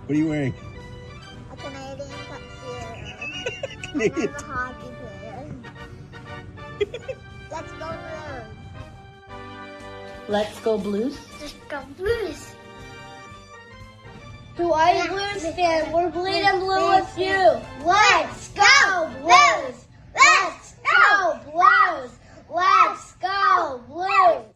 What are you wearing? A Canadian tuxedo. Canadian. I'm a hockey player. Let's go Blues. Let's go Blues. Let's go Blues. To all you Blues fans, we're bleeding blue with you. Let's go Blues! Let's go Blues! Let's go Blues!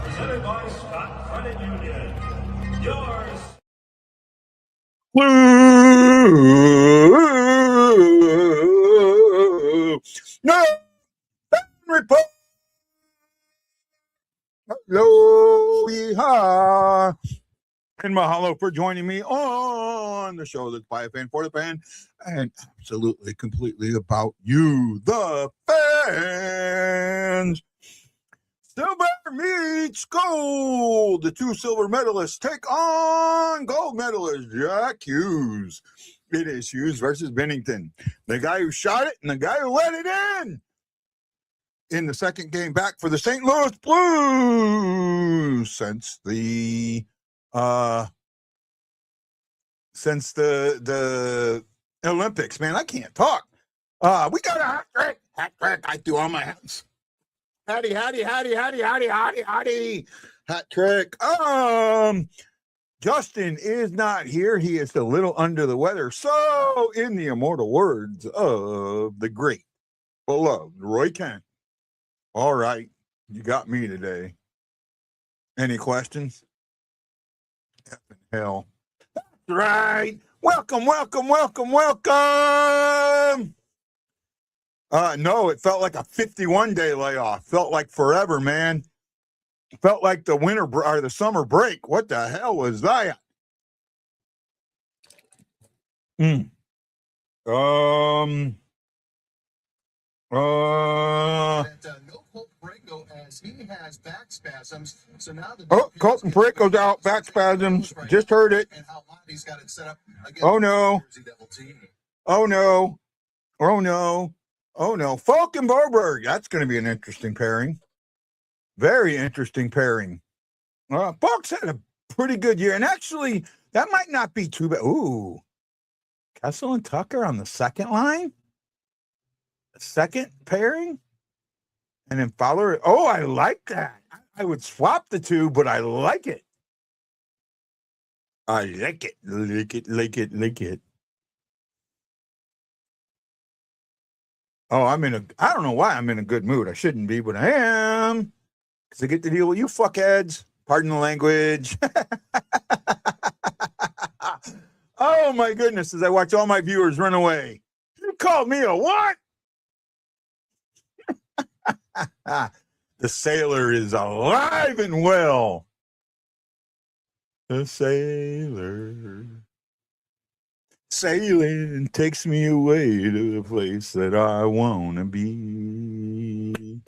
Presented by Scott Credit Union. Yours. No report. Hello, yeehaw. And mahalo for joining me on the show that's by a fan for the fan and absolutely completely about you, the fans. Silver meets gold. The two silver medalists take on gold medalist Jack Hughes. It is Hughes versus Bennington. The guy who shot it and the guy who let it in the second game back for the St. Louis Blues since the Olympics. Man, I can't talk. We got a hat trick. Hat trick. I do all my hats. Howdy. Hat trick. Justin is not here. He is a little under the weather. So, in the immortal words of the great, beloved Roy Kent. All right, you got me today. Any questions? Hell. That's right. Welcome. No, it felt like a 51-day layoff. Felt like forever, man. Felt like the winter or the summer break. What the hell was that? As he has back spasms. So now Colton Perico's out, back spasms. Just heard it. And how he's got it set up Oh no. Falk and Boberg. That's going to be an interesting pairing. Very interesting pairing. Falk's had a pretty good year. And actually, that might not be too bad. Ooh. Kessel and Tucker on the second line? Second pairing? And then Fowler. Oh, I like that. I would swap the two, but I like it. I like it. Oh, I don't know why I'm in a good mood. I shouldn't be, but I am. Because I get to deal with you fuckheads. Pardon the language. Oh, my goodness, as I watch all my viewers run away. You called me a what? The sailor is alive and well. The sailor sailing takes me away to the place that I want to be.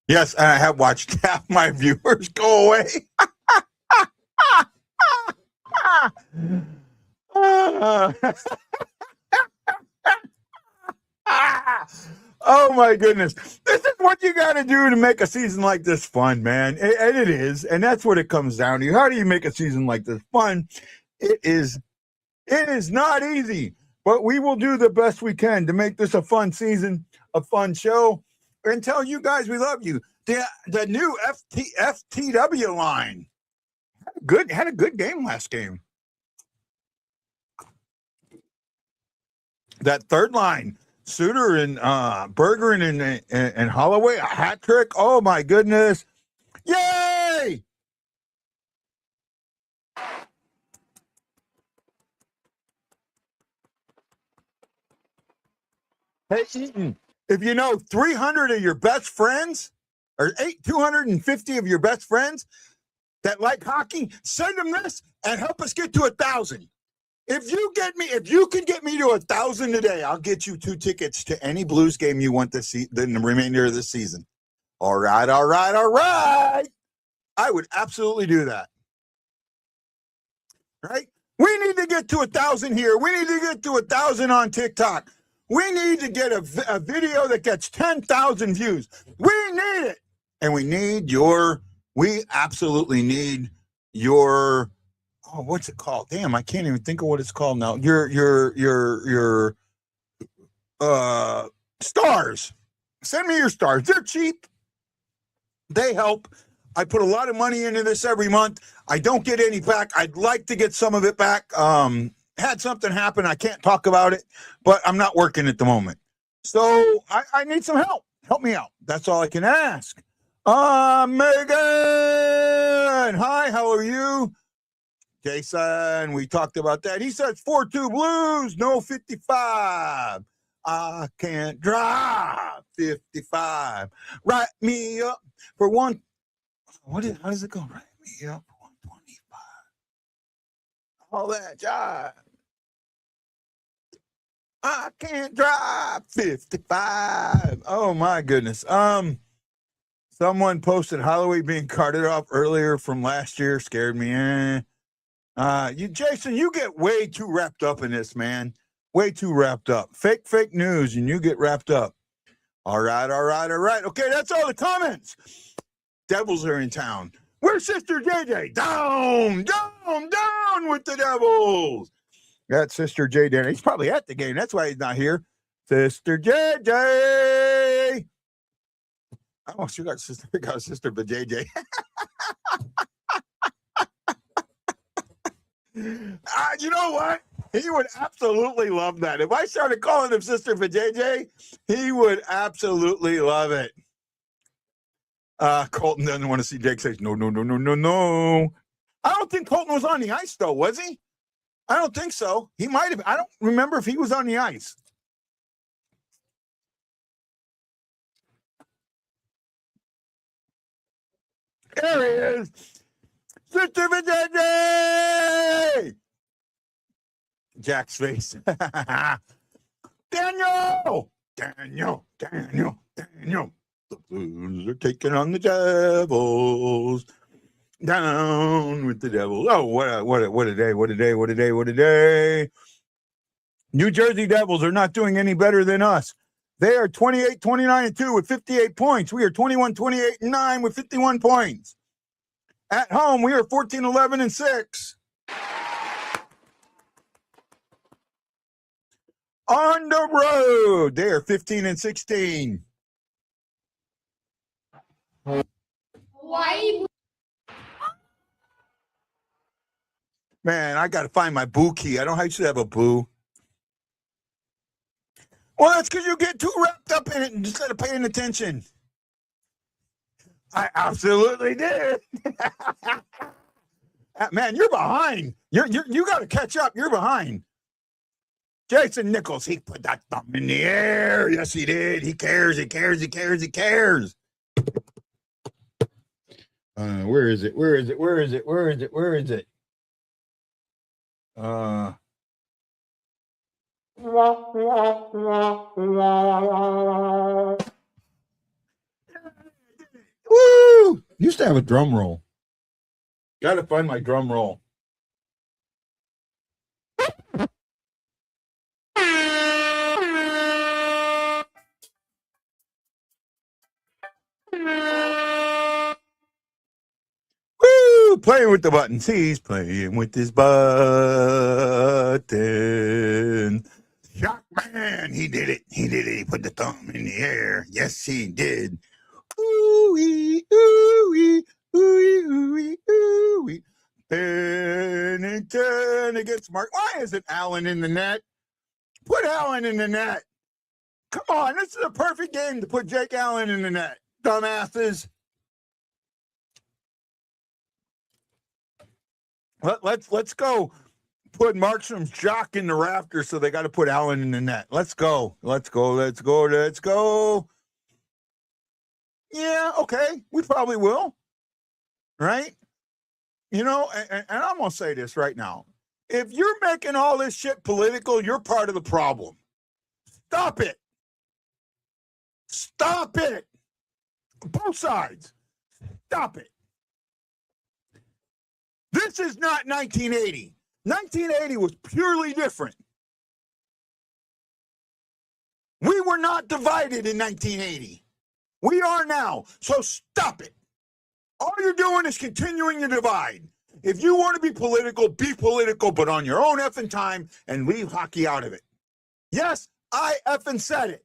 Yes, and I have watched half my viewers go away. Oh my goodness. This is what you got to do to make a season like this fun, man. And it is. And that's what it comes down to. How do you make a season like this fun? It is not easy, but we will do the best we can to make this a fun season, a fun show, and tell you guys we love you. The new FTW line had a good game last game. That third line, Suter and Berger and Holloway, a hat trick. Oh my goodness. Yay! Hey, Eaton, If you know 300 of your best friends or 250 of your best friends that like hockey, send them this and help us get to 1,000. If you can get me to 1,000 today, I'll get you 2 tickets to any Blues game you want this in the remainder of the season. All right. I would absolutely do that. Right? We need to get to 1,000 here. We need to get to 1,000 on TikTok. We need to get a video that gets 10,000 views. We need it. And we absolutely need your, what's it called? Damn, I can't even think of what it's called now. Your stars. Send me your stars. They're cheap. They help. I put a lot of money into this every month. I don't get any back. I'd like to get some of it back. Had something happen. I can't talk about it, but I'm not working at the moment. So I need some help. Help me out. That's all I can ask. Megan. Hi, how are you? Jason, we talked about that. He says 4-2 Blues, no 55. I can't drive 55. Write me up for one. How does it go? Write me up for 125. All that jive. I can't drive 55. Oh my goodness. Someone posted Holloway being carted off earlier from last year. Scared me. Jason, you get way too wrapped up in this, man. Way too wrapped up. Fake news, and you get wrapped up. All right. Okay, that's all the comments. Devils are in town. Where's Sister JJ? Down with the Devils. That's Sister JJ. He's probably at the game. That's why he's not here. Sister JJ. I almost got Sister but JJ. You know what? He would absolutely love that. If I started calling him Sister for JJ, he would absolutely love it. Colton doesn't want to see Jake say, no. I don't think Colton was on the ice, though, was he? I don't think so. He might have. I don't remember if he was on the ice. There he is. Sister for JJ! Jack's face. Daniel! The Blues are taking on the Devils. Down with the Devils. Oh, what a day. New Jersey Devils are not doing any better than us. They are 28-29-2 with 58 points. We are 21-28-9 with 51 points. At home, we are 14-11-6. On the road, they are 15-16. Why? Man, I got to find my boo key. I don't know how you should have a boo. Well, that's because you get too wrapped up in it instead of paying attention. I absolutely did. Man, you're behind. You got to catch up. You're behind. Jason Nichols, he put that thumb in the air. Yes, he did. He cares. Where is it? Woo! Used to have a drum roll. Got to find my drum roll. Woo! Playing with the buttons. He's playing with his button. Shock man, he did it. He put the thumb in the air. Yes, he did. Ooh-wee, ooh-wee, ooh-wee, ooh-wee, ooh-wee. Pennington against Mark. Why isn't Allen in the net? Put Allen in the net. Come on, this is a perfect game to put Jake Allen in the net. Dumbasses. Let's go. put Markstrom's jock in the rafters, so they got to put Allen in the net. Let's go. Let's go. Let's go. Let's go. Yeah, okay. We probably will. Right? You know, and I'm going to say this right now. If you're making all this shit political, you're part of the problem. Stop it. Stop it. Both sides. Stop it. This is not 1980. 1980 was purely different. We were not divided in 1980. We are now. So stop it. All you're doing is continuing to divide. If you want to be political, but on your own effing time and leave hockey out of it. Yes, I effing said it.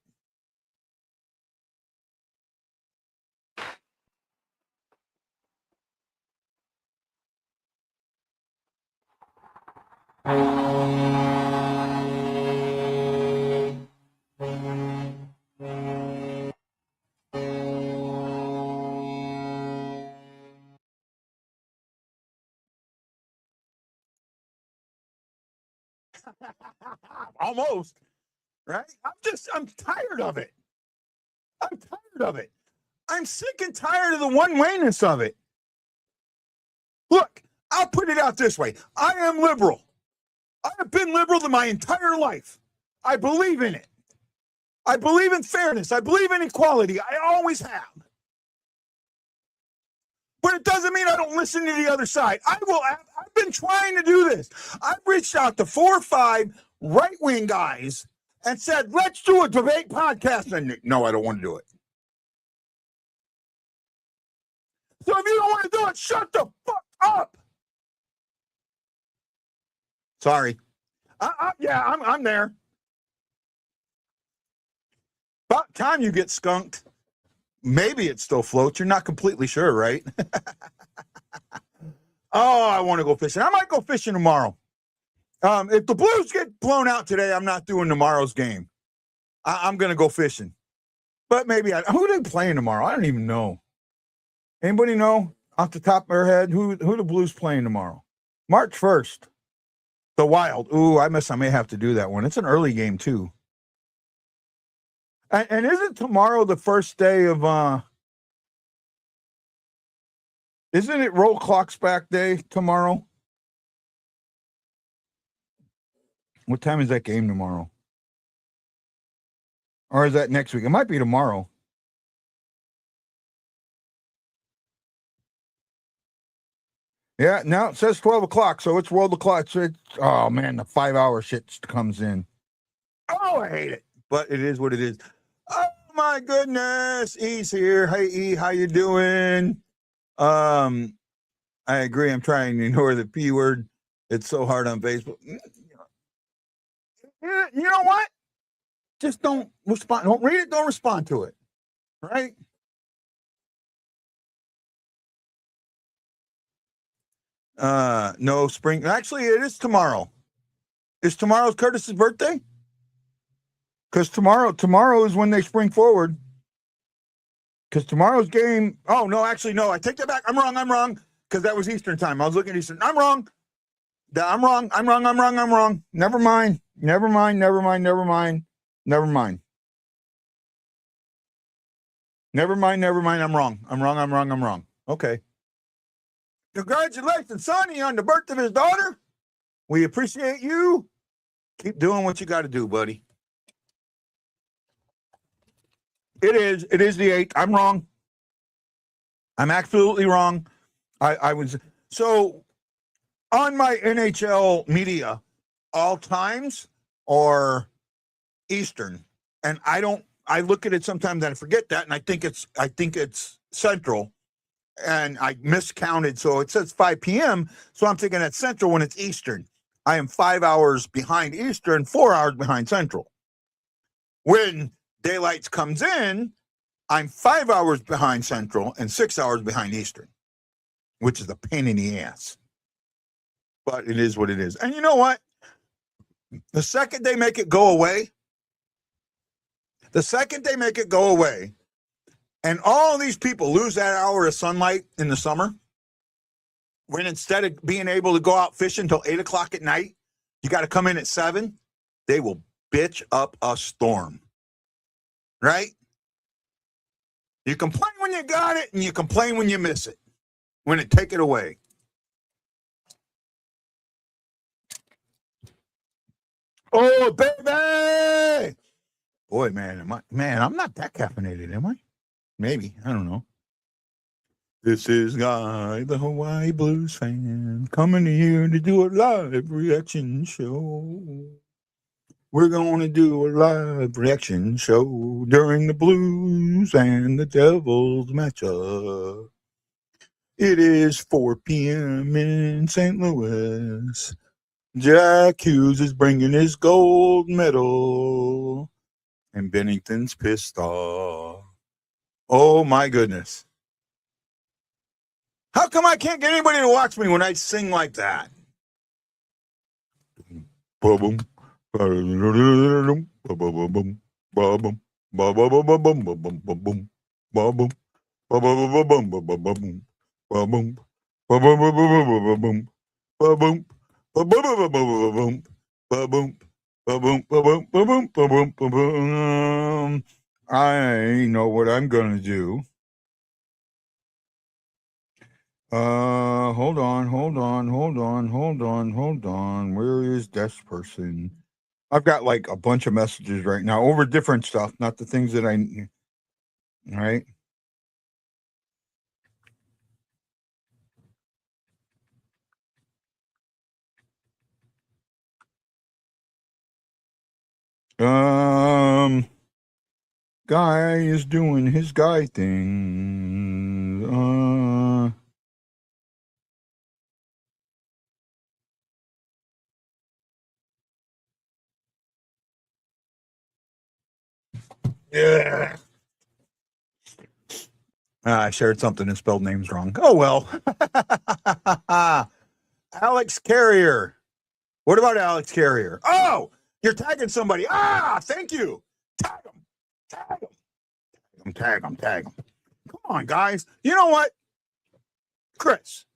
Almost, right? I'm tired of it. I'm tired of it. I'm sick and tired of the one-wayness of it. Look, I'll put it out this way. I am liberal. I have been liberal my entire life. I believe in it. I believe in fairness. I believe in equality. I always have. But it doesn't mean I don't listen to the other side. I've been trying to do this. I've reached out to 4 or 5 right-wing guys and said, let's do a debate podcast. And no, I don't want to do it. So if you don't want to do it, shut the fuck up. Sorry. I'm there. About time you get skunked. Maybe it still floats. You're not completely sure, right? Oh, I want to go fishing. I might go fishing tomorrow. If the Blues get blown out today, I'm not doing tomorrow's game. I'm going to go fishing. But maybe who are they playing tomorrow? I don't even know. Anybody know off the top of their head who the Blues playing tomorrow? March 1st. The Wild. Ooh, I may have to do that one. It's an early game, too. And isn't tomorrow the first day of, isn't it Roll Clocks Back Day tomorrow? What time is that game tomorrow? Or is that next week? It might be tomorrow. Yeah, now it says 12 o'clock, so it's World O'Clock. Oh, man, the 5-hour shit comes in. Oh, I hate it. But it is what it is. Oh, my goodness. E's here. Hey, E, how you doing? I agree. I'm trying to ignore the P word. It's so hard on Facebook. You know what? Just don't respond. Don't read it. Don't respond to it. Right? No spring. Actually, it is tomorrow. Is tomorrow's Curtis's birthday? Because tomorrow is when they spring forward. Because tomorrow's game. Oh, no, actually, no. I take that back. I'm wrong. Because that was Eastern time. I was looking at Eastern. I'm wrong. I'm wrong. Never mind. I'm wrong. Okay. Congratulations, Sonny, on the birth of his daughter. We appreciate you. Keep doing what you got to do, buddy. It is the 8th. I'm wrong. I'm absolutely wrong. I was so on my NHL media, all times or Eastern. And I look at it sometimes and I forget that, and I think it's Central. And I miscounted, so it says 5 p.m. So I'm thinking that's Central when it's Eastern. I am 5 hours behind Eastern, 4 hours behind Central. When daylight comes in, I'm 5 hours behind Central and 6 hours behind Eastern, which is a pain in the ass. But it is what it is. And you know what? The second they make it go away, and all these people lose that hour of sunlight in the summer, when instead of being able to go out fishing until 8 o'clock at night, You got to come in at 7. They will bitch up a storm. Right? You complain when you got it, and you complain when you miss it. When it take it away. Oh, baby! Boy, man, I'm not that caffeinated, am I? Maybe. I don't know. This is Guy, the Hawaii Blues fan, coming here to do a live reaction show. We're going to do a live reaction show during the Blues and the Devils matchup. It is 4 p.m. in St. Louis. Jack Hughes is bringing his gold medal, and Bennington's pissed off. Oh, my goodness. How come I can't get anybody to watch me when I sing like that? Ba-boom. Ba-boom. Ba-boom. Ba-boom. Ba-boom. Ba-boom. Ba-boom. Ba-boom. Ba-boom. Ba-boom. Ba-boom. Ba-boom. Ba-boom. Ba-boom. Ba-boom. Ba-boom. Ba-boom. Ba-boom. I know what I'm gonna do. Hold on. Where is this person? I've got like a bunch of messages right now over different stuff, not the things that all right. Guy is doing his guy thing. Yeah. I shared something and spelled names wrong. Oh, well. Alex Carrier. What about Alex Carrier? Oh, you're tagging somebody. Thank you. Tag him. Tag him. Come on, guys. You know what? Chris.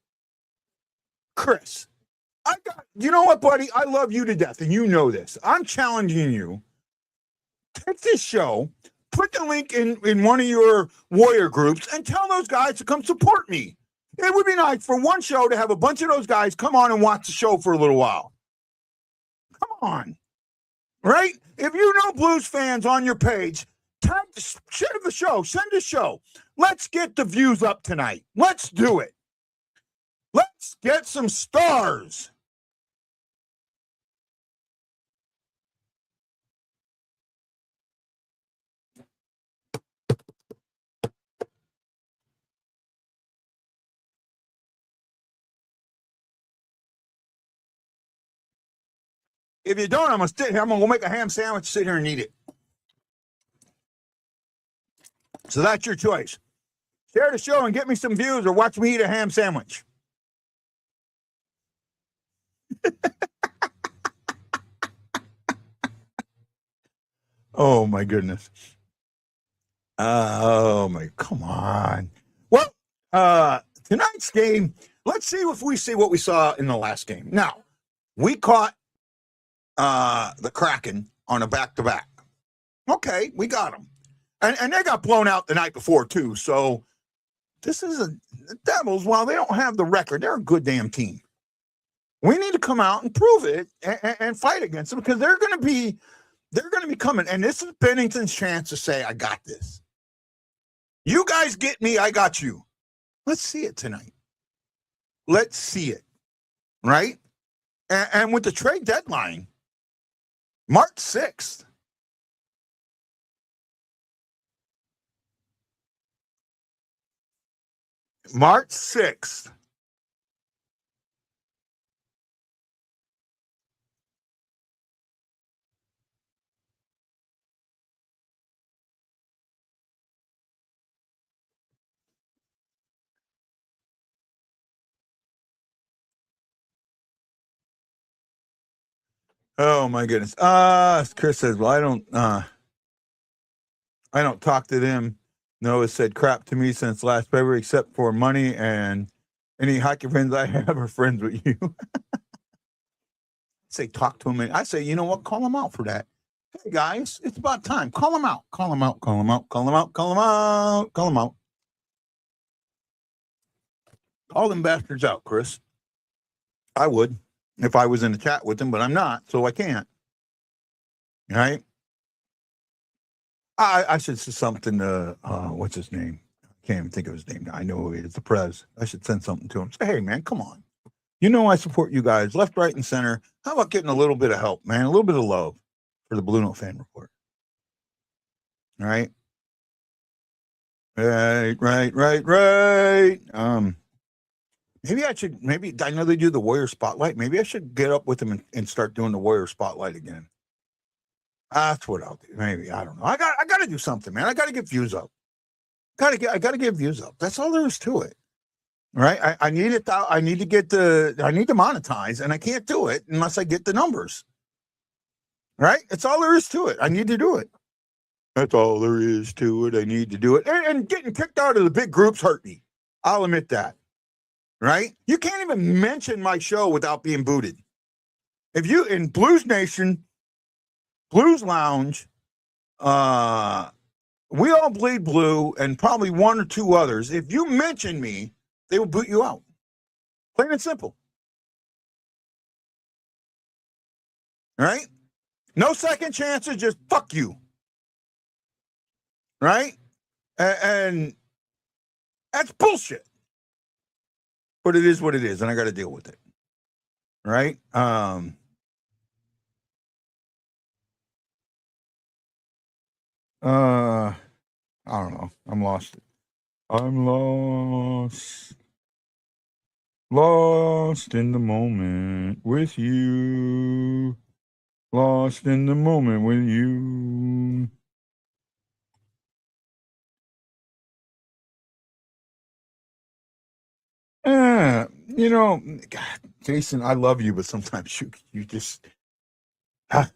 You know what, buddy? I love you to death, and you know this. I'm challenging you. Take this show, put the link in one of your warrior groups, and tell those guys to come support me. It would be nice for one show to have a bunch of those guys come on and watch the show for a little while. Come on. Right? If you know Blues fans on your page, share the show, send a show. Let's get the views up tonight. Let's do it. Let's get some stars. If you don't, I'm gonna go make a ham sandwich, sit here and eat it. So that's your choice. Share the show and get me some views, or watch me eat a ham sandwich. Oh my goodness. Come on. Well, tonight's game, let's see if we see what we saw in the last game. Now, we caught the Kraken on a back-to-back. Okay, we got them. And they got blown out the night before, too. So this is the Devils, while they don't have the record, they're a good damn team. We need to come out and prove it and fight against them, because they're going to be coming. And this is Bennington's chance to say, I got this. You guys get me, I got you. Let's see it tonight. Let's see it. Right? And with the trade deadline, March 6th. March 6th. Oh my goodness. Chris says, well, I don't talk to them. Noah said crap to me since last February, except for money, and any hockey friends I have are friends with you. say talk to him. I say, you know what? Call him out for that. Hey, guys, it's about time. Call him out. Call him out. Call him out. Call him out. Call him out. Call him out. Call them bastards out, Chris. I would if I was in a chat with them, but I'm not, so I can't. Right? I should say something to, what's his name? I can't even think of his name. I know it's the Prez. I should send something to him. Say, hey, man, come on. You know I support you guys, left, right, and center. How about getting a little bit of help, man? A little bit of love for the Blue Note Fan Report. All right? Right. Maybe I know they do the Warrior Spotlight. Maybe I should get up with them and start doing the Warrior Spotlight again. That's what I'll do. Maybe, I don't know. I got to do something, man. I got to get views up. I got to get views up. That's all there is to it. Right? I need it. I need to monetize, and I can't do it unless I get the numbers. Right? That's all there is to it. I need to do it. That's all there is to it. I need to do it. And getting kicked out of the big groups hurt me. I'll admit that. Right? You can't even mention my show without being booted. If you in Blues Nation, Blues Lounge, We All Bleed Blue, and probably one or two others, if you mention me, they will boot you out. Plain and simple. All right? No second chances, just fuck you. Right? And that's bullshit. But it is what it is, and I got to deal with it. Right? I don't know. I'm lost. I'm lost. Lost in the moment with you. Lost in the moment with you. You know, God, Jason, I love you, but sometimes you just to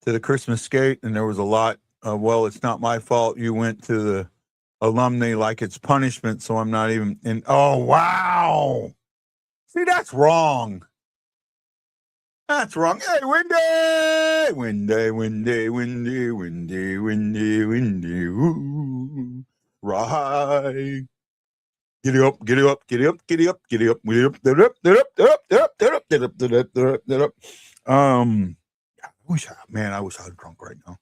the Christmas skate, and there was a lot of, well, it's not my fault you went to the alumni like it's punishment, so I'm not even in. Oh, wow. See, that's wrong. That's wrong. Hey, windy. Ooh, right. Get it up. I wish I was drunk right now.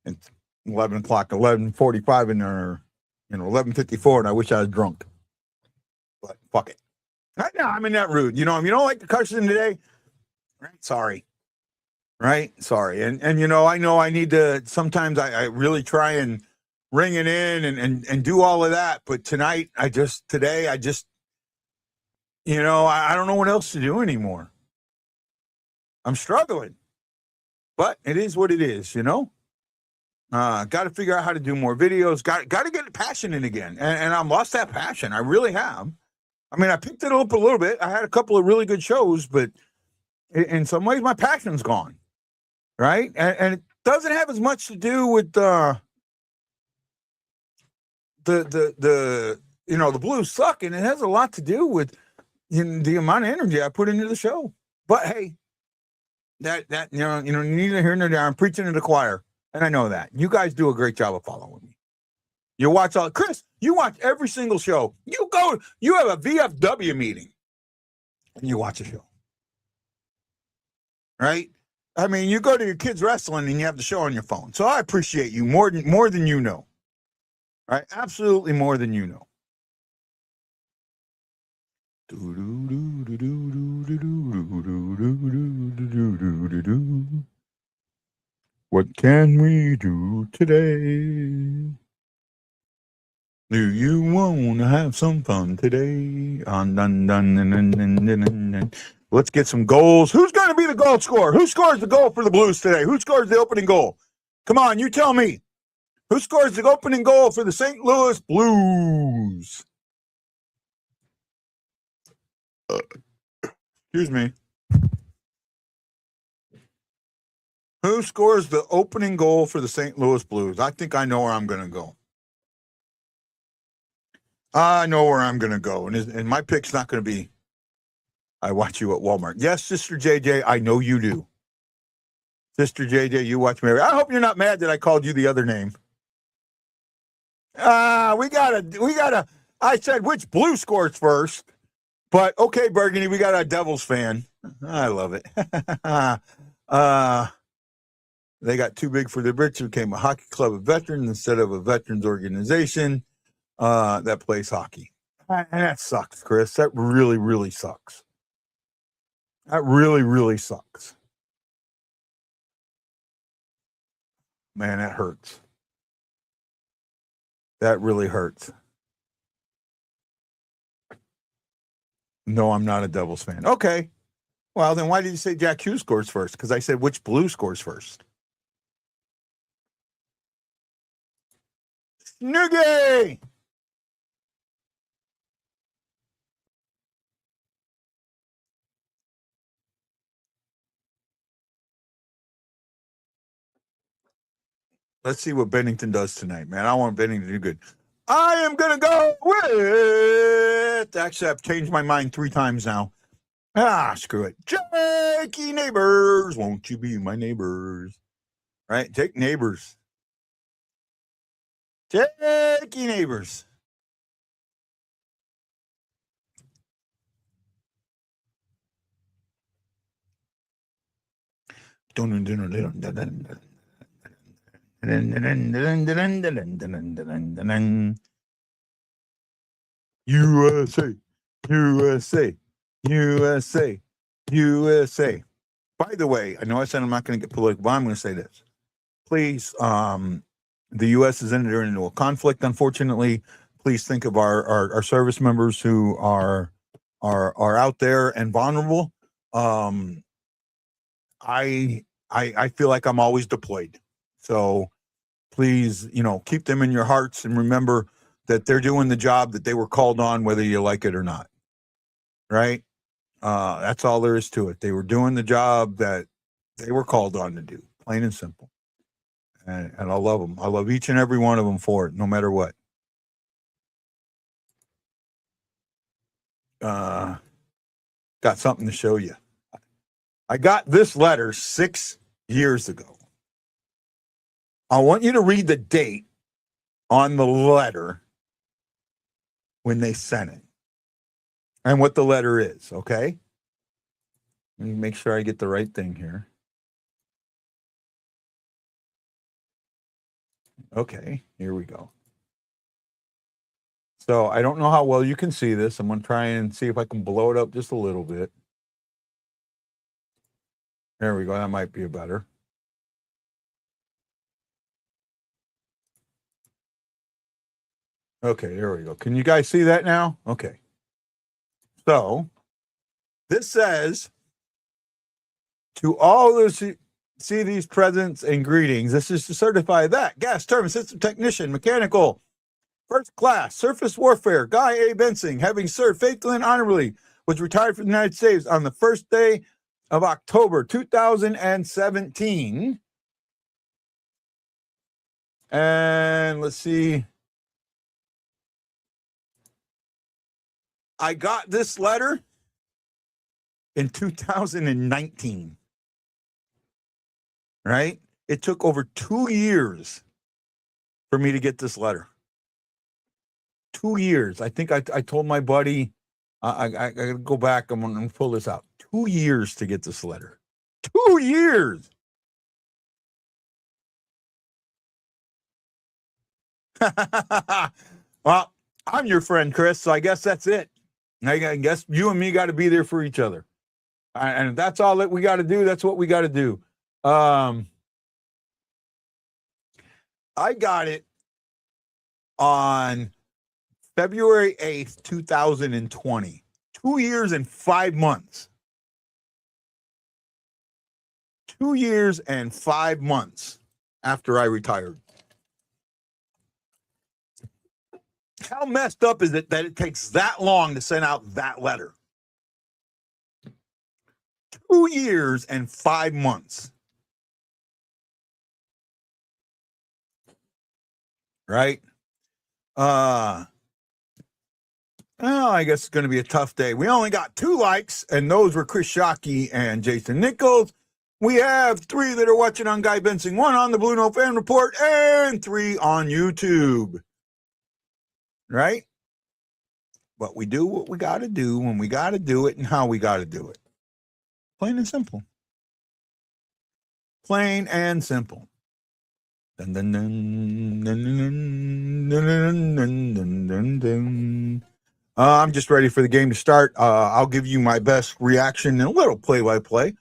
It's 11 o'clock, 11:45 in there, 11:54, and I wish I was drunk. But fuck it. Right now, I'm in that mood. If you don't like the cussing today, right? Sorry. Right? Sorry. And I know I need to, sometimes I really try and ring it in and do all of that. But today, I just, I don't know what else to do anymore. I'm struggling. But it is what it is, Got to figure out how to do more videos. Got to get passionate again. And I've lost that passion. I really have. I mean, I picked it up a little bit. I had a couple of really good shows, but in some ways, my passion's gone. Right? And it doesn't have as much to do with the blues suck, and it has a lot to do with the amount of energy I put into the show. But hey, that neither here nor there. I'm preaching to the choir, and I know that you guys do a great job of following me. You watch Chris. You watch every single show. You have a VFW meeting, and you watch a show, right? I mean, you go to your kids' wrestling, and you have the show on your phone. So I appreciate you more than you know, right? Absolutely more than you know. What can we do today? Do you want to have some fun today? Let's get some goals. Who's going to be the goal scorer? Who scores the goal for the Blues today? Who scores the opening goal? Come on, you tell me. Who scores the opening goal for the St. Louis Blues? Excuse me. Who scores the opening goal for the St. Louis Blues? I think I know where I'm going to go. I know where I'm going to go. And my pick's not going to be, I watch you at Walmart. Yes, Sister JJ, I know you do. Sister JJ, you watch me. I hope you're not mad that I called you the other name. We gotta, I said which blue scores first. But okay, Burgundy, we got a Devils fan. I love it. They got too big for the britches, became a hockey club of veterans instead of a veterans organization that plays hockey. And that sucks, Chris. That really, really sucks. That really, really sucks. Man, that hurts. That really hurts. No, I'm not a Devils fan. Okay. Well, then why did you say Jack Hughes scores first? Because I said which blue scores first. Snoogie! Let's see what Bennington does tonight, man. I want Bennington to do good. I am going to go with... Actually, I've changed my mind 3 times now. Screw it. Jakey Neighbors. Won't you be my neighbors? Right? Jake Neighbors. Jakey Neighbors. USA, USA, USA, USA. By the way, I know I said I'm not going to get political, but I'm going to say this. Please, the U.S. is entered into a conflict, unfortunately. Please think of our service members who are out there and vulnerable. I feel like I'm always deployed. So please, keep them in your hearts and remember that they're doing the job that they were called on, whether you like it or not. Right? That's all there is to it. They were doing the job that they were called on to do, plain and simple. And I love them. I love each and every one of them for it, no matter what. Got something to show you. I got this letter 6 years ago. I want you to read the date on the letter when they sent it and what the letter is, okay? Let me make sure I get the right thing here. Okay, here we go. So I don't know how well you can see this. I'm going to try and see if I can blow it up just a little bit. There we go. That might be better. Okay, there we go. Can you guys see that now? Okay. So this says, to all those who see these presents and greetings, this is to certify that gas turbine system technician, mechanical, first class, surface warfare, Guy A. Bensing, having served faithfully and honorably, was retired from the United States on the first day of October 2017. And let's see. I got this letter in 2019. Right? It took over 2 years for me to get this letter. 2 years. I think I told my buddy, I got to go back. I'm going to pull this out. 2 years to get this letter. 2 years. Well, I'm your friend, Chris, so I guess that's it. I guess you and me got to be there for each other. And if that's all that we got to do, that's what we got to do. I got it on February 8th, 2020. 2 years and 5 months. 2 years and 5 months after I retired. How messed up is it that it takes that long to send out that letter? 2 years and 5 months. right? Well, I guess it's going to be a tough day. We only got 2 likes, and those were Chris Shockey and Jason Nichols. We have 3 that are watching on Guy Benson, 1 on the Blue Note Fan Report, and 3 on YouTube. Right? But we do what we got to do when we got to do it and how we got to do it. Plain and simple. Plain and simple. Dun, dun, dun, dun, dun, dun, dun, dun, dun, dun. I'm just ready for the game to start. I'll give you my best reaction and a little play-by-play.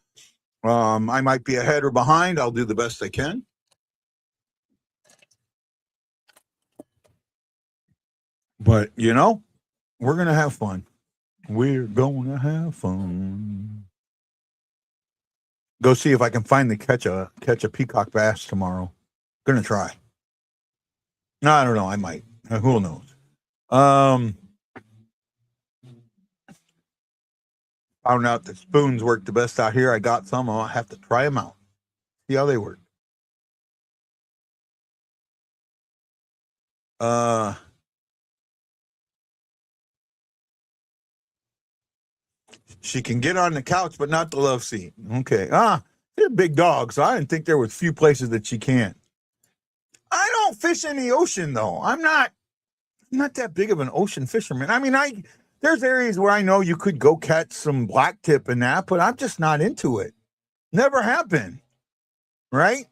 I might be ahead or behind. I'll do the best I can. But, you know, we're going to have fun. We're going to have fun. Go see if I can finally catch a peacock bass tomorrow. Gonna try. No, I don't know. I might. Who knows? Found out that spoons work the best out here. I got some. I'll have to try them out. See how they work. She can get on the couch, but not the love seat. Okay. They're big dogs, so I didn't think there was few places that she can't. I don't fish in the ocean, though. I'm not that big of an ocean fisherman. I mean, there's areas where I know you could go catch some blacktip and that, but I'm just not into it. Never have been. Right?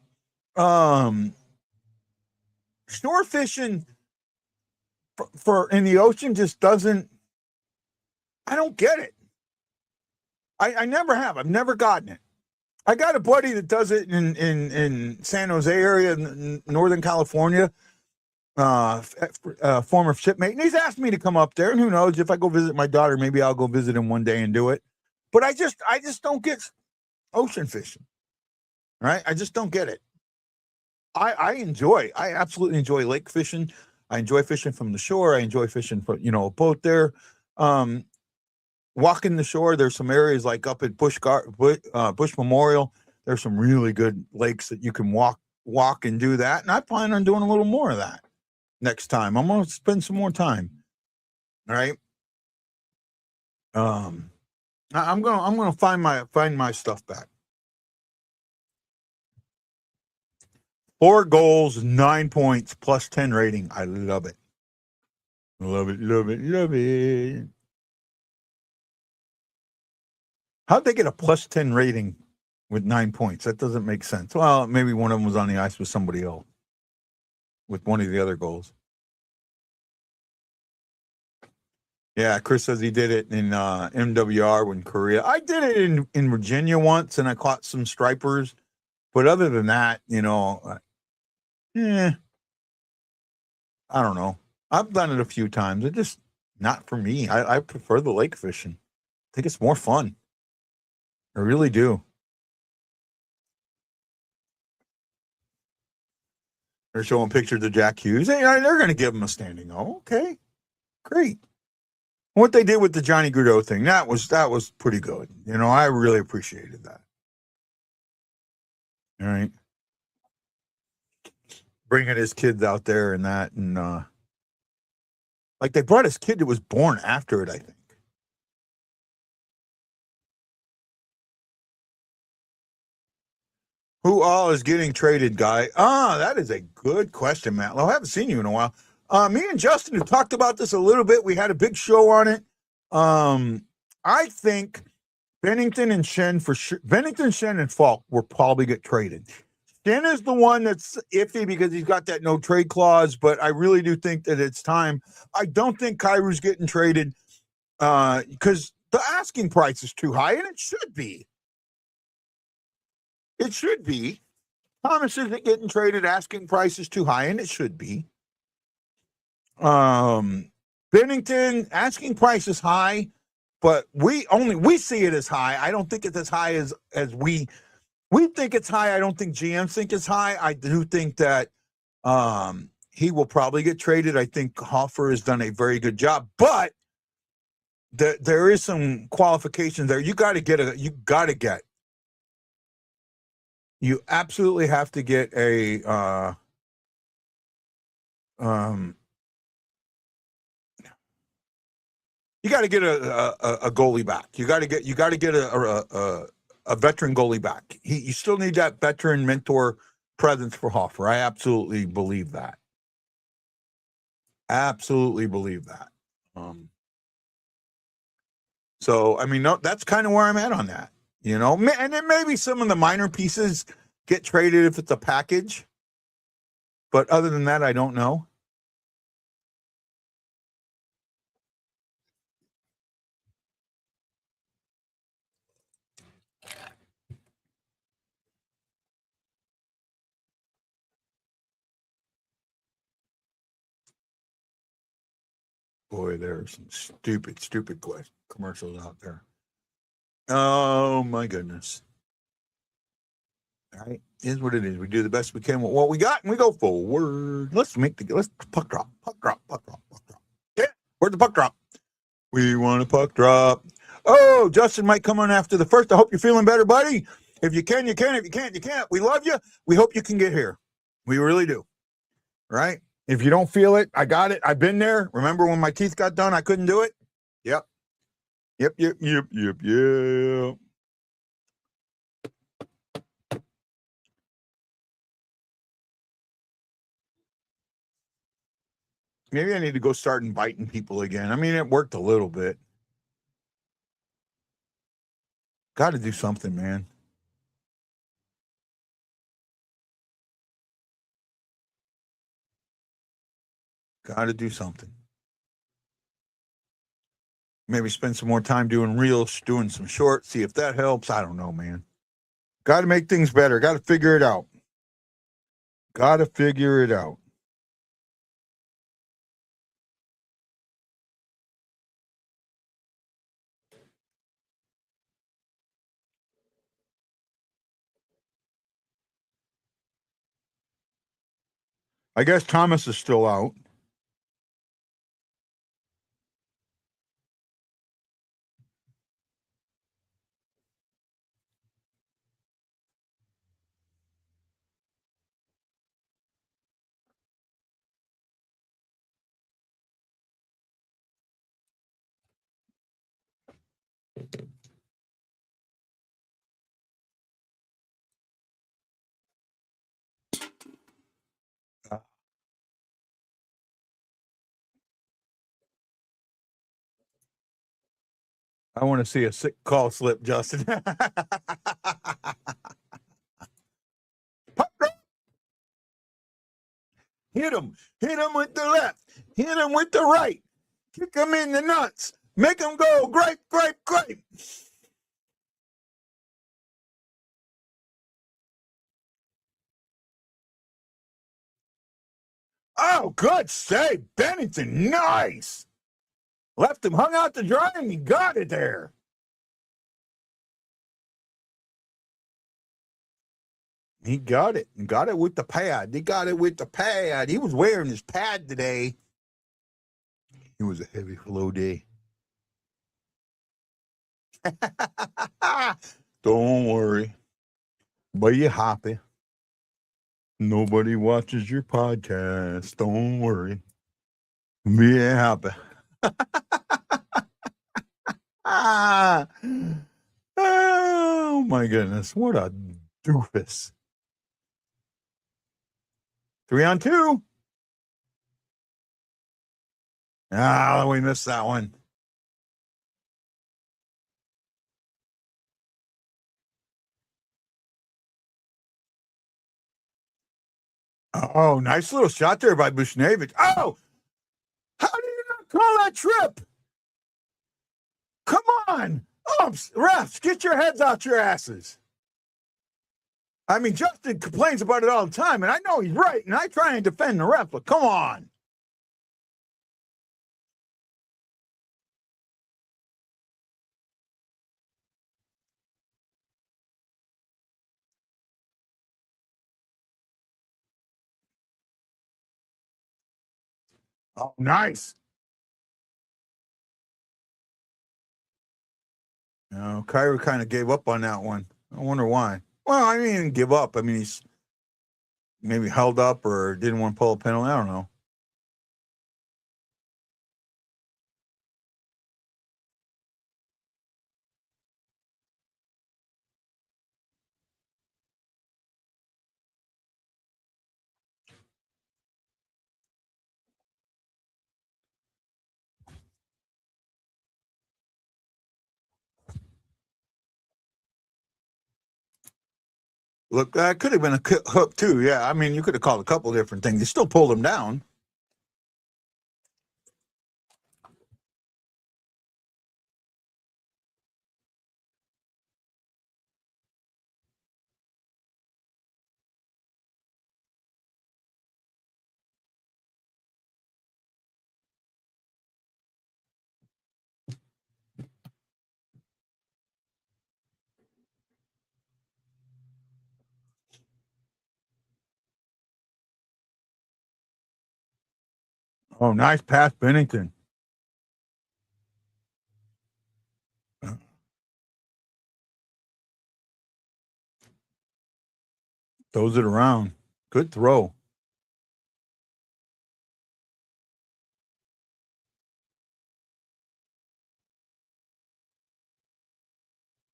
Shore fishing for in the ocean just doesn't. I don't get it. I never have. I've never gotten it. I got a buddy that does it in San Jose area, in Northern California, former shipmate. And he's asked me to come up there. And who knows, if I go visit my daughter, maybe I'll go visit him one day and do it. But I just don't get ocean fishing, right? I just don't get it. I absolutely enjoy lake fishing. I enjoy fishing from the shore. I enjoy fishing for, a boat there. Walking the shore, there's some areas like up at Bush Memorial. There's some really good lakes that you can walk and do that. And I plan on doing a little more of that next time. I'm going to spend some more time. All right. I'm going to find my stuff back. 4 goals, 9 points, plus 10 rating. I love it. Love it, love it, love it. How'd they get a plus 10 rating with 9 points? That doesn't make sense. Well, maybe one of them was on the ice with somebody else with one of the other goals. Yeah, Chris says he did it in MWR in Korea. I did it in Virginia once, and I caught some stripers. But other than that, I don't know. I've done it a few times. It's just not for me. I prefer the lake fishing. I think it's more fun. I really do. They're showing pictures of Jack Hughes. They're going to give him a standing O. Okay, great. What they did with the Johnny Gaudreau thing, that was pretty good. I really appreciated that. All right. Bringing his kids out there and that. And like they brought his kid that was born after it, I think. Who all is getting traded, Guy? That is a good question, Matt. Well, I haven't seen you in a while. Me and Justin have talked about this a little bit. We had a big show on it. I think Bennington and Shen for sure. Bennington, Shen, and Falk will probably get traded. Shen is the one that's iffy because he's got that no trade clause, but I really do think that it's time. I don't think Kairu's getting traded because the asking price is too high, and it should be. It should be. Thomas isn't getting traded. Asking price is too high, and it should be. Bennington, asking price is high, but we see it as high. I don't think it's as high as we think it's high. I don't think GMs think it's high. I do think that he will probably get traded. I think Hoffer has done a very good job, but there is some qualifications there. You absolutely have to get a You got to get a goalie back. You got to get a veteran goalie back. You still need that veteran mentor presence for Hoffer. I absolutely believe that. Absolutely believe that. So I mean, no, that's kind of where I'm at on that. And then maybe some of the minor pieces get traded if it's a package. But other than that, I don't know. Boy, there are some stupid commercials out there. Oh my goodness. All right, is what it is. We do the best we can with what we got, and we go forward. Let's puck drop. Yeah, where's the puck drop? We want a puck drop. Oh, Justin might come on after the first. I hope you're feeling better, buddy. If you can, you can. If you can't, you can't. We love you. We hope you can get here. We really do. Right? If you don't feel it, I got it. I've been there. Remember when my teeth got done, I couldn't do it? Yep. Maybe I need to go start inviting people again. I mean, it worked a little bit. Got to do something, man. Got to do something. Maybe spend some more time doing reels, doing some shorts, see if that helps. I don't know, man. Got to make things better. Got to figure it out. I guess Thomas is still out. I want to see a sick call slip, Justin. Hit him with the left. Hit him with the right. Kick him in the nuts. Make him go grape. Oh, good save, Bennington. Nice. Left him hung out to dry, and he got it there. He got it. And got it with the pad. He was wearing his pad today. It was a heavy flow day. Don't worry. Be happy. Nobody watches your podcast. Don't worry. Be happy. Oh my goodness. What a doofus. 3-on-2. We missed that one. Oh, nice little shot there by Bushnevich. Oh, how do you not call that trip? Come on. Oh, refs, get your heads out your asses. I mean, Justin complains about it all the time, and I know he's right, and I try and defend the ref, but come on. Oh, nice. No, Kyra kind of gave up on that one. I wonder why. Well, I mean, he didn't give up. I mean, he's maybe held up or didn't want to pull a penalty. I don't know. Look, that could have been a hook too. Yeah, I mean, you could have called a couple different things. You still pulled him down. Oh, nice pass, Bennington. Throws it around. Good throw.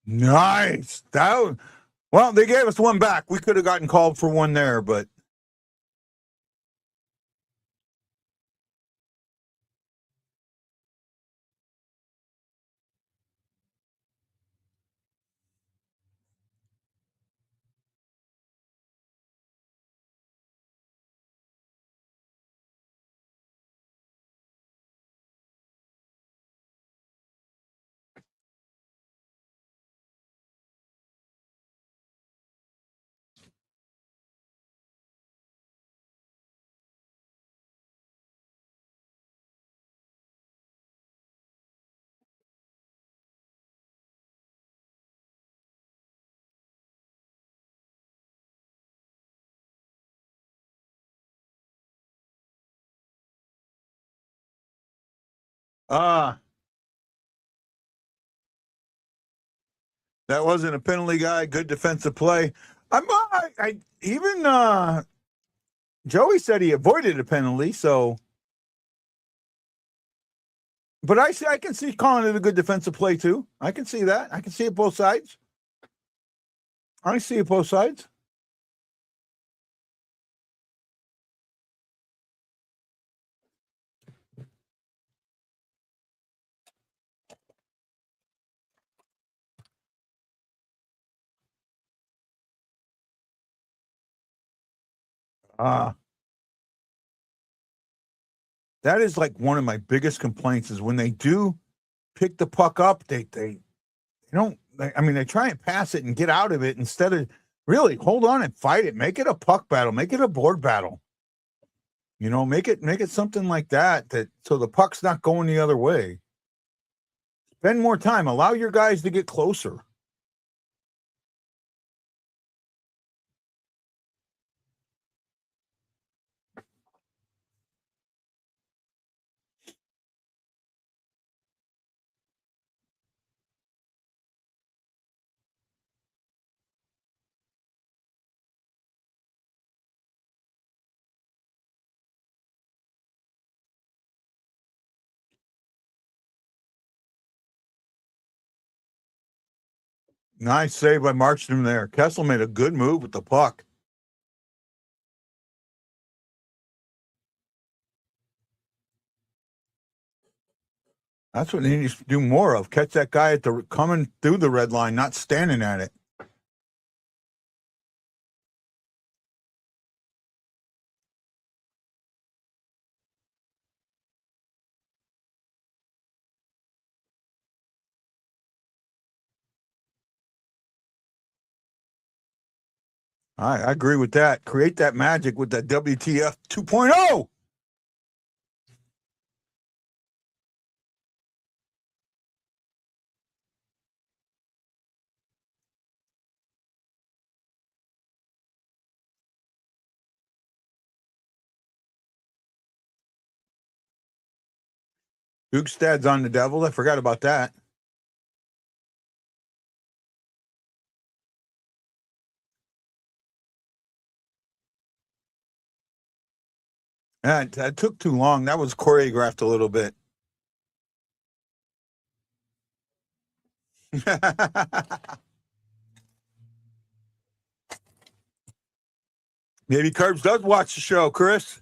Nice. Well, they gave us one back. We could have gotten called for one there, but uh that wasn't a penalty, guy. Good defensive play. I even Joey said he avoided a penalty, so. But I can see calling it a good defensive play too. I can see that. I can see it both sides. I see it both sides. Uh that is like one of my biggest complaints is when they do pick the puck up, they don't. I mean, they try and pass it and get out of it instead of really hold on and fight it. Make it a puck battle. Make it a board battle. Make it something like that. So the puck's not going the other way. Spend more time. Allow your guys to get closer. Nice save by Markstrom there. Kessel made a good move with the puck. That's what they need to do more of. Catch that guy coming through the red line, not standing at it. I agree with that. Create that magic with that WTF 2.0. Bugstad's on the Devil. I forgot about that. That took too long. That was choreographed a little bit. Maybe Curbs does watch the show, Chris.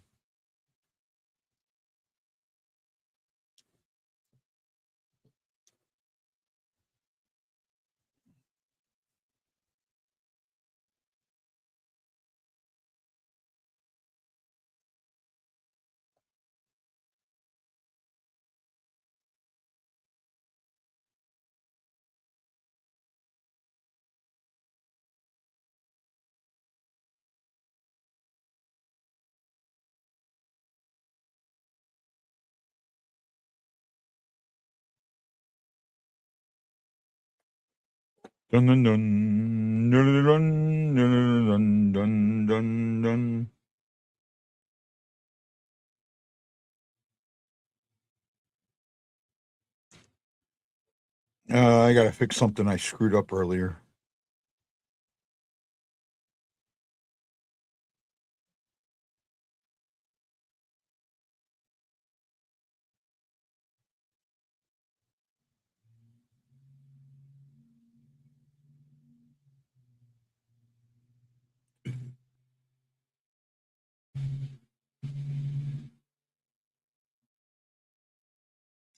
Dun dun dun dun dun dun dun dun dun dun. I gotta fix something I screwed up earlier.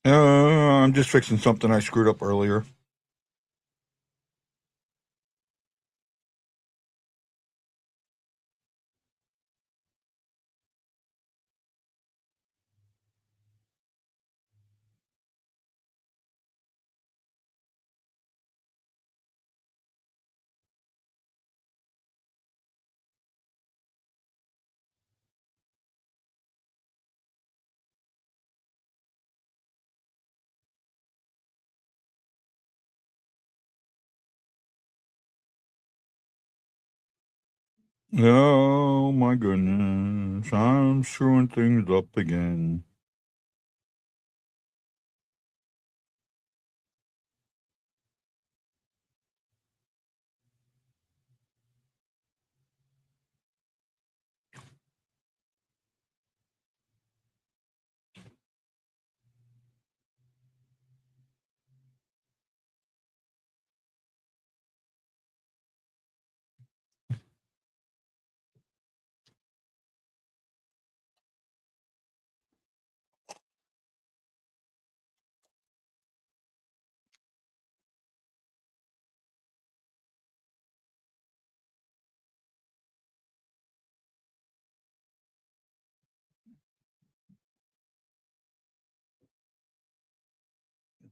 I'm just fixing something I screwed up earlier. Oh my goodness, I'm screwing things up again.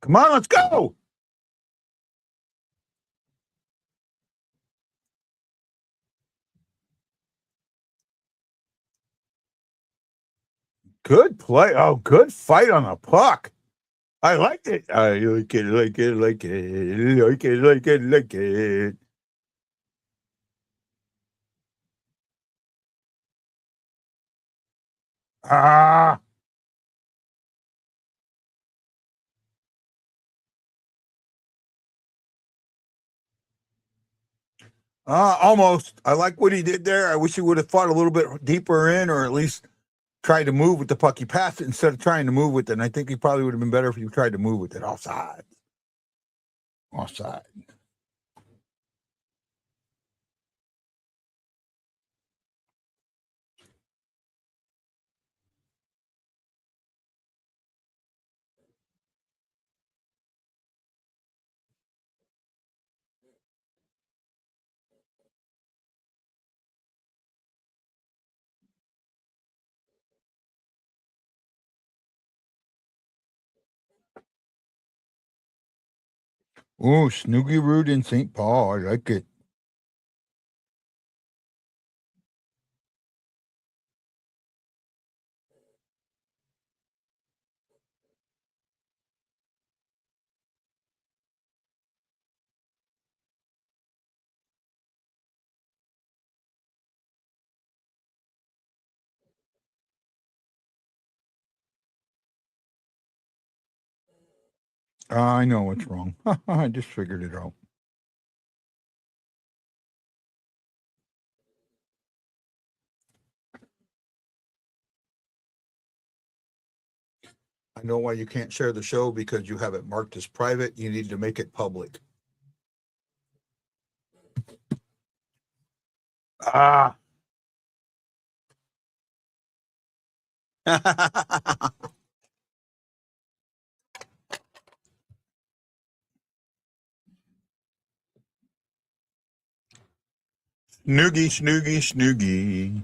Come on, let's go. Good play. Oh, good fight on the puck. I liked it. I like it, like it, like it, like it, like it, like it. Ah. Almost. I like what he did there. I wish he would have fought a little bit deeper in, or at least tried to move with the puck. He passed it instead of trying to move with it. And I think he probably would have been better if he tried to move with it. Offside. Offside. Oh, Snoogie Root in St. Paul. I like it. I know what's wrong. I just figured it out. I know why you can't share the show, because you have it marked as private. You need to make it public. Ah. Snoogie, snoogie, snoogie.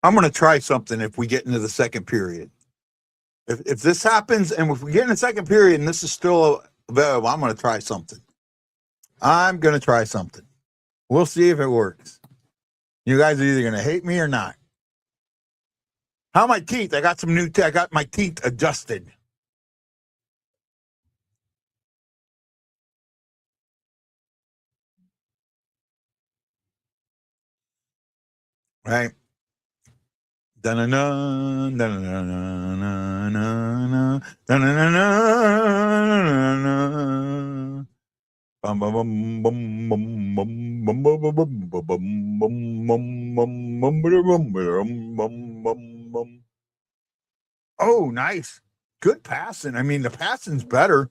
I'm going to try something if we get into the second period. If this happens, and if we get in the second period and this is still Well, I'm going to try something. I'm going to try something. We'll see if it works. You guys are either going to hate me or not. How are my teeth? I got some new teeth. I got my teeth adjusted. Right? Da-na-na, da-na-na-na-na-na, da-na-na-na-na-na-na. Bum, bum, bum, bum, bum, bum, bum, bum, bum, bum, bum, bum, bum, bum, bum, bum, bum, bum. Oh, nice. Good passing. I mean, the passing's better.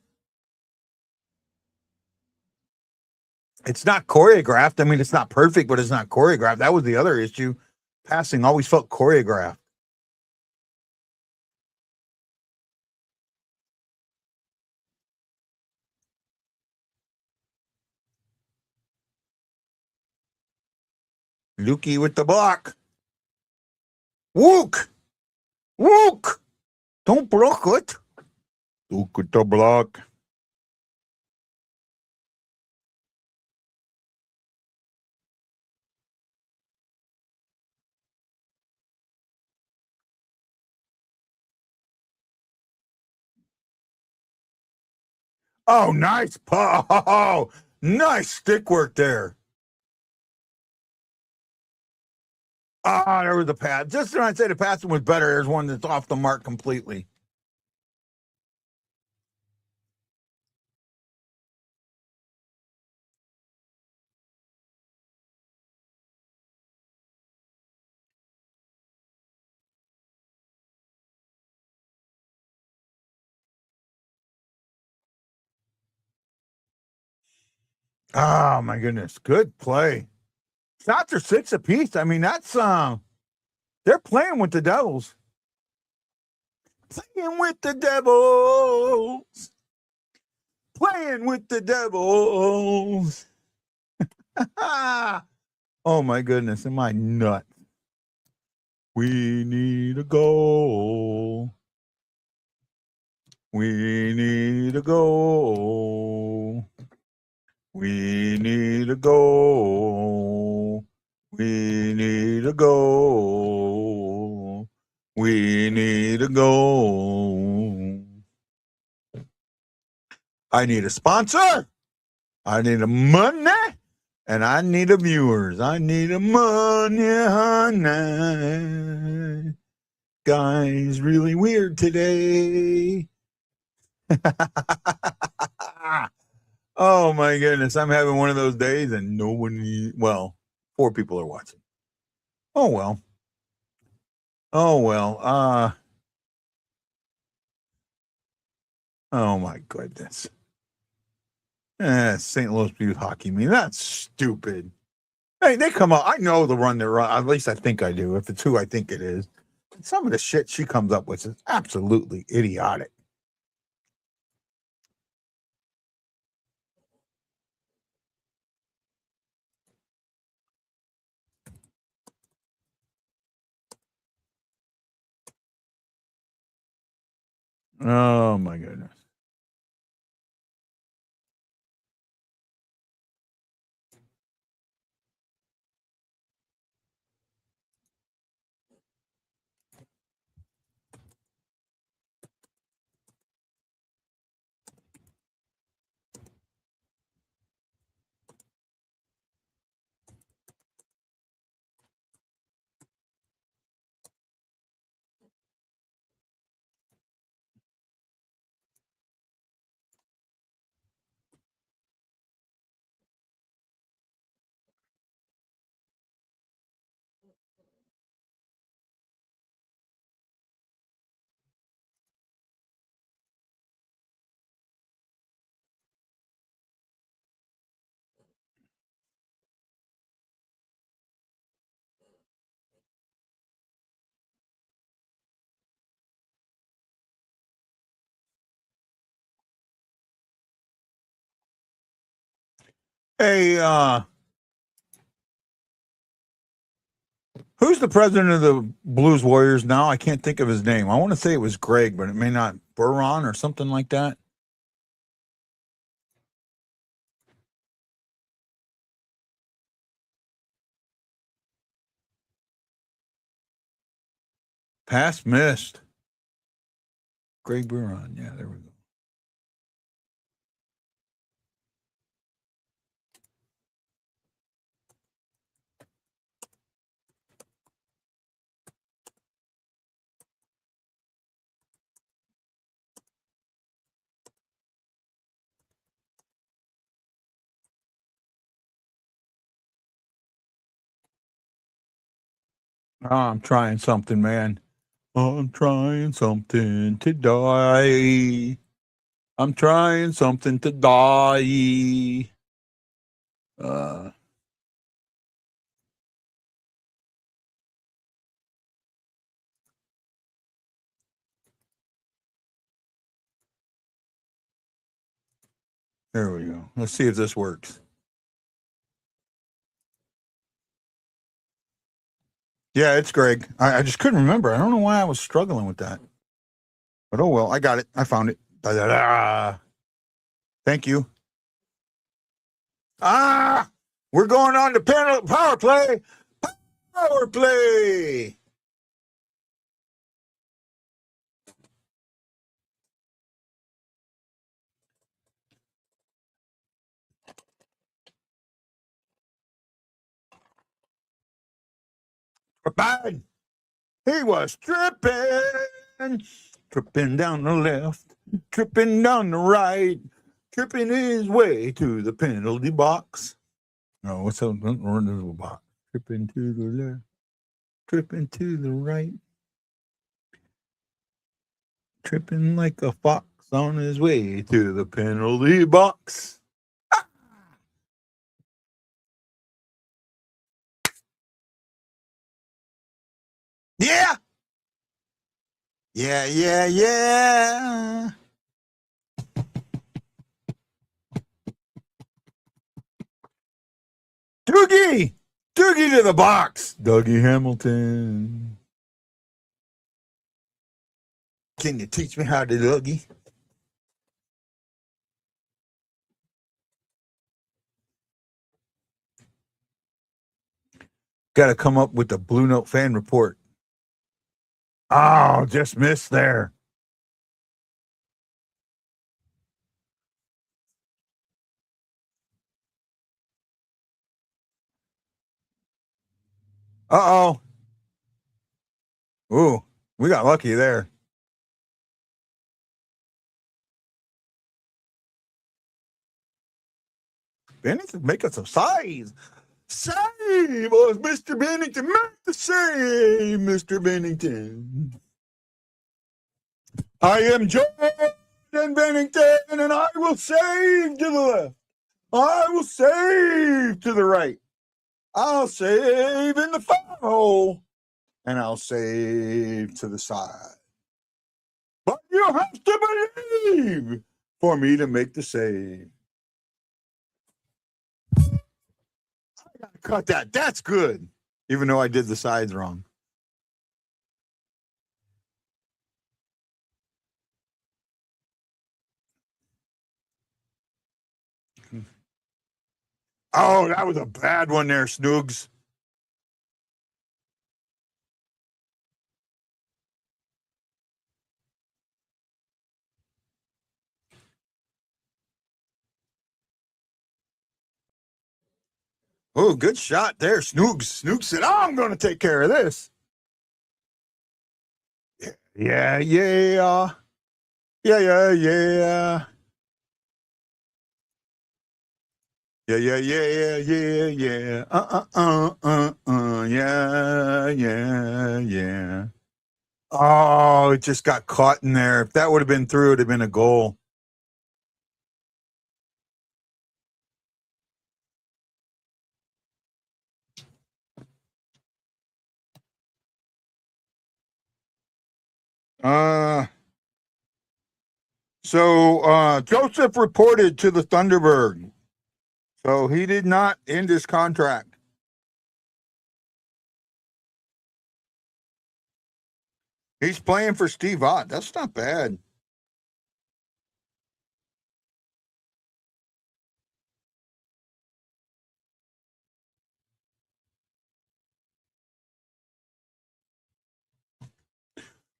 It's not choreographed. I mean, it's not perfect, but it's not choreographed. That was the other issue. Passing always felt choreographed. Lukey with the block. Wook! Wook! Don't block it. Luke with the block. Oh, nice. Oh, nice stick work there. Ah, there was the pass. Just when I say the passing was better, there's one that's off the mark completely. Oh my goodness. Good play. Shots are 6 apiece. I mean, that's they're playing with the Devils. Playing with the Devils. Playing with the Devils. Oh my goodness. Am I nuts? We need a goal. We need a goal. We need a goal. We need a goal. We need a goal. I need a sponsor. I need a money. And I need a viewers. I need a money, honey. Guy's really weird today. Oh my goodness. I'm having one of those days and no one, well, 4 people are watching. Oh well. Oh well. Oh my goodness. St. Louis Blues hockey. I mean, that's stupid. Hey, they come out. I know the run they're run. At least I think I do. If it's who I think it is. Some of the shit she comes up with is absolutely idiotic. Oh my goodness. Hey, who's the president of the Blues Warriors now? I can't think of his name. I want to say it was Greg, but it may not. Buron or something like that. Pass missed. Greg Buron. Yeah, there we go. Oh, I'm trying something, man. I'm trying something to die. I'm trying something to die. There we go. Let's see if this works. Yeah, it's Greg. I just couldn't remember. I don't know why I was struggling with that. But oh well, I got it. I found it. Da-da-da. Thank you. Ah, we're going on to power play. Power play. Bad. He was tripping down the left, tripping down the right, tripping his way to the penalty box. No, what's up? Box. Tripping to the left, tripping to the right, tripping like a fox on his way to the penalty box. Yeah. Yeah, yeah, yeah. Doogie! Doogie to the box. Dougie Hamilton. Can you teach me how to Dougie? Got to come up with the Blue Note fan report. Oh, just missed there. Uh-oh. Ooh, we got lucky there. Bennington making some size. Save us, Mr. Bennington. Make the save, Mr. Bennington. I am Jordan Bennington, and I will save to the left. I will save to the right. I'll save in the foul hole, and I'll save to the side. But you have to believe for me to make the save. I gotta cut that. That's good. Even though I did the sides wrong. Oh, that was a bad one there, Snoogs. Oh, good shot there, Snoogs. Snoogs said, I'm going to take care of this. Yeah, yeah. Yeah, yeah, yeah. Yeah, yeah, yeah, yeah, yeah. Yeah, yeah, yeah. Oh, it just got caught in there. If that would have been through, it would have been a goal. So Joseph reported to the Thunderbird. So he did not end his contract. He's playing for Steve Ott. That's not bad.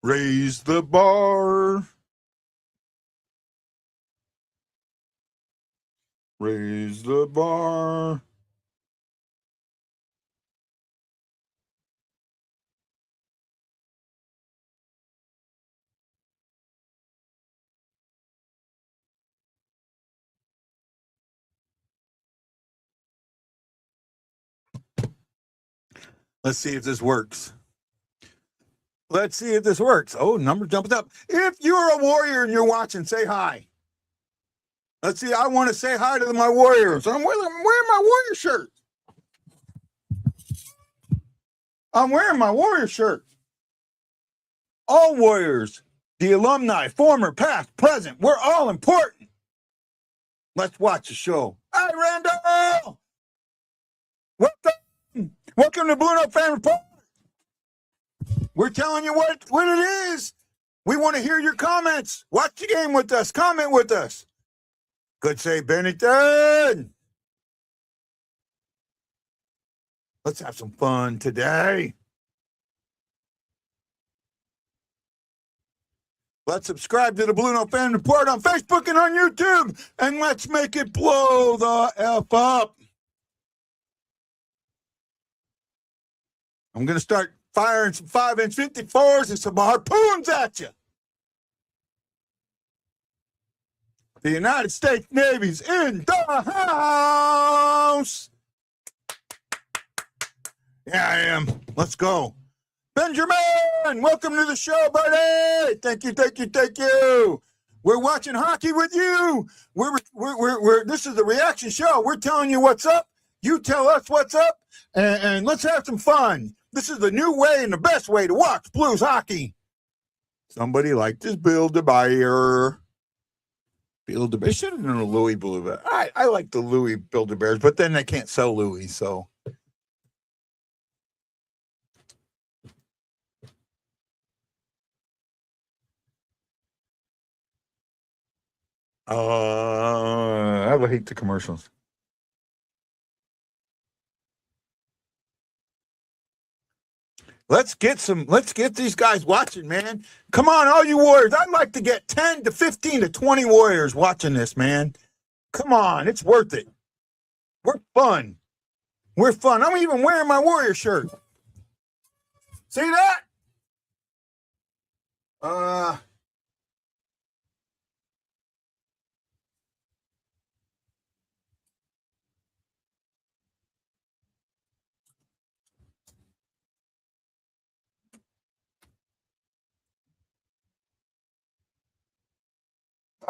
Raise the bar. Raise the bar. Let's see if this works. Let's see if this works. Oh, number jumping up. If you're a warrior and you're watching, say hi. Let's see. I want to say hi to my warriors. I'm wearing my warrior shirt. I'm wearing my warrior shirt. All warriors, the alumni, former, past, present, we're all important. Let's watch the show. Hi, Randall. Welcome. Welcome to BlueNote Fan Report. We're telling you what it is. We want to hear your comments. Watch the game with us. Comment with us. Good save, Bennington. Let's have some fun today. Let's subscribe to the BlueNote Fan Report on Facebook and on YouTube, and let's make it blow the F up. I'm going to start firing some 5-inch 54s and some harpoons at you. The United States Navy's in the house. Yeah, I am. Let's go. Benjamin, welcome to the show, buddy. Thank you. We're watching hockey with you. This is the reaction show. We're telling you what's up. You tell us what's up, and let's have some fun. This is the new way and the best way to watch Blues hockey. Somebody liked this Build-A-Bear. Build-A-Bear. Should have done a Louis Build-A-Bear. I like the Louis Build-A-Bears, but then they can't sell Louis, so. I would hate the commercials. Let's get these guys watching, man. Come on, all you warriors. I'd like to get 10 to 15 to 20 warriors watching this, man. Come on, it's worth it. We're fun. I'm even wearing my warrior shirt. See that?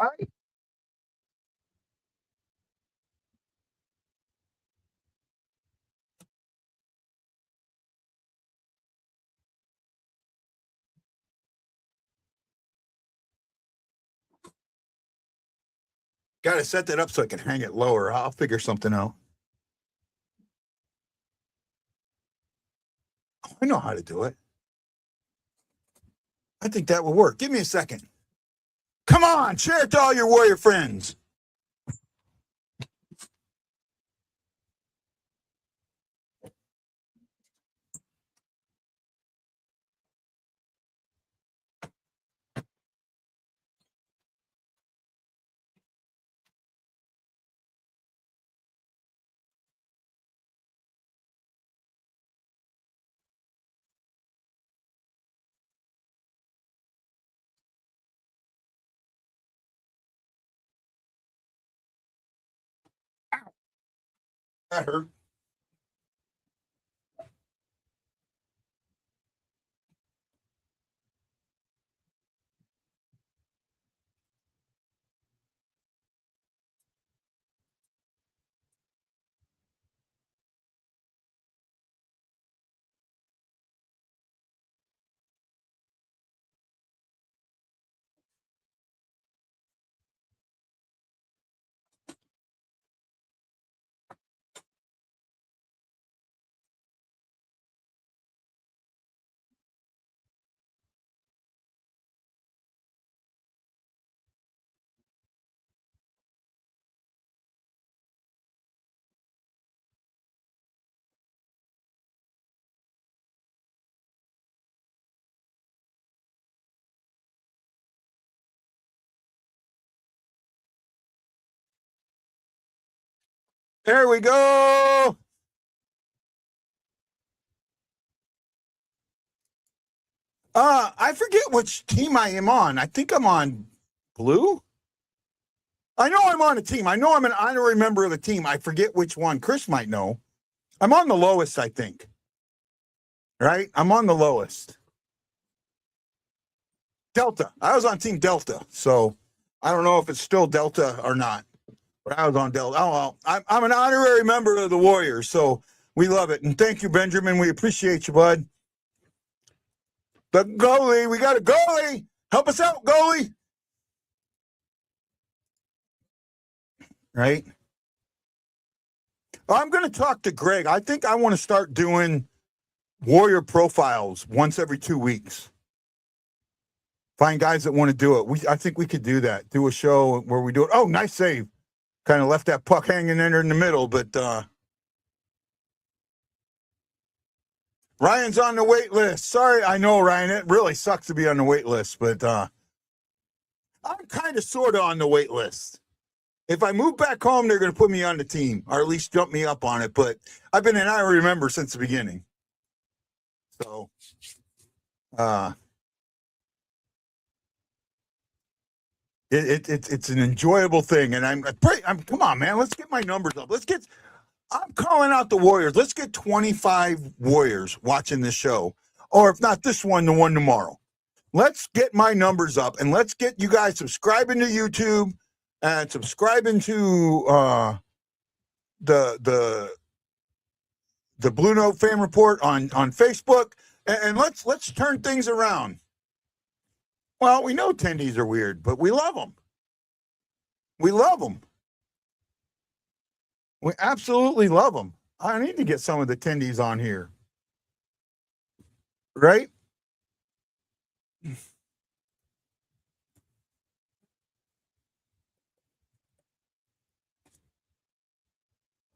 I gotta set that up so I can hang it lower. I'll figure something out. I know how to do it. I think that will work. Give me a second. Come on, share it to all your warrior friends. That hurt. There we go. I forget which team I am on. I think I'm on blue. I know I'm on a team. I know I'm an honorary member of the team. I forget which one. Chris might know. I'm on the lowest, I think. Right? I'm on the lowest. Delta. I was on Team Delta, so I don't know if it's still Delta or not. But I was on Delta. Oh, well, I'm an honorary member of the Warriors, so we love it. And thank you, Benjamin. We appreciate you, bud. The goalie. We got a goalie. Help us out, goalie. Right? I'm going to talk to Greg. I think I want to start doing Warrior profiles once every 2 weeks. Find guys that want to do it. I think we could do that. Do a show where we do it. Oh, nice save. Kind of left that puck hanging in there in the middle, but Ryan's on the wait list. Sorry, I know, Ryan. It really sucks to be on the wait list, but I'm kind of sort of on the wait list. If I move back home, they're going to put me on the team, or at least jump me up on it. But I've been an honorary member since the beginning. So, it's an enjoyable thing, and I'm come on, man. Let's get my numbers up. I'm calling out the Warriors. Let's get 25 Warriors watching this show, or if not this one, the one tomorrow. Let's get my numbers up, and let's get you guys subscribing to YouTube and subscribing to the BlueNote fan report on Facebook, and let's turn things around. Well, we know attendees are weird, but we love them. We love them. We absolutely love them. I need to get some of the attendees on here. Right?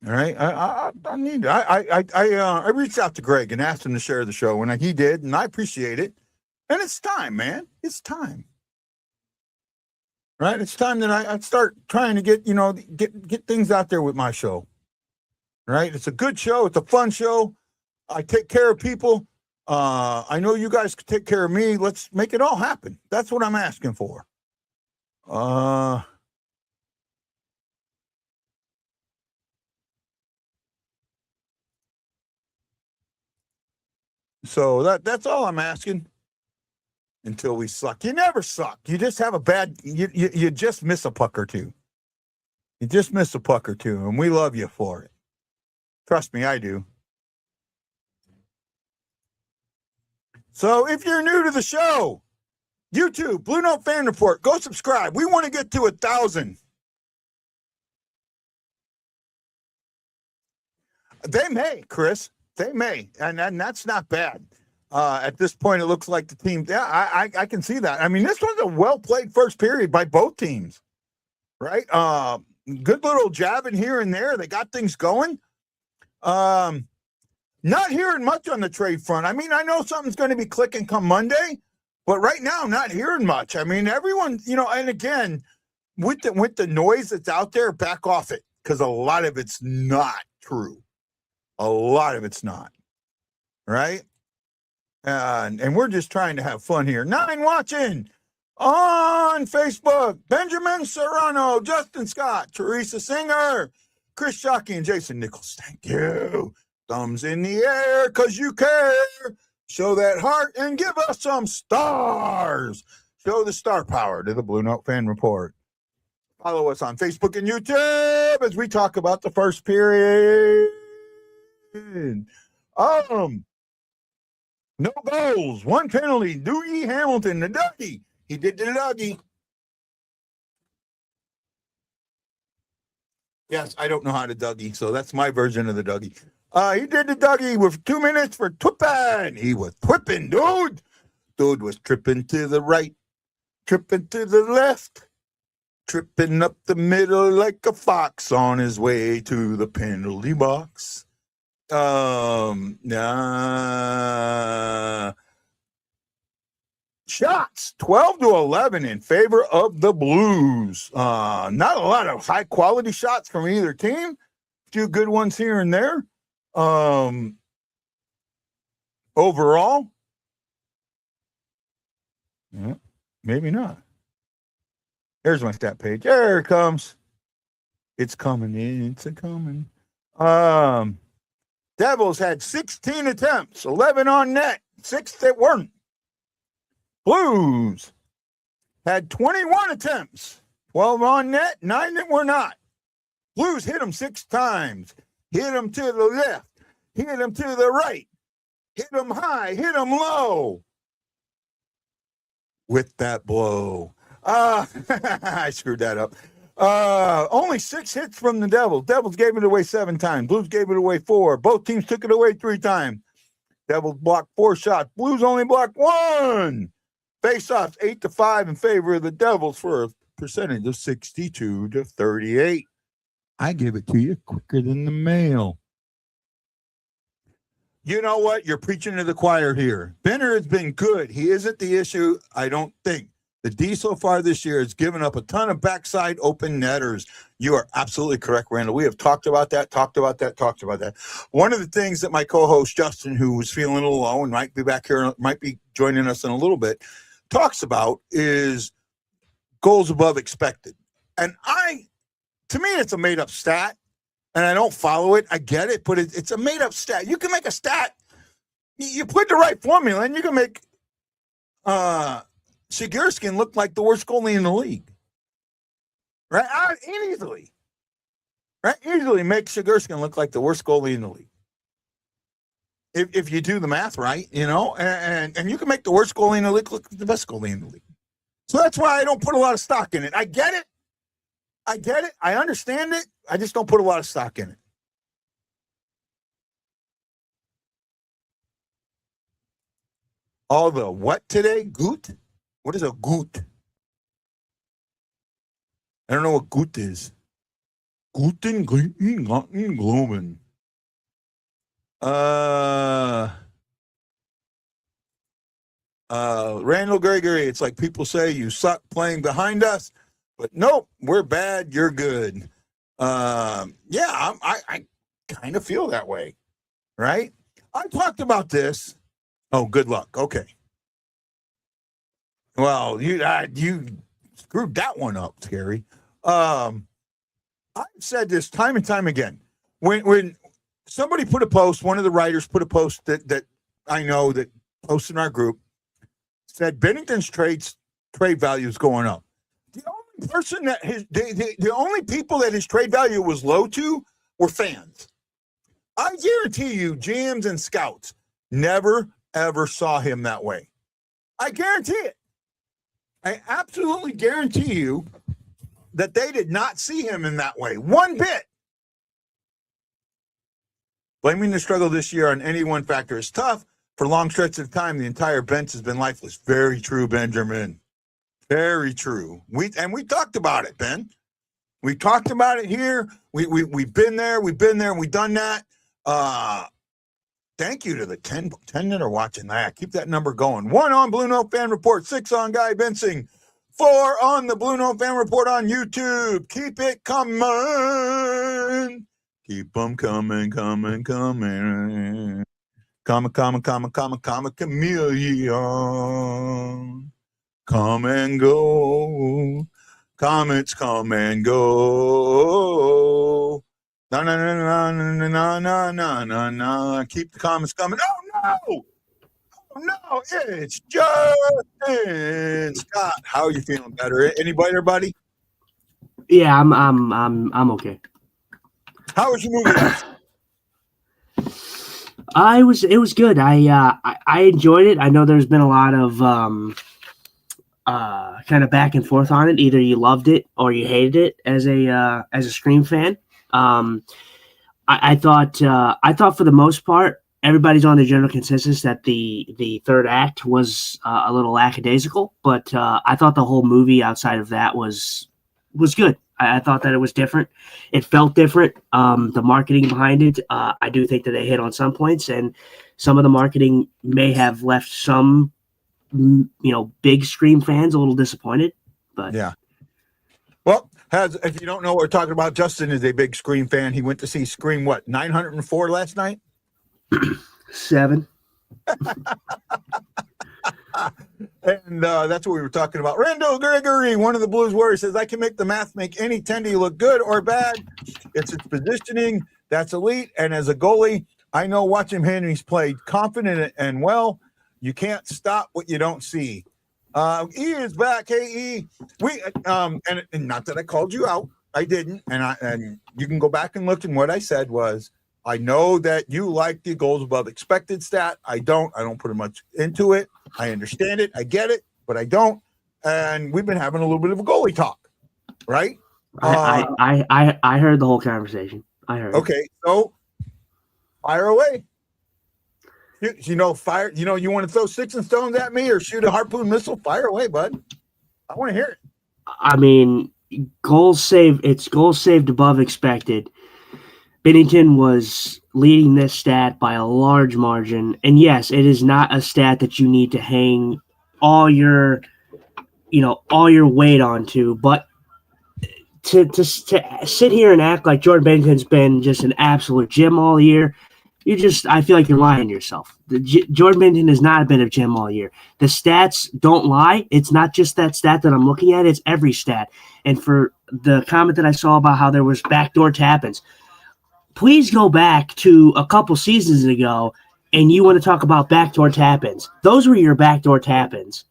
All right. I reached out to Greg and asked him to share the show, and he did, and I appreciate it. And it's time, man. It's time. Right? It's time that I start trying to get things out there with my show. Right? It's a good show. It's a fun show. I take care of people. I know you guys can take care of me. Let's make it all happen. That's what I'm asking for. So that's all I'm asking. Until we suck. You never suck. You just have a bad, you just miss a puck or two. You just miss a puck or two, and we love you for it. Trust me, I do. So if you're new to the show, YouTube, BlueNote Fan Report, go subscribe. We want to get to 1,000. They may, Chris. They may. And that's not bad. At this point, it looks like the team. Yeah, I can see that. I mean, this was a well-played first period by both teams, right? Good little jabbing here and there. They got things going. Not hearing much on the trade front. I mean, I know something's going to be clicking come Monday, but right now, not hearing much. I mean, everyone, and again, with the noise that's out there, back off it, because a lot of it's not true. A lot of it's not, right? And we're just trying to have fun here. 9 watching on Facebook. Benjamin Serrano, Justin Scott, Teresa Singer, Chris Shockey, and Jason Nichols. Thank you. Thumbs in the air because you care. Show that heart and give us some stars. Show the star power to the BlueNote Fan Report. Follow us on Facebook and YouTube as we talk about the first period. No goals, 1 penalty. Dougie Hamilton, the Dougie. He did the Dougie. Yes, I don't know how to Dougie, so that's my version of the Dougie. He did the Dougie with 2 minutes for Twippin. He was Twippin, dude. Dude was tripping to the right, tripping to the left, tripping up the middle like a fox on his way to the penalty box. Shots 12-11 in favor of the Blues. Not a lot of high quality shots from either team. few good ones here and there. Overall, yeah, maybe not. There's my stat page. There it comes. It's coming. It's a coming. Devils had 16 attempts, 11 on net, 6 that weren't. Blues had 21 attempts, 12 on net, 9 that were not. Blues hit them 6 times. Hit them to the left. Hit them to the right. Hit them high. Hit them low. With that blow. I screwed that up. Only 6 hits from the Devils. Devils gave it away 7 times. Blues gave it away 4. Both teams took it away 3 times. Devils blocked 4 shots. Blues only blocked 1. Face-offs 8-5 in favor of the Devils for a percentage of 62-38. I give it to you quicker than the mail. You know what? You're preaching to the choir here. Benner has been good. He isn't the issue, I don't think. The D so far this year has given up a ton of backside open netters. You are absolutely correct, Randall. We have talked about that. One of the things that my co-host, Justin, who was feeling a little low and might be back here, might be joining us in a little bit, talks about is goals above expected. And to me, it's a made-up stat, and I don't follow it. I get it, but it's a made-up stat. You can make a stat. You put the right formula, and you can make Sigurskin look like the worst goalie in the league. Right? Easily. Right? Easily make Sigurskin look like the worst goalie in the league. If you do the math right, you know, and you can make the worst goalie in the league look like the best goalie in the league. So that's why I don't put a lot of stock in it. I get it. I understand it. I just don't put a lot of stock in it. All the what today? Goot? What is a goot? I don't know what goot is. Guten, Globen. Randall Gregory, it's like people say you suck playing behind us, but nope, we're bad, you're good. I kind of feel that way, right? I talked about this. Oh, good luck. Okay. Well, you screwed that one up, Scary. I've said this time and time again. When somebody put a post, one of the writers put a post that I know that posted in our group, said Bennington's trade value is going up. The only person that the only people that his trade value was low to were fans. I guarantee you, GMs and scouts never ever saw him that way. I guarantee it. I absolutely guarantee you that they did not see him in that way one bit. Blaming the struggle this year on any one factor is tough. For long stretches of time, the entire bench has been lifeless. Very true, Benjamin. Very true. We talked about it, Ben. We talked about it here. We've been there, and we've done that. Thank you to the 10 that are watching that. Keep that number going. 1 on Blue Note Fan Report, 6 on Guy Bensing, 4 on the Blue Note Fan Report on YouTube. Keep it coming. Keep them coming. Comma, chameleon. Come and go. Comets come and go. No. Keep the comments coming. Oh, no. It's Justin. Scott, how are you feeling? Better? Anybody there, buddy? Yeah, I'm okay. How was your movie? It was good. I enjoyed it. I know there's been a lot of kind of back and forth on it. Either you loved it or you hated it as a Scream fan. I thought for the most part everybody's on the general consensus that the third act was a little lackadaisical, but I thought the whole movie outside of that was good. I thought that it was different. It felt different. The marketing behind it, I do think that they hit on some points, and some of the marketing may have left some, big Scream fans a little disappointed. But yeah. Well, if you don't know what we're talking about, Justin is a big Scream fan. He went to see Scream, 904 last night? 7. And that's what we were talking about. Randall Gregory, one of the Blues Warriors, says, I can make the math make any tendy look good or bad. It's its positioning. That's elite. And as a goalie, I know watching him, he's played confident and well. You can't stop what you don't see. E is back. Hey, E. We and not that I called you out. I didn't. And you can go back and look, and what I said was, I know that you like the goals above expected stat. I don't put much into it. I understand it. I get it, but I don't. And we've been having a little bit of a goalie talk, right? I heard the whole conversation. I heard. Okay, so fire away. Fire. You want to throw sticks and stones at me or shoot a harpoon missile? Fire away, bud. I want to hear it. I mean, goals saved. It's goals saved above expected. Binnington was leading this stat by a large margin. And yes, it is not a stat that you need to hang all your weight onto, but to sit here and act like Jordan Binnington's been just an absolute gem all year, I feel like you're lying to yourself. Jordan Binnington has not been a gem all year. The stats don't lie. It's not just that stat that I'm looking at, it's every stat. And for the comment that I saw about how there was backdoor tap-ins, please go back to a couple seasons ago and you want to talk about backdoor tap-ins. Those were your backdoor tap-ins.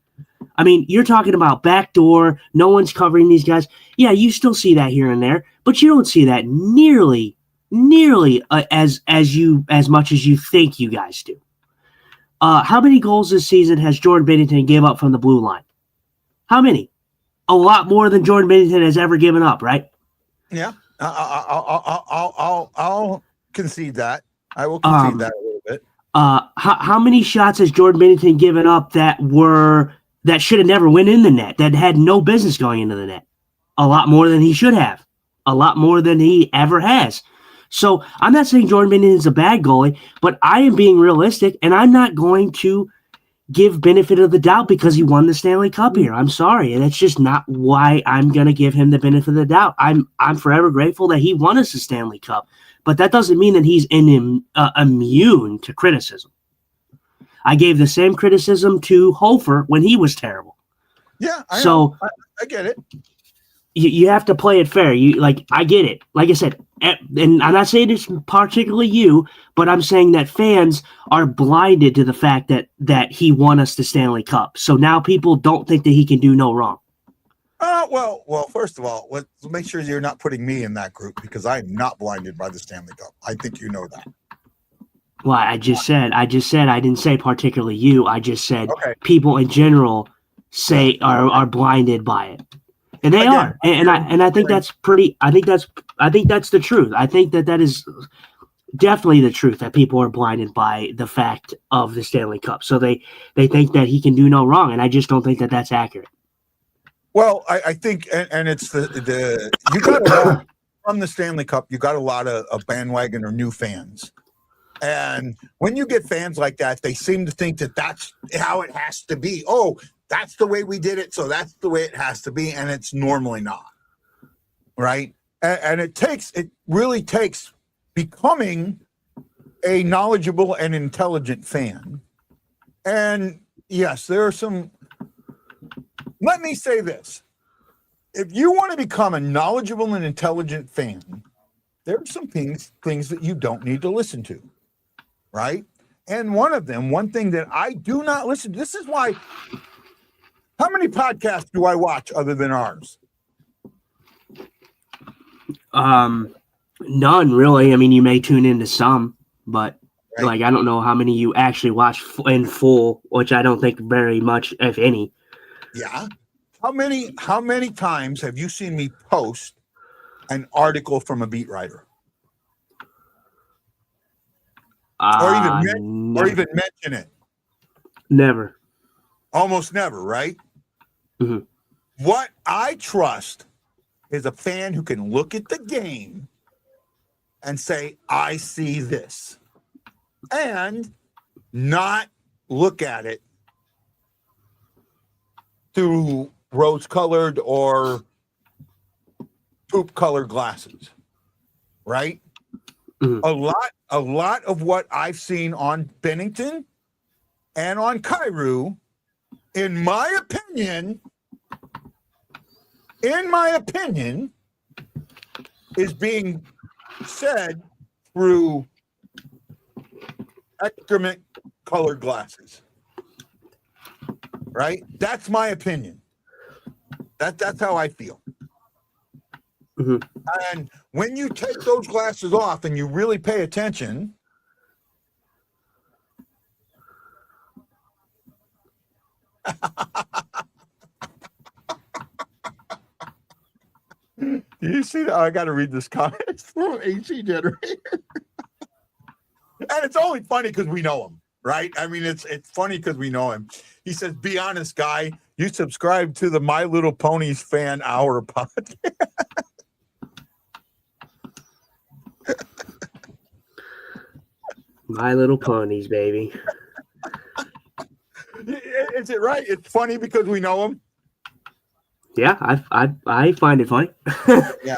I mean, you're talking about backdoor, no one's covering these guys. Yeah, you still see that here and there, but you don't see that nearly as much as you think you guys do. How many goals this season has Jordan Binnington gave up from the blue line? How many? A lot more than Jordan Binnington has ever given up, right? Yeah. I'll concede that. I will concede that a little bit. How many shots has Jordan Binnington given up that should have never went in the net, that had no business going into the net? A lot more than he should have. A lot more than he ever has. So I'm not saying Jordan Binnington is a bad goalie, but I am being realistic, and I'm not going to give benefit of the doubt because he won the Stanley Cup here. I'm sorry, and that's just not why I'm going to give him the benefit of the doubt. I'm forever grateful that he won us the Stanley Cup, but that doesn't mean that he's immune to criticism. I gave the same criticism to Hofer when he was terrible. Yeah, I get it. You have to play it fair. I get it. Like I said, and I'm not saying it's particularly you, but I'm saying that fans are blinded to the fact that he won us the Stanley Cup. So now people don't think that he can do no wrong. Well, first of all, let's make sure you're not putting me in that group because I'm not blinded by the Stanley Cup. I think you know that. Well, I just said I didn't say particularly you. I just said people in general are blinded by it. And they are, and I think that's pretty. I think that's the truth. I think that is definitely the truth, that people are blinded by the fact of the Stanley Cup. So they think that he can do no wrong, and I just don't think that that's accurate. Well, I think, and it's the you got a lot from the Stanley Cup. You got a lot of bandwagon or new fans, and when you get fans like that, they seem to think that that's how it has to be. Oh, that's the way we did it, so that's the way it has to be, and it's normally not, right? And it really takes becoming a knowledgeable and intelligent fan. And yes, there are some. Let me say this: if you want to become a knowledgeable and intelligent fan, there are some things that you don't need to listen to, right? And one thing that I do not listen to. This is why. How many podcasts do I watch other than ours? None really. I mean, you may tune into some, but I don't know how many you actually watch in full, which I don't think very much, if any. Yeah. How many times have you seen me post an article from a beat writer? Or even mention it? Never. Almost never, right? Mm-hmm. What I trust is a fan who can look at the game and say, I see this, and not look at it through rose-colored or poop colored glasses, right? Mhm. A lot of what I've seen on Bennington and on Cairo, in my opinion, is being said through excrement colored glasses. Right? That's my opinion. That's how I feel. Mhm. And when you take those glasses off and you really pay attention, you see that? I got to read this comment. It's from AC Generator. And it's only funny because we know him, right? I mean, it's funny because we know him. He says, "Be honest, guy. You subscribe to the My Little Ponies Fan Hour podcast." My Little Ponies, baby. Is it right? It's funny because we know him. Yeah, I find it funny. Yeah.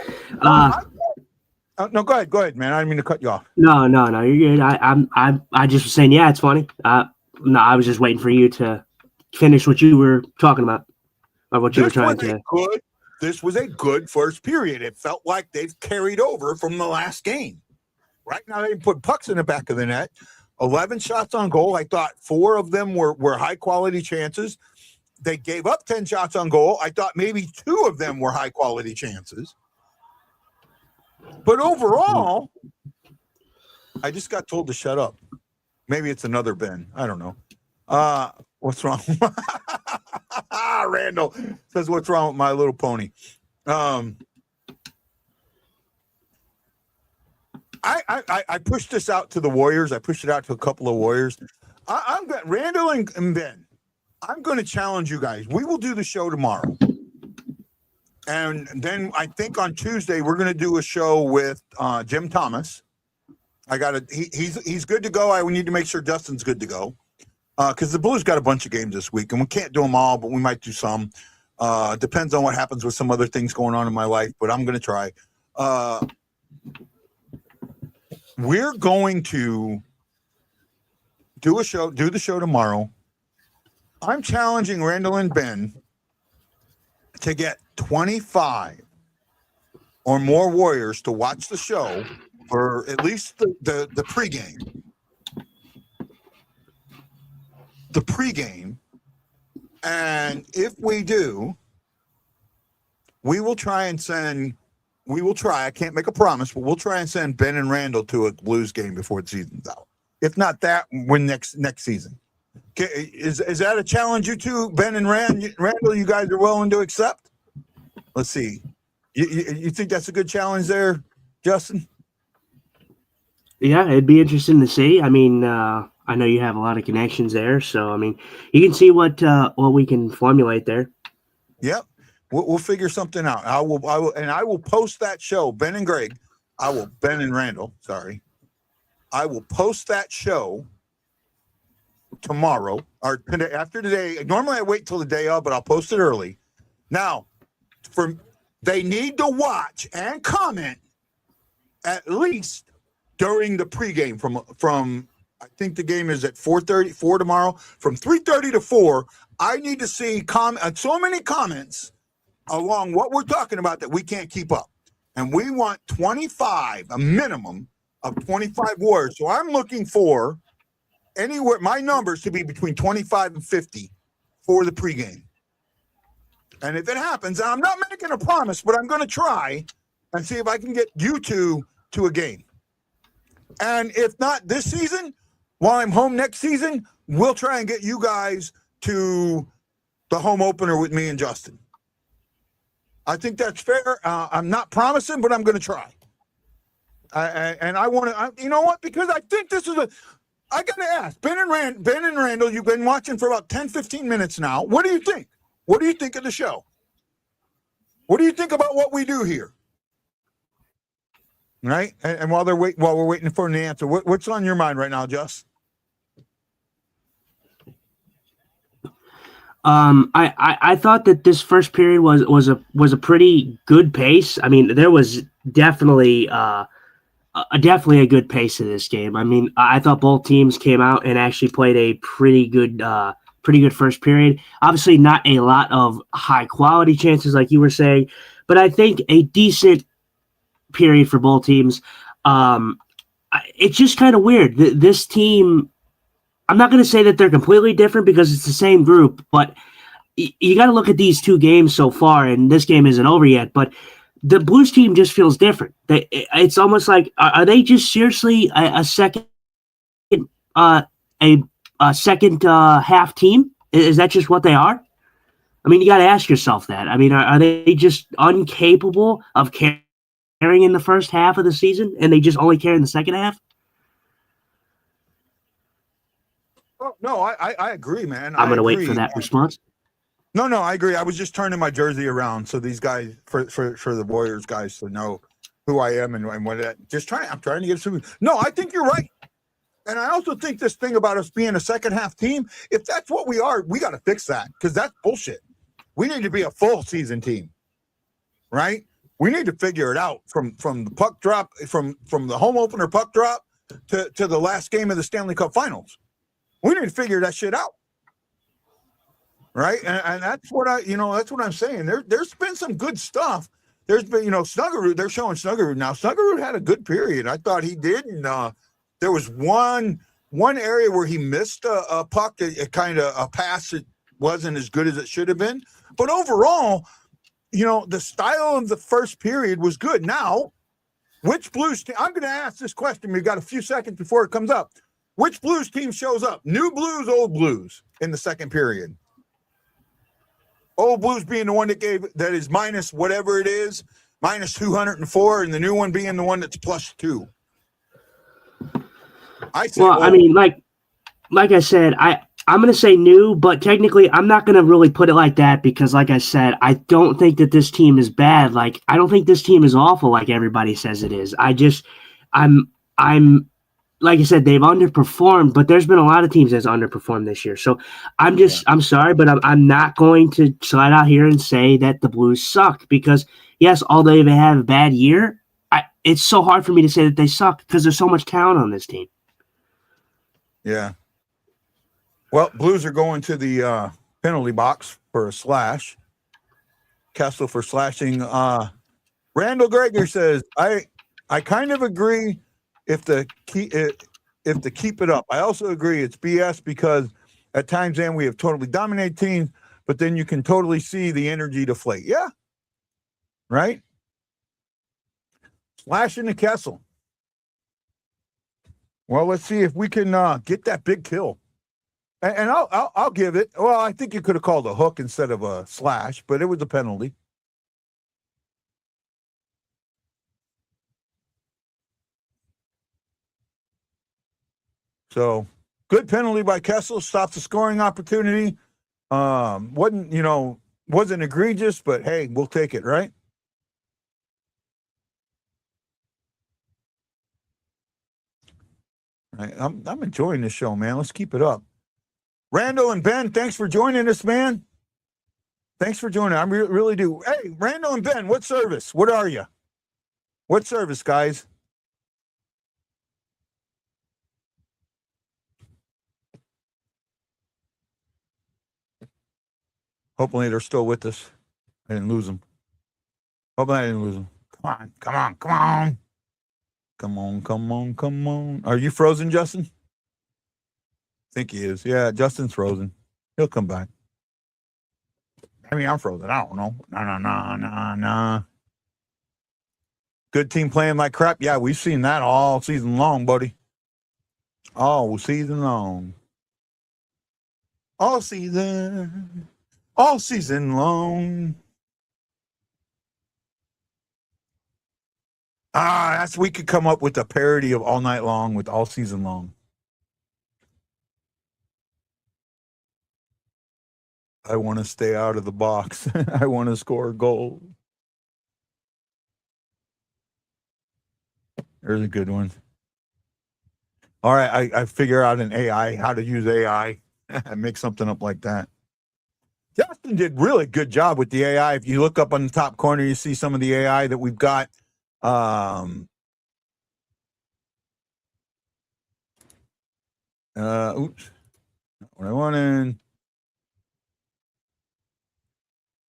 No, go ahead, man. I didn't mean to cut you off. No, you're good. I just was saying, yeah, it's funny. No, I was just waiting for you to finish what you were talking about, or what you were trying to. This was a good first period. It felt like they've carried over from the last game. Right now, they put pucks in the back of the net. 11 shots on goal. I thought 4 of them were high quality chances. They gave up 10 shots on goal. I thought maybe 2 of them were high quality chances. But overall, I just got told to shut up. Maybe it's another Ben. I don't know. What's wrong? Randall says, "What's wrong with My Little Pony?" I pushed this out to the Warriors. I pushed it out to a couple of Warriors. I'm Randall and Ben. I'm going to challenge you guys. We will do the show tomorrow. And then I think on Tuesday we're going to do a show with Jim Thomas. He's good to go. We need to make sure Dustin's good to go because the Blues got a bunch of games this week, and we can't do them all, but we might do some. Depends on what happens with some other things going on in my life, but I'm going to try. We're going to do the show tomorrow. I'm challenging Randall and Ben to get 25 or more Warriors to watch the show for at least the pregame. The pregame. And if we do, we will try, I can't make a promise, but we'll try and send Ben and Randall to a Blues game before the season's out. If not that, win next season. Okay, is that a challenge you two, Ben and Randall, you guys are willing to accept? Let's see. You think that's a good challenge there, Justin? Yeah, it'd be interesting to see. I mean, I know you have a lot of connections there, so I mean, you can see what we can formulate there. Yep, we'll figure something out. I will post that show, Ben and Randall. Sorry, I will post that show tomorrow or today, after today. Normally I wait till the day of, but I'll post it early. Now, they need to watch and comment at least during the pregame from I think the game is at 4:34 tomorrow. From 3:30 to 4, I need to see so many comments along what we're talking about that we can't keep up. And we want 25, a minimum of 25 words. So I'm looking for anywhere, my numbers to be between 25 and 50 for the pregame. And if it happens, I'm not making a promise, but I'm going to try and see if I can get you two to a game. And if not this season, while I'm home next season, we'll try and get you guys to the home opener with me and Justin. I think that's fair. I'm not promising, but I'm going to try. And I want to, you know what? Because I think this is I got to ask, Ben and Randall, you've been watching for about 10, 15 minutes now. What do you think? What do you think of the show? What do you think about what we do here? Right? And while we're waiting for an answer, what's on your mind right now, Jess? I thought that this first period was a pretty good pace. I mean, there was definitely definitely a good pace in this game. I mean, I thought both teams came out and actually played a pretty good first period. Obviously, not a lot of high quality chances like you were saying, but I think a decent period for both teams. It's just kind of weird. This team, I'm not going to say that they're completely different because it's the same group, but you got to look at these two games so far, and this game isn't over yet, but the Blues team just feels different. It's almost like, are they just seriously a second uh, a second half team? Is that just what they are? I mean, you got to ask yourself that. I mean, are they just incapable of caring in the first half of the season, and they just only care in the second half? Oh, no, I agree, man. I'm I going to wait agree. for that response. No, I agree. I was just turning my jersey around so these guys, for the Warriors guys, to know who I am and what that. I'm trying to get some. No, I think you're right, and I also think this thing about us being a second half team. If that's what we are, we got to fix that because that's bullshit. We need to be a full season team, right? We need to figure it out from the puck drop, from the home opener puck drop to the last game of the Stanley Cup Finals. We need to figure that shit out. Right. And that's what that's what I'm saying. There's been some good stuff. There's been, Snuggerud, they're showing Snuggerud now. Snuggerud had a good period. I thought he did. And there was one area where he missed a puck, a pass that wasn't as good as it should have been. But overall, the style of the first period was good. Now, which Blues team? I'm going to ask this question. We've got a few seconds before it comes up. Which Blues team shows up? New Blues, old Blues in the second period? Old Blues being the one that is minus whatever it is, minus 204, and the new one being the one that's plus 2. I mean, like I said, I'm going to say new, but technically I'm not going to really put it like that because, like I said, I don't think that this team is bad. Like, I don't think this team is awful like everybody says it is. I'm like I said, they've underperformed, but there's been a lot of teams that's underperformed this year. So I'm sorry, but I'm not going to slide out here and say that the Blues suck because, yes, although they have a bad year, it's so hard for me to say that they suck because there's so much talent on this team. Yeah. Well, Blues are going to the penalty box for a slash. Kessel for slashing. Randall Greger says, I kind of agree if the keep it up. I also agree it's BS because at times then we have totally dominated teams, but then you can totally see the energy deflate. Yeah. Right? Slashing the Kessel. Well, let's see if we can get that big kill. And I'll give it. Well, I think you could have called a hook instead of a slash, but it was a penalty. So good penalty by Kessel, stopped the scoring opportunity. Wasn't egregious, but hey, we'll take it, right? Right. I'm enjoying this show, man. Let's keep it up. Randall and Ben, thanks for joining us, man. Thanks for joining. I really do. Hey, Randall and Ben, what service? What are you? What service, guys? Hopefully they're still with us. I didn't lose them. Hopefully I didn't lose them. Come on. Are you frozen, Justin? I think he is. Yeah, Justin's frozen. He'll come back. Maybe I'm frozen. I don't know. No. Good team playing like crap. Yeah, we've seen that all season long, buddy. All season long. All season long. We could come up with a parody of All Night Long with All Season Long. I want to stay out of the box. I want to score a goal. There's a good one. All right, I figure out an AI, how to use AI and make something up like that. Justin did really good job with the AI. If you look up on the top corner, you see some of the AI that we've got. Oops. Not what I wanted.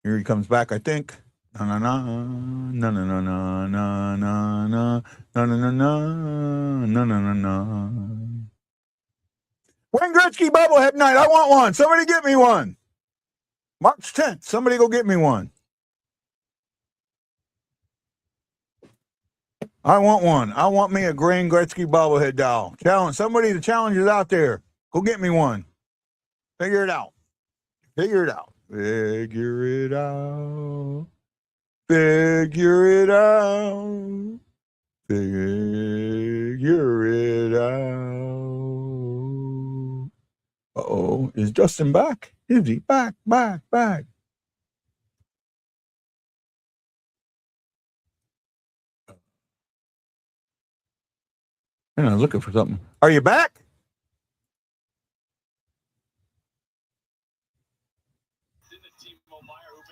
Here he comes back, I think. No, no, no, no, no, no, no, no, no, no, no, no, no, no, no, no, no. Wayne Gretzky bobblehead night. I want one. Somebody get me one. March 10th. Somebody go get me one. I want one. I want me a Wayne Gretzky bobblehead doll. Challenge. Somebody, the challenge is out there. Go get me one. Figure it out. Figure it out. Figure it out. Figure it out. Figure it out. Uh-oh. Is Justin back? Is he back? Back. And I'm looking for something. Are you back?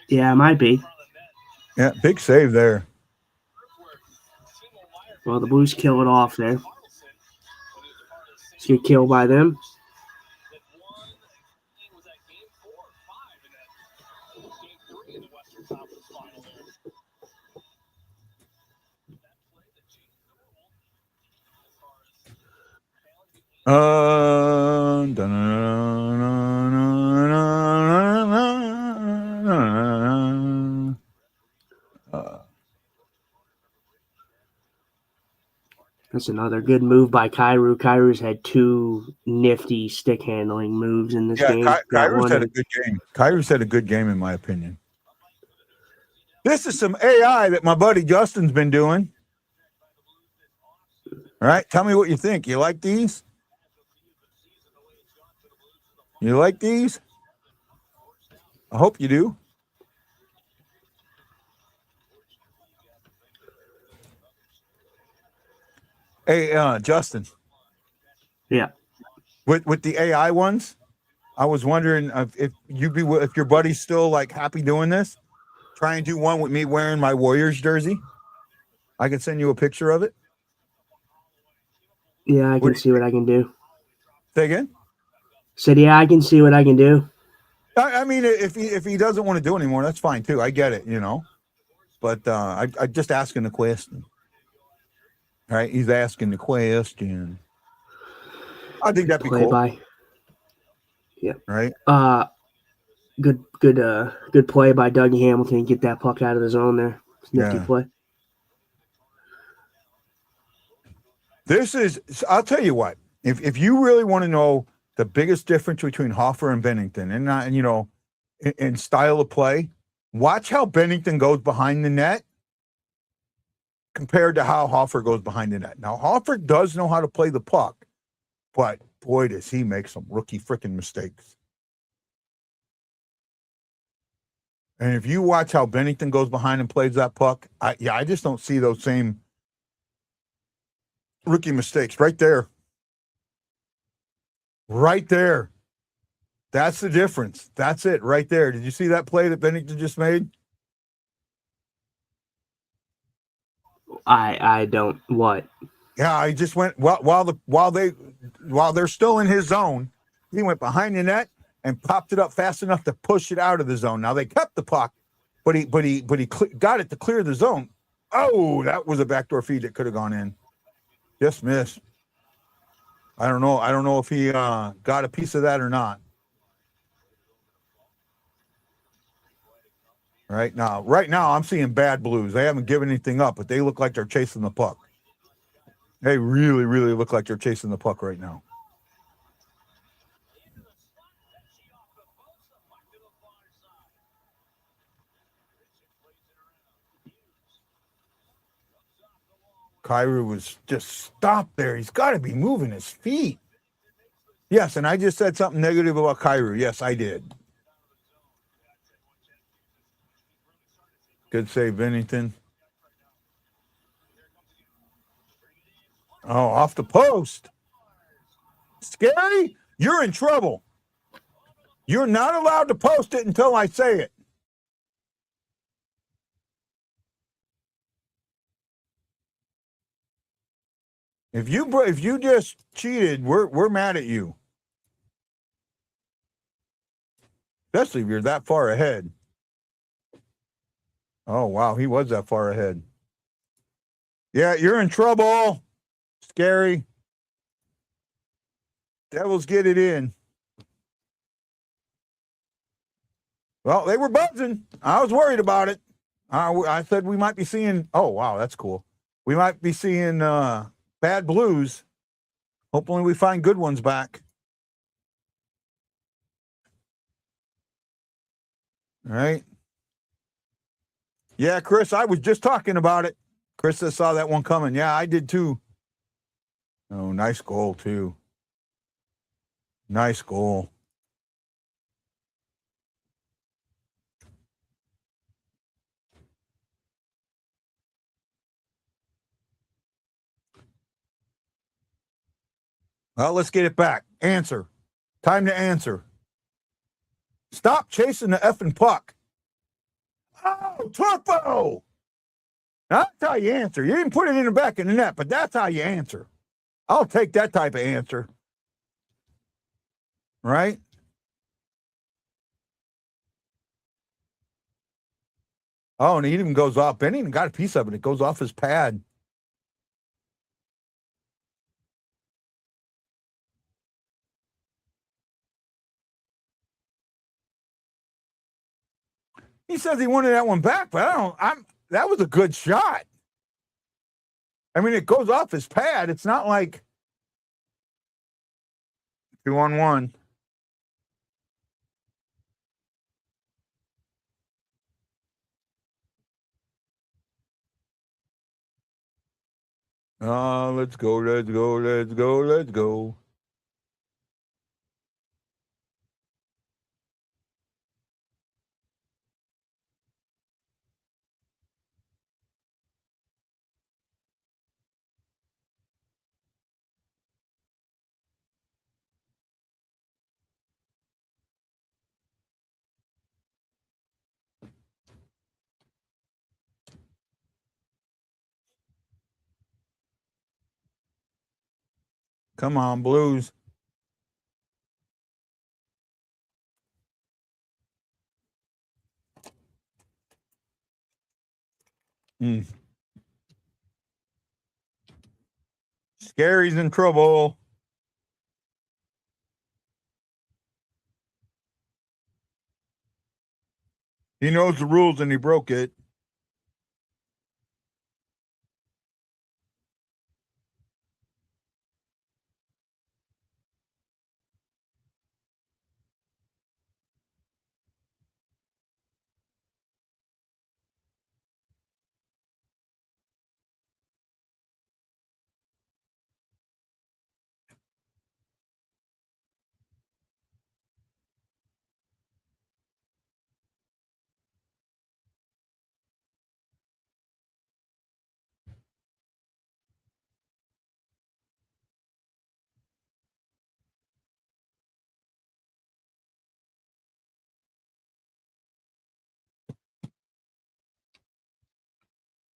Yeah, it might be. Yeah, big save there. Well, the Blues kill it off there. So you're killed by them. That's another good move by Kyrou. Kyrou's had two nifty stick handling moves in this game. Kyrou's had a good game. Kyrou's had a good game, in my opinion. This is some AI that my buddy Justin's been doing. All right, tell me what you think. You like these? You like these? I hope you do. Hey, Justin. Yeah. With the AI ones, I was wondering if your buddy's still like happy doing this. Try and do one with me wearing my Warriors jersey. I can send you a picture of it. Yeah, I can see what I can do. Say again? Said, yeah, I can see what I can do. I mean, if he doesn't want to do it anymore, that's fine too. I get it, But I just asking the question. All right, he's asking the question. I think that'd be cool. By. Yeah. Right. Good play by Dougie Hamilton. Get that puck out of the zone there. Nifty play. I'll tell you what. If you really want to know the biggest difference between Hoffer and Bennington, and not, in style of play, watch how Bennington goes behind the net compared to how Hoffer goes behind the net. Now, Hoffer does know how to play the puck, but boy, does he make some rookie freaking mistakes. And if you watch how Bennington goes behind and plays that puck, I just don't see those same rookie mistakes right there. Right there. That's the difference. That's it right there. Did you see that play that Bennington just made? I don't. What? Yeah, he just went while they're still in his zone. He went behind the net and popped it up fast enough to push it out of the zone. Now they kept the puck, but he got it to clear the zone. Oh, that was a backdoor feed that could have gone in. Just missed. I don't know if he got a piece of that or not. Right now, I'm seeing bad Blues. They haven't given anything up, but they look like they're chasing the puck. They really, really look like they're chasing the puck right now. Kyrou was just stopped there. He's got to be moving his feet. Yes, and I just said something negative about Kyrou. Yes, I did. Good save, Bennington. Oh, off the post. Scary, you're in trouble. You're not allowed to post it until I say it. If you just cheated, we're mad at you. Especially if you're that far ahead. Oh wow, he was that far ahead. Yeah, you're in trouble. Scary. Devils get it in. Well, they were buzzing. I was worried about it. I said we might be seeing. Oh wow, that's cool. We might be seeing bad blues. Hopefully, we find good ones back. All right. Yeah, Chris, I was just talking about it. Chris saw that one coming. Yeah, I did too. Oh, nice goal too. Nice goal. Well, let's get it back. Answer. Time to answer. Stop chasing the effing puck. Oh, Turbo! That's how you answer. You didn't put it in the back of the net, but that's how you answer. I'll take that type of answer. Right? Oh, and he even goes off. Benny even got a piece of it. It goes off his pad. He says he wanted that one back, but that was a good shot. I mean, it goes off his pad. It's not like 2-on-1. Let's go, let's go, let's go, let's go. Come on, Blues. Scary's in trouble. He knows the rules and he broke it.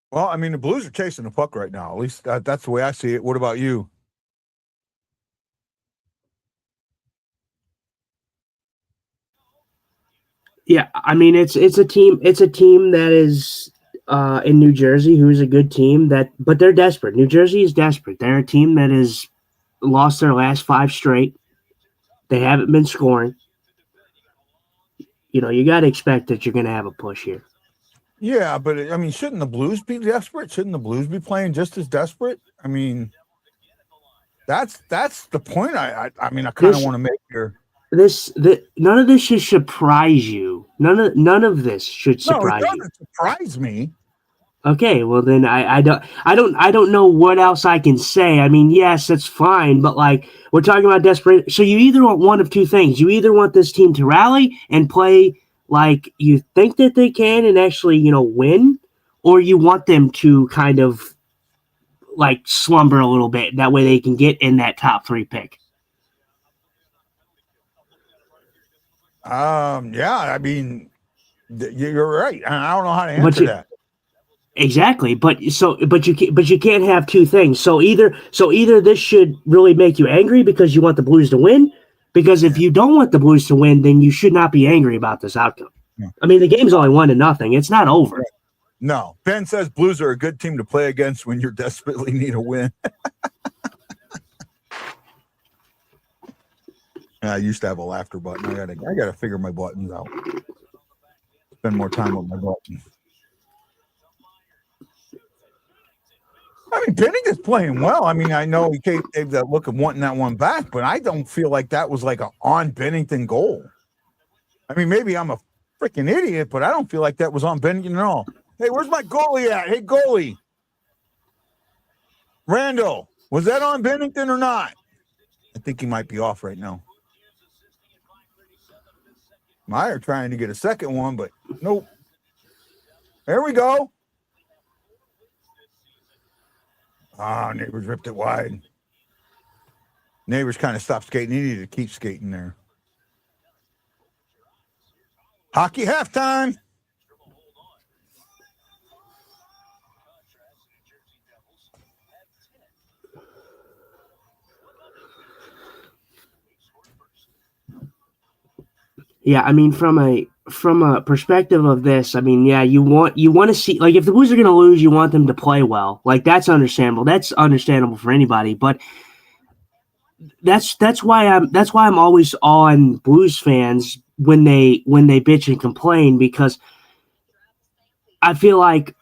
Well, I mean, the Blues are chasing the puck right now. At least that's the way I see it. What about you? Yeah, I mean it's a team that is in New Jersey who's a good team but they're desperate. New Jersey is desperate. They're a team that has lost their last 5 straight. They haven't been scoring. You got to expect that you're going to have a push here. Yeah, but I mean, shouldn't the Blues be desperate? Shouldn't the Blues be playing just as desperate? I mean, that's the point. I mean, I kind of want to make here. None of this should surprise you. None of this should surprise you. No, it doesn't surprise me. Okay, well then I don't know what else I can say. I mean, yes, that's fine, but like we're talking about desperate. So you either want one of two things. You either want this team to rally and play like you think that they can and actually, win, or you want them to kind of like slumber a little bit. That way they can get in that top 3 pick. Yeah, I mean, you're right. I don't know how to But answer that. exactly, but you can't have two things. So either this should really make you angry because you want the Blues to win, because if you don't want the Blues to win, then you should not be angry about this outcome. Yeah. I mean, the game's only 1-0. It's not over. No, Ben says Blues are a good team to play against when you desperately need a win. I used to have a laughter button. I gotta figure my buttons out. Spend more time with my buttons. I mean, Benny is playing well. I mean, I know he gave that look of wanting that one back, but I don't feel like that was like an on Bennington goal. I mean, maybe I'm a freaking idiot, but I don't feel like that was on Bennington at all. Hey, where's my goalie at? Hey, goalie. Randall, was that on Bennington or not? I think he might be off right now. Meyer trying to get a second one, but nope. There we go. Neighbors ripped it wide. Neighbors kind of stopped skating. He needed to keep skating there. Hockey halftime. Yeah, I mean, from a perspective of this, I mean, yeah, you want to see, like, if the Blues are going to lose, you want them to play well. Like, that's understandable. That's understandable for anybody. But that's why I'm always on Blues fans when they bitch and complain, because I feel like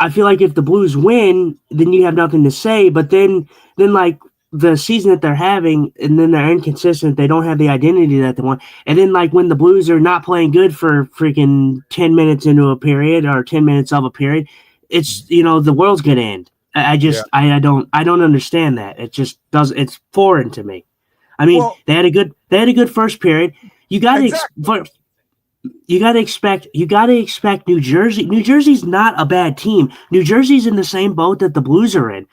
if the Blues win, then you have nothing to say. But then like, the season that they're having, and then they're inconsistent. They don't have the identity that they want. And then, like, when the Blues are not playing good for freaking 10 minutes into a period or 10 minutes of a period, it's, the world's going to end. I don't understand that. It just doesn't. It's foreign to me. I mean, they had a good first period. You got to expect New Jersey. New Jersey's not a bad team. New Jersey's in the same boat that the Blues are in.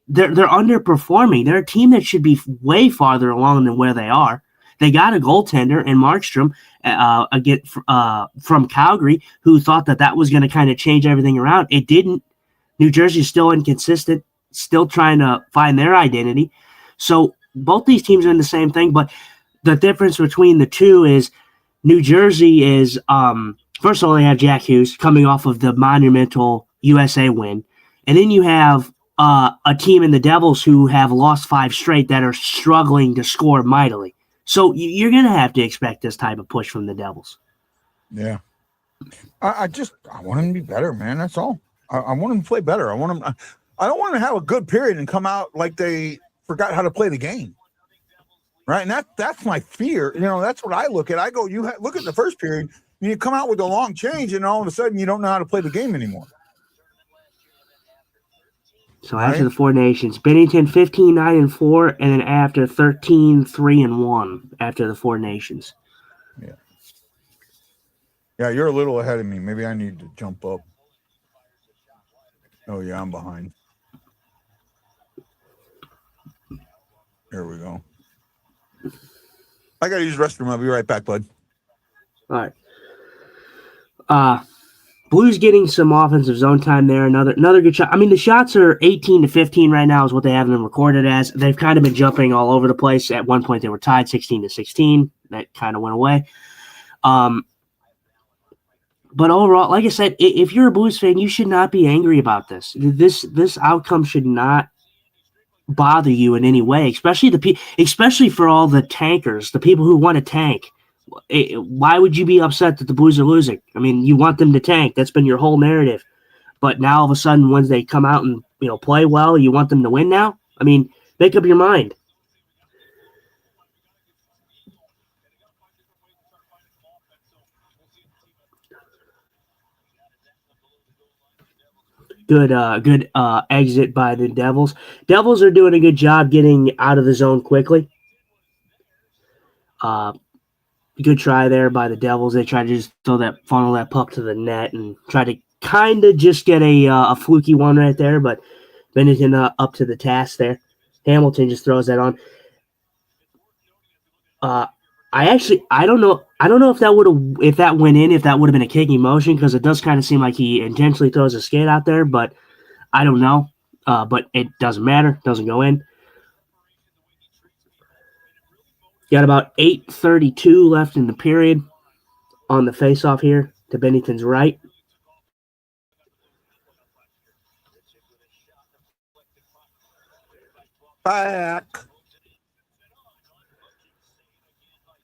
They're underperforming. They're a team that should be way farther along than where they are. They got a goaltender in Markstrom from Calgary, who thought that was going to kind of change everything around. It didn't. New Jersey's still inconsistent, still trying to find their identity. So both these teams are in the same thing, but the difference between the two is New Jersey is, first of all, they have Jack Hughes coming off of the monumental USA win. And then you have a team in the Devils who have lost 5 straight that are struggling to score mightily. So you're going to have to expect this type of push from the Devils. Yeah. I want them to be better, man. That's all. I want them to play better. I don't want them to have a good period and come out like they forgot how to play the game. Right. And that's my fear. That's what I look at. I go, look at the first period, and you come out with a long change, and all of a sudden you don't know how to play the game anymore. So after the Four Nations, Bennington 15-9-4, and then after 13-3-1 after the Four Nations. Yeah. Yeah, you're a little ahead of me. Maybe I need to jump up. Oh yeah, I'm behind. There we go. I gotta use the restroom. I'll be right back, bud. All right. Blues getting some offensive zone time there. Another good shot. I mean, the shots are 18-15 right now is what they have them recorded as. They've kind of been jumping all over the place. At one point, they were tied 16-16. That kind of went away. But overall, like I said, if you're a Blues fan, you should not be angry about this. This outcome should not bother you in any way, especially for all the tankers, the people who want to tank. Why would you be upset that the Blues are losing? I mean, you want them to tank. That's been your whole narrative. But now all of a sudden, when they come out and play well, you want them to win now? I mean, make up your mind. Good exit by the Devils. Devils are doing a good job getting out of the zone quickly. Good try there by the Devils. They tried to just funnel that puck to the net and try to kind of just get a fluky one right there, but Bennington up to the task there. Hamilton just throws that on. I don't know if that went in, if that would have been a kicking motion, because it does kind of seem like he intentionally throws a skate out there, but I don't know. But it doesn't matter. Doesn't go in. Got about 8:32 left in the period on the face-off here to Bennington's right. Back.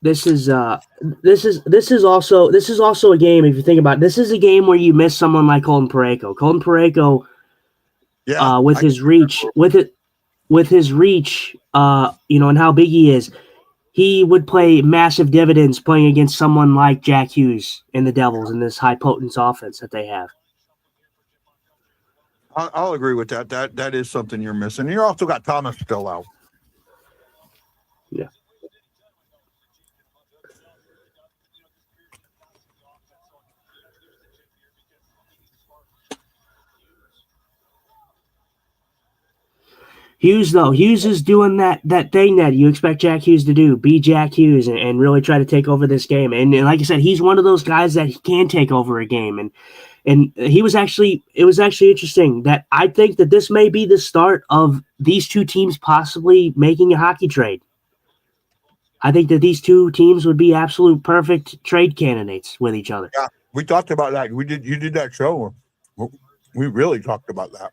This is also a game. If you think about it, this is a game where you miss someone like Colton Parayko. Colton Parayko, with his reach, and how big he is, he would play massive dividends playing against someone like Jack Hughes and the Devils in this high potence offense that they have. I'll agree with that. That is something you're missing. You also got Thomas still out. Yeah. Hughes is doing that thing that you expect Jack Hughes to do, be Jack Hughes and really try to take over this game. And like I said, he's one of those guys that he can take over a game. And it was actually interesting that I think that this may be the start of these two teams possibly making a hockey trade. I think that these two teams would be absolute perfect trade candidates with each other. Yeah, we talked about that. You did that show. We really talked about that.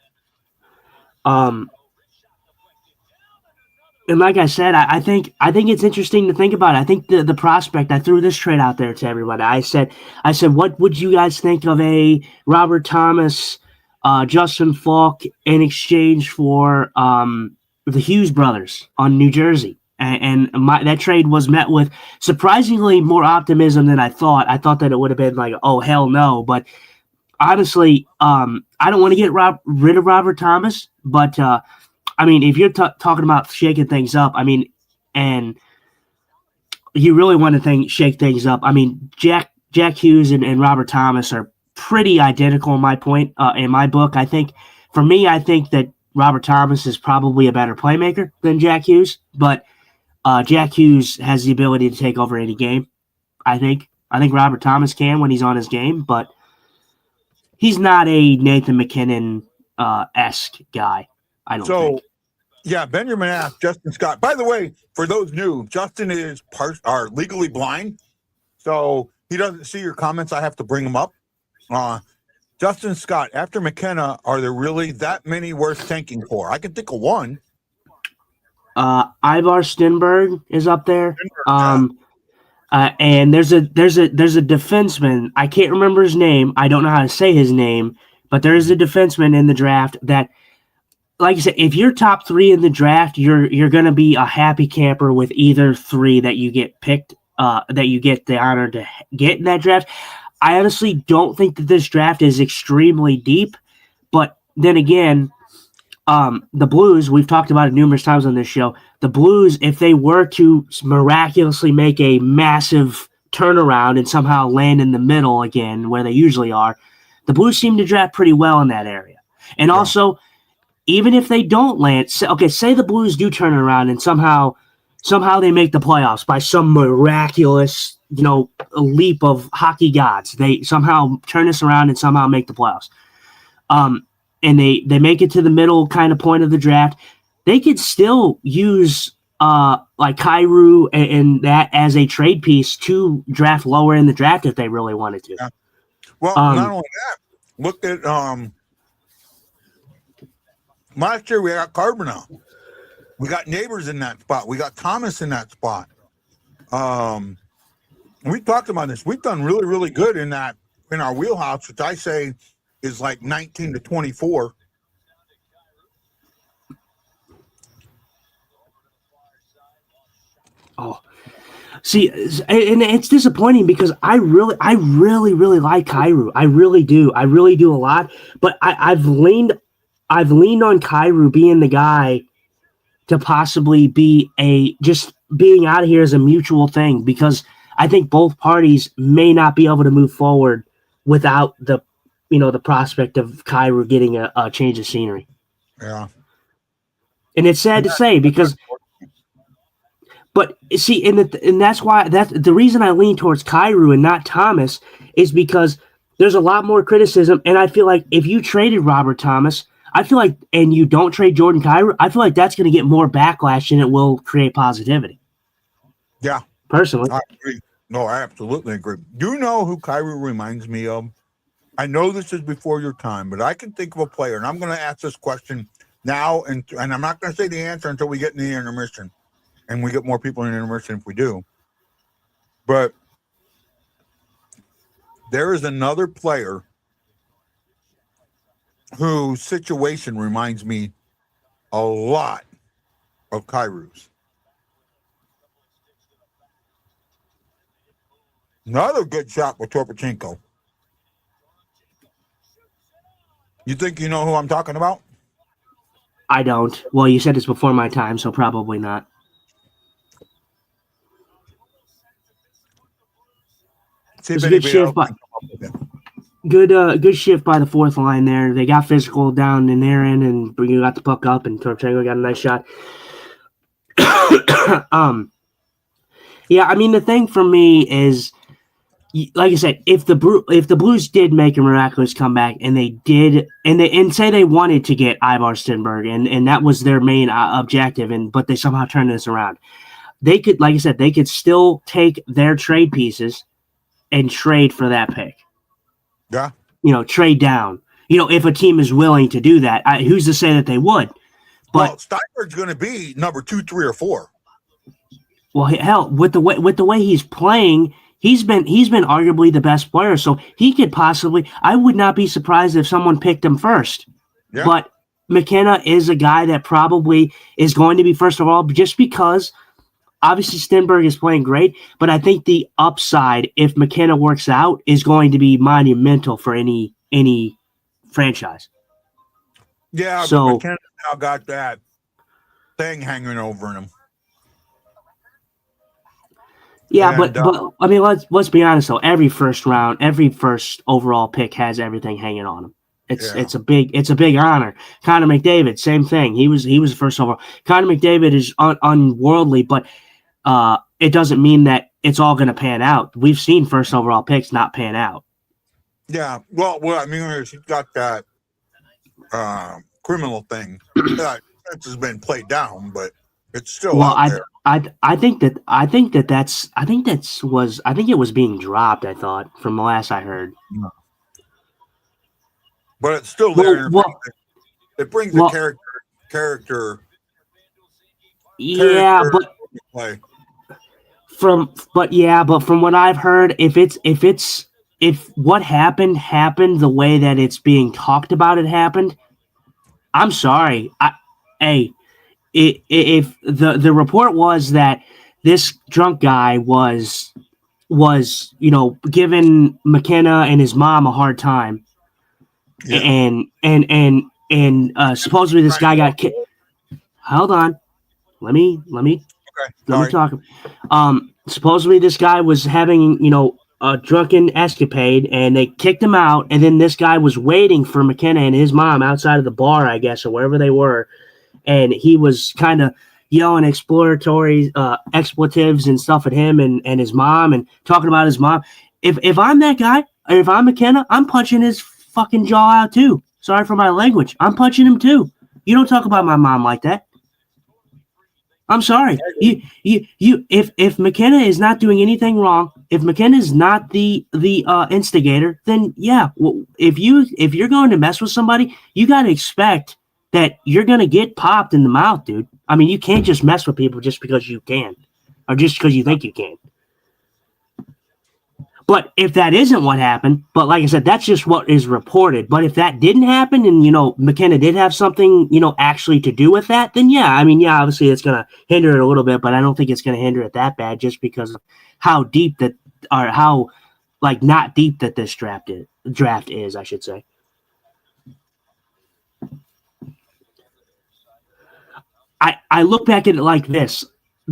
And like I said, I think it's interesting to think about it. I think the prospect, I threw this trade out there to everybody. I said, what would you guys think of a Robert Thomas, Justin Falk in exchange for the Hughes brothers on New Jersey? And that trade was met with surprisingly more optimism than I thought. I thought that it would have been like, oh, hell no. But honestly, I don't want to get rid of Robert Thomas, but I mean, if you're talking about shaking things up, I mean, and you really want to shake things up, I mean, Jack Hughes and Robert Thomas are pretty identical in my book. I think that Robert Thomas is probably a better playmaker than Jack Hughes, but Jack Hughes has the ability to take over any game. I think Robert Thomas can when he's on his game, but he's not a Nathan McKinnon esque guy. I don't think. Yeah, Benjamin asked Justin Scott. By the way, for those new, Justin is legally blind, so he doesn't see your comments. I have to bring him up. Justin Scott, after McKenna, are there really that many worth tanking for? I can think of one. Ivar Stenberg is up there. And there's a defenseman. I can't remember his name. I don't know how to say his name, but there is a defenseman in the draft that, like I said, if you're top 3 in the draft, you're going to be a happy camper with either 3 that you get picked, that you get the honor to get in that draft. I honestly don't think that this draft is extremely deep, but then again, the Blues, we've talked about it numerous times on this show, the Blues, if they were to miraculously make a massive turnaround and somehow land in the middle again, where they usually are, the Blues seem to draft pretty well in that area. And also, even if they don't land, say the Blues do turn around and somehow they make the playoffs by some miraculous, leap of hockey gods. They somehow turn this around and somehow make the playoffs. And they make it to the middle kind of point of the draft. They could still use like Kyrou and that as a trade piece to draft lower in the draft if they really wanted to. Yeah. Well, not only that, look at last year we got Carbonell. We got Neighbors in that spot. We got Thomas in that spot. We talked about this. We've done really, really good in our wheelhouse, which I say is like 19 to 24. Oh, see, and it's disappointing because I really like Kyrou. I really do a lot. But I've leaned on Kyrou being the guy to possibly be just being out of here as a mutual thing, because I think both parties may not be able to move forward without the prospect of Kyrou getting a change of scenery. Yeah. And it's sad to say because But see, and that's why the reason I lean towards Kyrou and not Thomas is because there's a lot more criticism, and I feel like if you traded Robert Thomas, I feel like, and you don't trade Jordan Kyrou, I feel like that's going to get more backlash than it will create positivity. Yeah. Personally. I agree. No, I absolutely agree. Do you know who Kyrou reminds me of? I know this is before your time, but I can think of a player, and I'm going to ask this question now, and I'm not going to say the answer until we get in the intermission, and we get more people in the intermission if we do. But there is another player whose situation reminds me a lot of Kyrou's. Another good shot with Torpachenko. You think you know who I'm talking about? I don't. Well, you said it's before my time, so probably not. It was a good shift, but good shift by the fourth line there. They got physical down in their end, and you got the puck up, and Torpachenko got a nice shot. Yeah, I mean, the thing for me is, like I said, if the Blues did make a miraculous comeback and they did, and say they wanted to get Ivar Stenberg, and that was their main objective, but they somehow turned this around, they could, like I said, they could still take their trade pieces and trade for that pick. Yeah. Trade down. If a team is willing to do that, who's to say that they would? But Steinberg's going to be number 2, 3, or 4. Well, hell, with the way he's playing, he's been arguably the best player. So he could possibly. I would not be surprised if someone picked him first. Yeah. But McKenna is a guy that probably is going to be first of all, just because obviously Stenberg is playing great. But I think the upside, if McKenna works out, is going to be monumental for any franchise. Yeah. So McKenna now got that thing hanging over him. Yeah, but I mean, let's be honest though. Every first overall pick has everything hanging on him. It's a big honor. Connor McDavid, same thing. He was the first overall. Connor McDavid is unworldly, but it doesn't mean that it's all going to pan out. We've seen first overall picks not pan out. Yeah, well, I mean, she's got that criminal thing that has been played down, but it's still out there. I think it was being dropped. I thought from the last I heard, but it's still there. It brings the character. Yeah, but from what I've heard, if what happened the way that it's being talked about, it happened. I'm sorry. If the report was that this drunk guy was giving McKenna and his mom a hard time, and supposedly this guy got kicked. Hold on, let me talk. Supposedly this guy was having a drunken escapade, and they kicked him out, and then this guy was waiting for McKenna and his mom outside of the bar, I guess, or wherever they were. And he was kind of yelling exploratory expletives and stuff at him and his mom and talking about his mom. If I'm that guy, or if I'm McKenna, I'm punching his fucking jaw out too. Sorry for my language. I'm punching him too. You don't talk about my mom like that. I'm sorry. If McKenna is not doing anything wrong, if McKenna is not the instigator, then yeah. Well, if you're going to mess with somebody, you got to expect that you're going to get popped in the mouth, dude. I mean, you can't just mess with people just because you can, or just because you think you can. But if that isn't what happened, but like I said, that's just what is reported. But if that didn't happen and, McKenna did have something, actually to do with that, then yeah, I mean, yeah, obviously it's going to hinder it a little bit, but I don't think it's going to hinder it that bad just because of how deep that, or how, not deep that this draft is, I should say. I look back at it like this.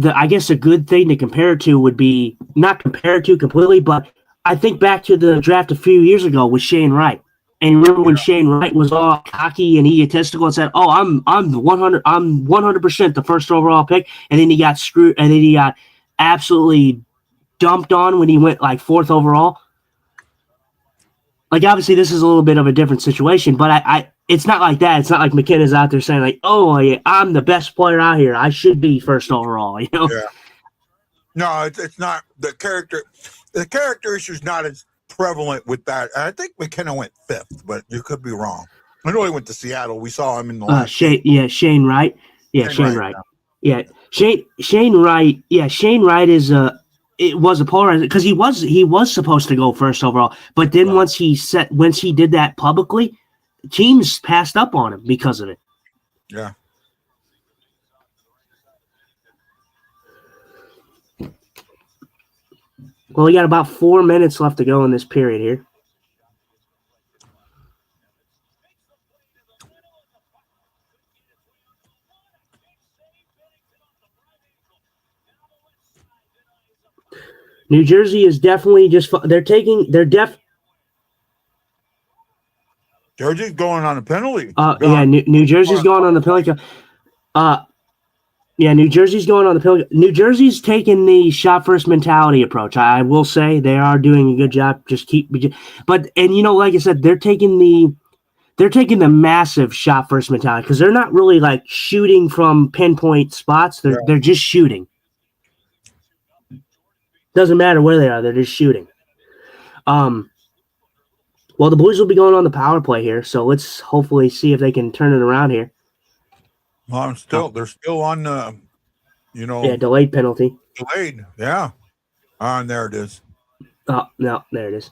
I guess a good thing to compare it to would be, not compare it to completely, but I think back to the draft a few years ago with Shane Wright. And remember when Shane Wright was all cocky and egotistical and said, "Oh, I'm the 100% the first overall pick," and then he got screwed, and then he got absolutely dumped on when he went like 4th overall. Like, obviously, this is a little bit of a different situation, but it's not like that. It's not like McKenna's out there saying like, "Oh, yeah, I'm the best player out here. I should be first overall." You know? Yeah. No, it's not the character. The character issue is not as prevalent with that. I think McKenna went 5th, but you could be wrong. I know he went to Seattle. We saw him in the last. Shane Wright. Yeah, Shane Wright. Yeah, Shane Wright. Yeah, Shane Wright is it was a polarizer because he was supposed to go first overall, but then once he did that publicly, teams passed up on him because of it. Yeah. Well, we got about 4 minutes left to go in this period here. New Jersey is definitely just Jersey's going on a penalty. Yeah, New Jersey's going on the penalty. Yeah, New Jersey's going on the penalty. New Jersey's taking the shot first mentality approach. I will say they are doing a good job. But like I said, they're taking the massive shot first mentality because they're not really like shooting from pinpoint spots. They're just shooting. Doesn't matter where they are, they're just shooting. Well, the Blues will be going on the power play here, so let's hopefully see if they can turn it around here. Well, they're still on delayed penalty. Delayed, yeah. And there it is. Oh, no, there it is.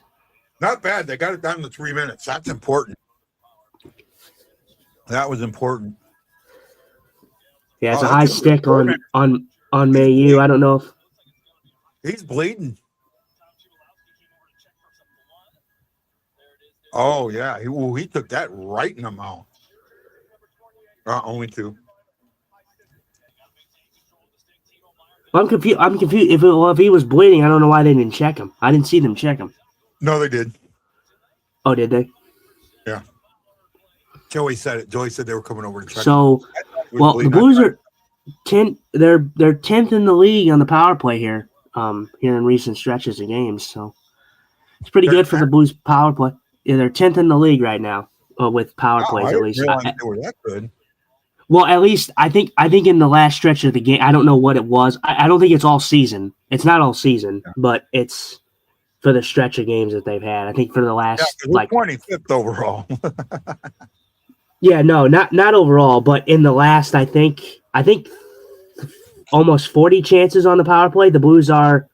Not bad. They got it down to 3 minutes. That's important. That was important. Yeah, it's a high stick on Mayu. I don't know if he's bleeding. Oh yeah, he took that right in the mouth. Only 2. I'm confused. If he was bleeding, I don't know why they didn't check him. I didn't see them check him. No, they did. Oh, did they? Yeah. Joey said it. Joey said they were coming over to check. So, well, the Blues are 10. They're 10th in the league on the power play here. Here in recent stretches of games, so it's pretty good for the Blues power play. Yeah, they're 10th in the league right now with power plays. At least they were that good. Well, at least I think in the last stretch of the game, I don't know what it was. I don't think it's all season. It's not all season, but it's for the stretch of games that they've had. I think for the last 25th overall. Yeah, no, not overall, but in the last, I think almost 40 chances on the power play. The Blues are,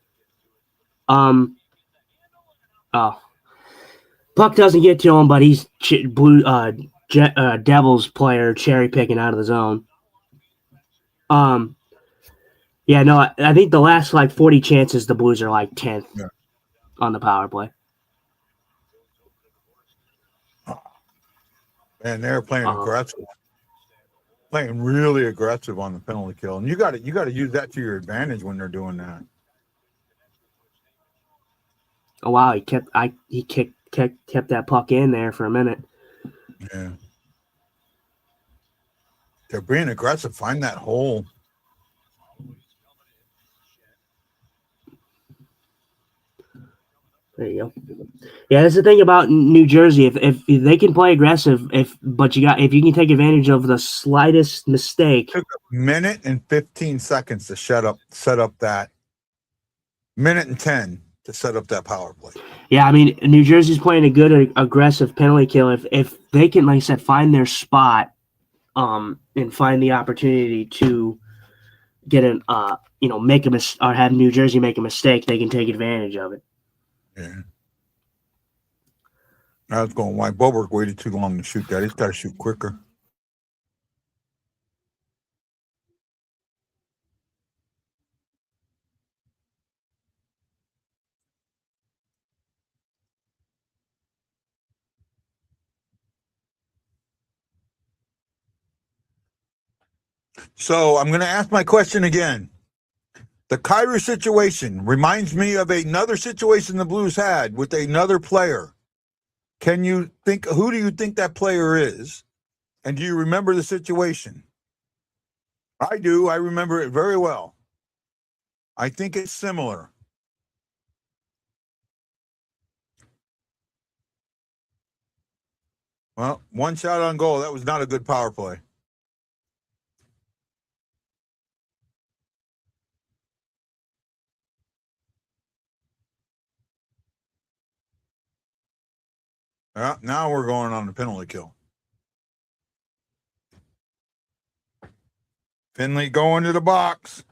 puck doesn't get to him, but he's Devils player cherry picking out of the zone. Yeah, no, I think the last 40 chances the Blues are 10th on the power play. And they're playing aggressive, playing really aggressive on the penalty kill, and you got to use that to your advantage when they're doing that. Oh wow, he kept that puck in there for a minute. Yeah, they're being aggressive. Find that hole. There you go. Yeah, that's the thing about New Jersey. If they can play aggressive, if you can take advantage of the slightest mistake. It took a minute and 15 seconds to set up that. Minute and 10 to set up that power play. Yeah, I mean, New Jersey's playing a good aggressive penalty kill. If they can, like I said, find their spot, and find the opportunity to get make a or have New Jersey make a mistake, they can take advantage of it. Yeah. I was going, why Boberg waited too long to shoot that. He's got to shoot quicker. So I'm going to ask my question again. The Kyrou situation reminds me of another situation the Blues had with another player. Can you think, who do you think that player is? And do you remember the situation? I do. I remember it very well. I think it's similar. Well, one shot on goal. That was not a good power play. Now we're going on the penalty kill. Finley going to the box.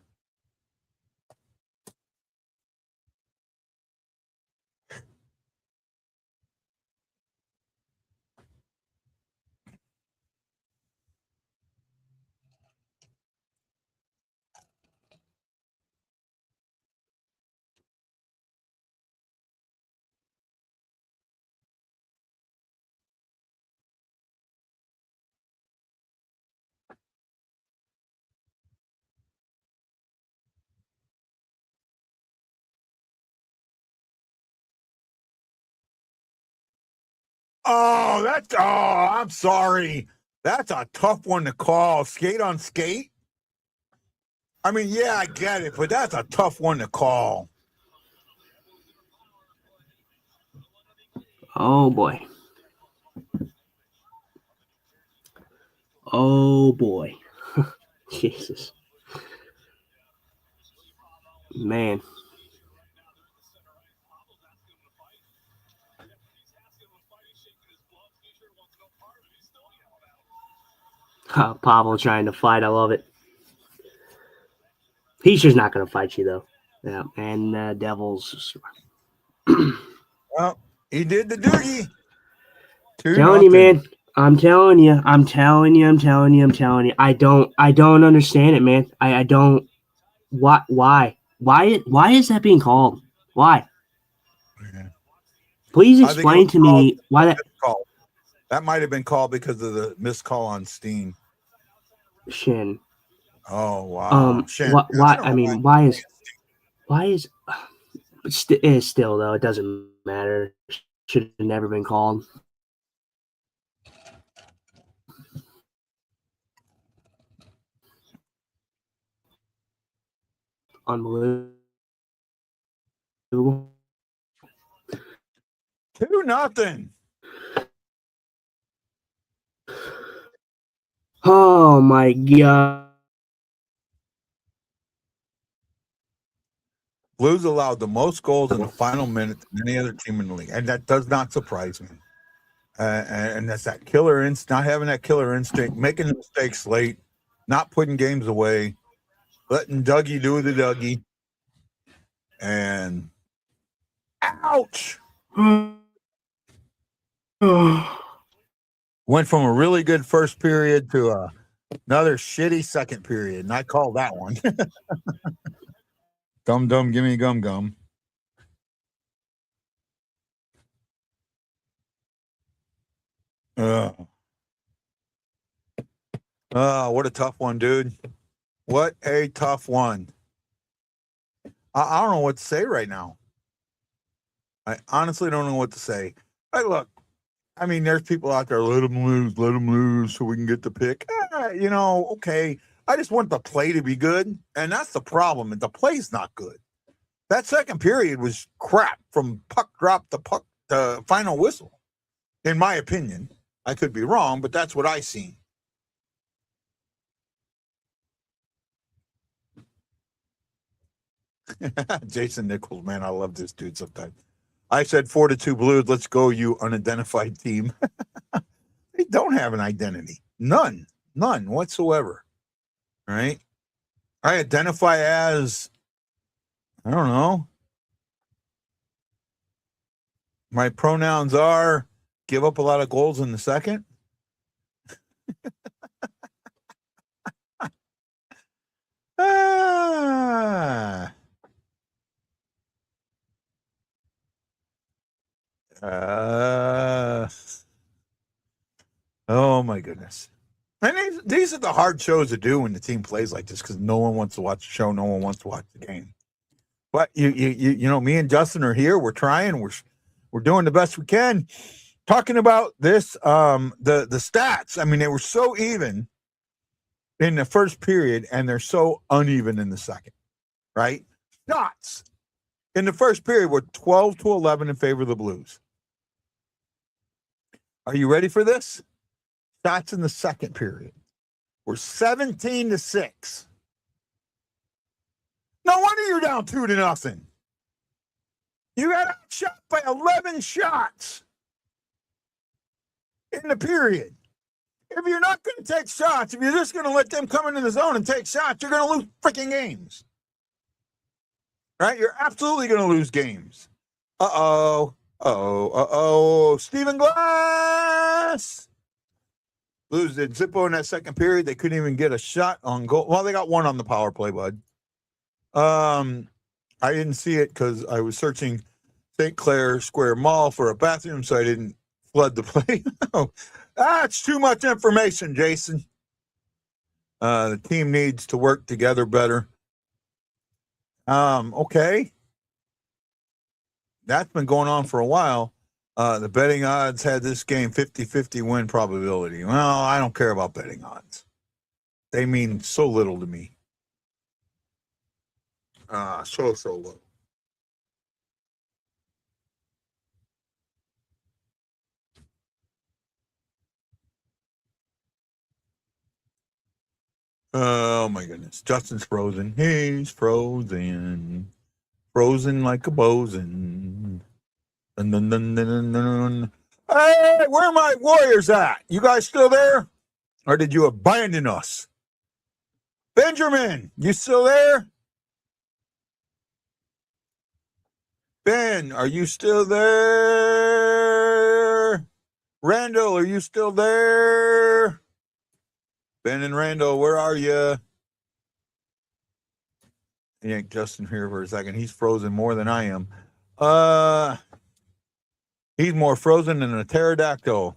I'm sorry. That's a tough one to call. Skate on skate. I mean, yeah, I get it, but that's a tough one to call. Oh boy. Oh boy. Jesus. Man. Pablo trying to fight. I love it. He's just not going to fight you, though. Yeah, and Devils. Well, he did the doogie. Telling you, man. I'm telling you. I don't understand it, man. I don't. Why is that being called? Why? Yeah. Please explain to me why that. That might have been called because of the missed call on Steen. Shin. Oh wow. Shin. Why? I mean, why is? It's still though. It doesn't matter. Should have never been called. Unbelievable. 2-0. Oh my god. Blues allowed the most goals in the final minute than any other team in the league, and that does not surprise me. And that's that killer instinct, not having that killer instinct, making the mistakes late, not putting games away, letting Dougie do the Dougie, and ouch. Went from a really good first period to another shitty second period, and I call that one. Dum dum, give me gum gum. What a tough one, dude. What a tough one. I don't know what to say right now. I honestly don't know what to say. Look, I mean, there's people out there, let them lose so we can get the pick. Okay. I just want the play to be good, and that's the problem. The play's not good. That second period was crap from puck drop to puck to final whistle, in my opinion. I could be wrong, but that's what I seen. Jason Nichols, man, I love this dude sometimes. I said 4-2 Blues. Let's go, you unidentified team. They don't have an identity. None whatsoever. All right. I identify as, I don't know. My pronouns are give up a lot of goals in the second. Oh my goodness. And these are the hard shows to do when the team plays like this, because no one wants to watch the show, no one wants to watch the game. But you know, me and Justin are here. We're trying. We're doing the best we can. talking about this, the stats. I mean, they were so even in the first period, and they're so uneven in the second. Right? Shots in the first period were 12-11 in favor of the Blues. Are you ready for this? Shots in the second period were 17-6. No wonder you're down 2-0. You got outshot by 11 shots in the period. If you're not going to take shots, if you're just going to let them come into the zone and take shots, you're going to lose freaking games. Right? You're absolutely going to lose games. Stephen Glass. Blues did Zippo in that second period. They couldn't even get a shot on goal. Well, they got one on the power play, bud. I didn't see it because I was searching St. Clair Square Mall for a bathroom, so I didn't flood the play. That's too much information, Jason. The team needs to work together better. Okay. That's been going on for a while. The betting odds had this game 50-50 win probability. Well, I don't care about betting odds. They mean so little to me. So low. Oh my goodness. Justin's frozen. He's frozen. Frozen like a bosun. Dun, dun, dun, dun, dun, dun. Hey, where are my Warriors at? You guys still there? Or did you abandon us? Benjamin, you still there? Ben, are you still there? Randall, are you still there? Ben and Randall, where are you? Yank Justin here for a second. He's frozen more than I am. He's more frozen than a pterodactyl.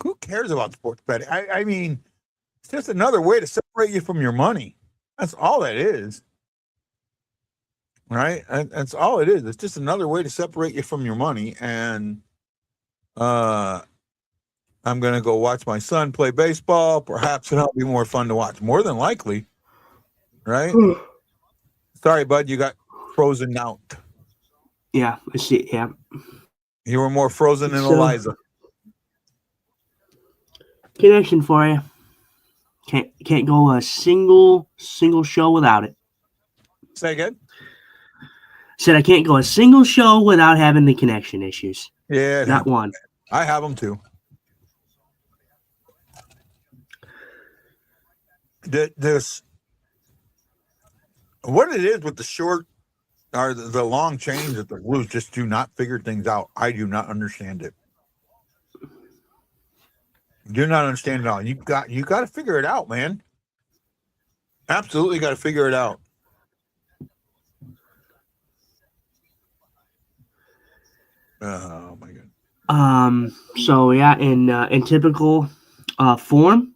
Who cares about sports betting? I mean, it's just another way to separate you from your money. That's all that is. Right? That's all it is. It's just another way to separate you from your money. And I'm going to go watch my son play baseball. Perhaps it'll be more fun to watch. More than likely. Right? Sorry, bud. You got frozen out. Yeah, I see. Yeah. You were more frozen than Eliza. Connection for you. Can't go a single show without it. Say again? Said I can't go a single show without having the connection issues. Yeah. Not one. I have them too. This, what it is with the short or the long change that the Blues just do not figure things out. I do not understand it. Do not understand it all. You got to figure it out, man. Absolutely got to figure it out. Oh my god. So yeah, in typical form,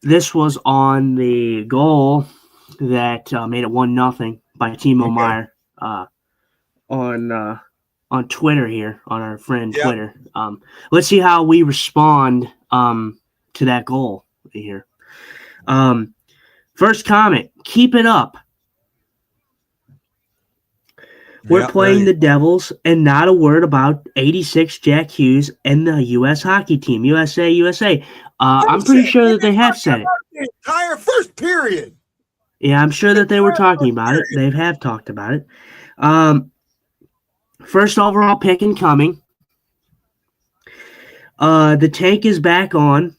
this was on the goal that made it 1-0 by Timo Meyer on Twitter here, on our friend Twitter. Let's see how we respond to that goal here. First comment, keep it up. We're playing the Devils, and not a word about 86 Jack Hughes and the U.S. hockey team. USA. I'm pretty sure that they have said it. The entire first period. Yeah, I'm sure that they were talking about it. They have talked about it. First overall pick incoming. The tank is back on.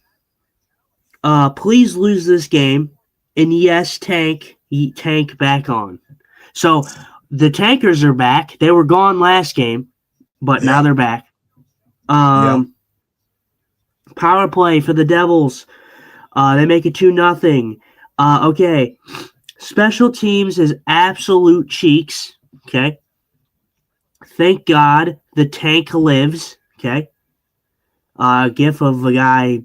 Please lose this game. And yes, tank back on. So the tankers are back. They were gone last game, but now they're back. Power play for the Devils. They make it 2-0. Okay. Special teams is absolute cheeks. Okay. Thank God the tank lives. Okay. GIF of a guy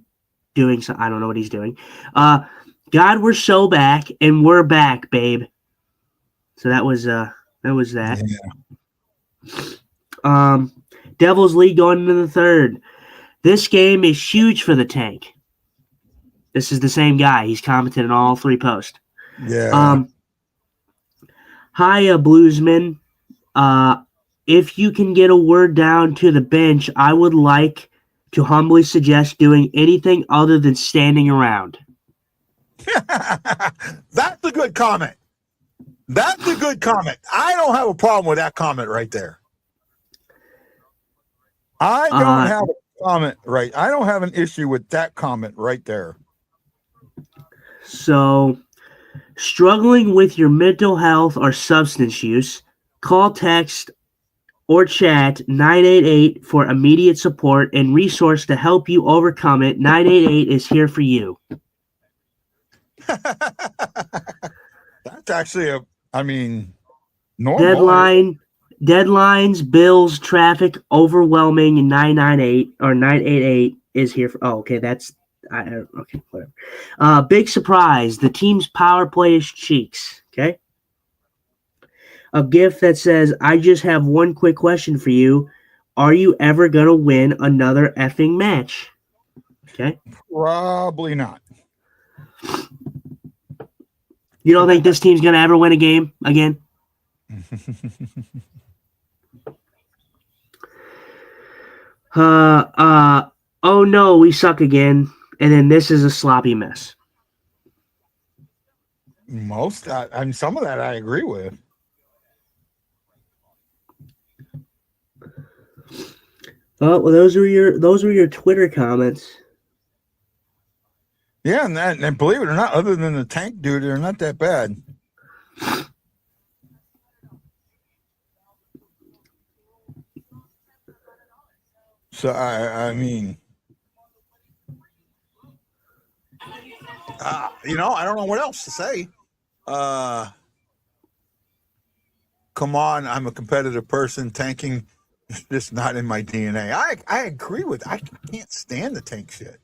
doing something. I don't know what he's doing. God, we're so back, and we're back, babe. So that was that. Yeah. Devils lead going into the third. This game is huge for the tank. This is the same guy. He's commented on all 3 posts. Yeah. Hiya, Bluesman. If you can get a word down to the bench, I would like to humbly suggest doing anything other than standing around. That's a good comment. That's a good comment. I don't have a problem with that comment right there. I don't have a comment right. I don't have an issue with that comment right there. So, struggling with your mental health or substance use, call, text, or chat 988 for immediate support and resource to help you overcome it. 988 is here for you. That's actually normal. Deadlines, bills, traffic, overwhelming. 998 or 988 is here for. Oh, okay, okay, whatever. Big surprise: the team's power play is Cheeks. Okay, a gift that says, "I just have one quick question for you: are you ever gonna win another effing match?" Okay, Probably not. You don't think this team's gonna ever win a game again? Oh no, we suck again. And then this is a sloppy mess. Some of that I agree with. Well, those were your Twitter comments. Yeah, and believe it or not, other than the tank dude, they're not that bad. So I don't know what else to say. Come on, I'm a competitive person. Tanking is just not in my DNA. I agree with. I can't stand the tank shit.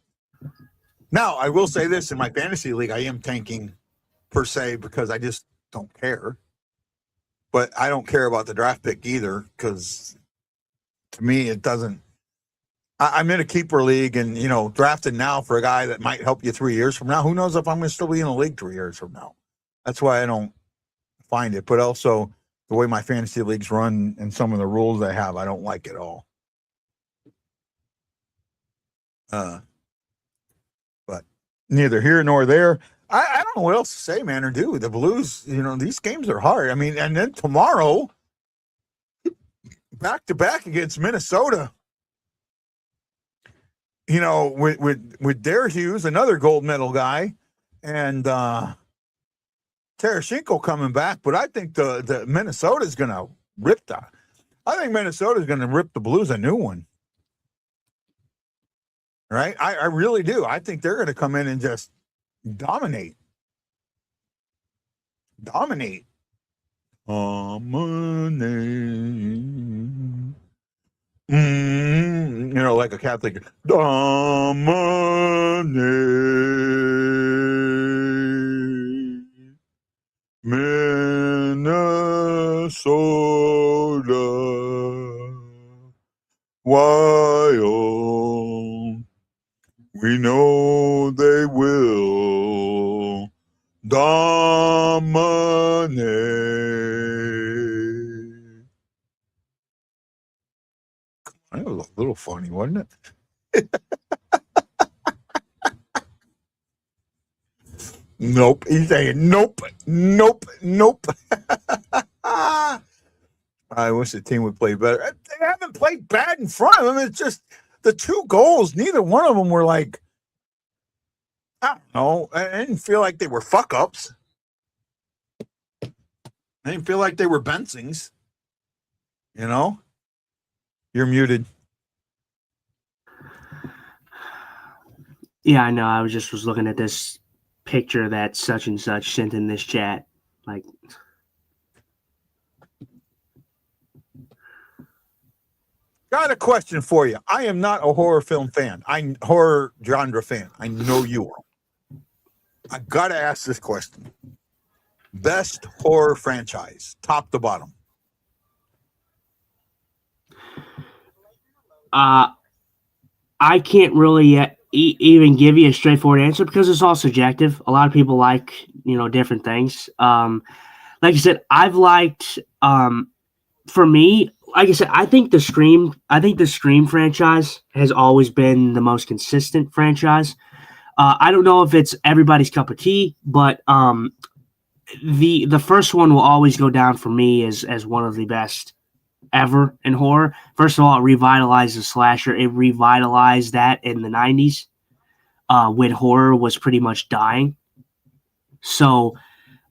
Now, I will say this: in my fantasy league, I am tanking per se because I just don't care. But I don't care about the draft pick either because to me, it doesn't. I'm in a keeper league and, drafting now for a guy that might help you 3 years from now. Who knows if I'm going to still be in the league 3 years from now? That's why I don't find it. But also the way my fantasy leagues run and some of the rules they have, I don't like at all. But neither here nor there. I don't know what else to say, man, or do. The Blues, these games are hard. And then tomorrow, back-to-back against Minnesota. With Dare Hughes, another gold medal guy, and Tarasenko coming back, but I think the Minnesota's going to rip that. I think Minnesota's going to rip the Blues a new one. Right? I really do. I think they're going to come in and just dominate. Dominate. Like a Catholic. Dominate. Minnesota. Wild. We know they will dominate. That was a little funny, wasn't it? Nope. He's saying nope. I wish the team would play better. They haven't played bad in front of them. It's just the 2 goals. Neither one of them were like, I don't know. I didn't feel like they were fuck ups. I didn't feel like they were Bensings. You're muted. Yeah, I know. I was looking at this picture that such and such sent in this chat. Like, got a question for you. I am not a horror film fan. Horror genre fan. I know you are. I gotta ask this question. Best horror franchise, top to bottom. I can't really yet even give you a straightforward answer because it's all subjective. A lot of people like, different things. Like I said, I've liked, for me, like I said, I think the Scream franchise has always been the most consistent franchise. I don't know if it's everybody's cup of tea, but the first one will always go down for me as one of the best ever in horror. First of all, it revitalized the slasher. It revitalized that in the 90s when horror was pretty much dying. So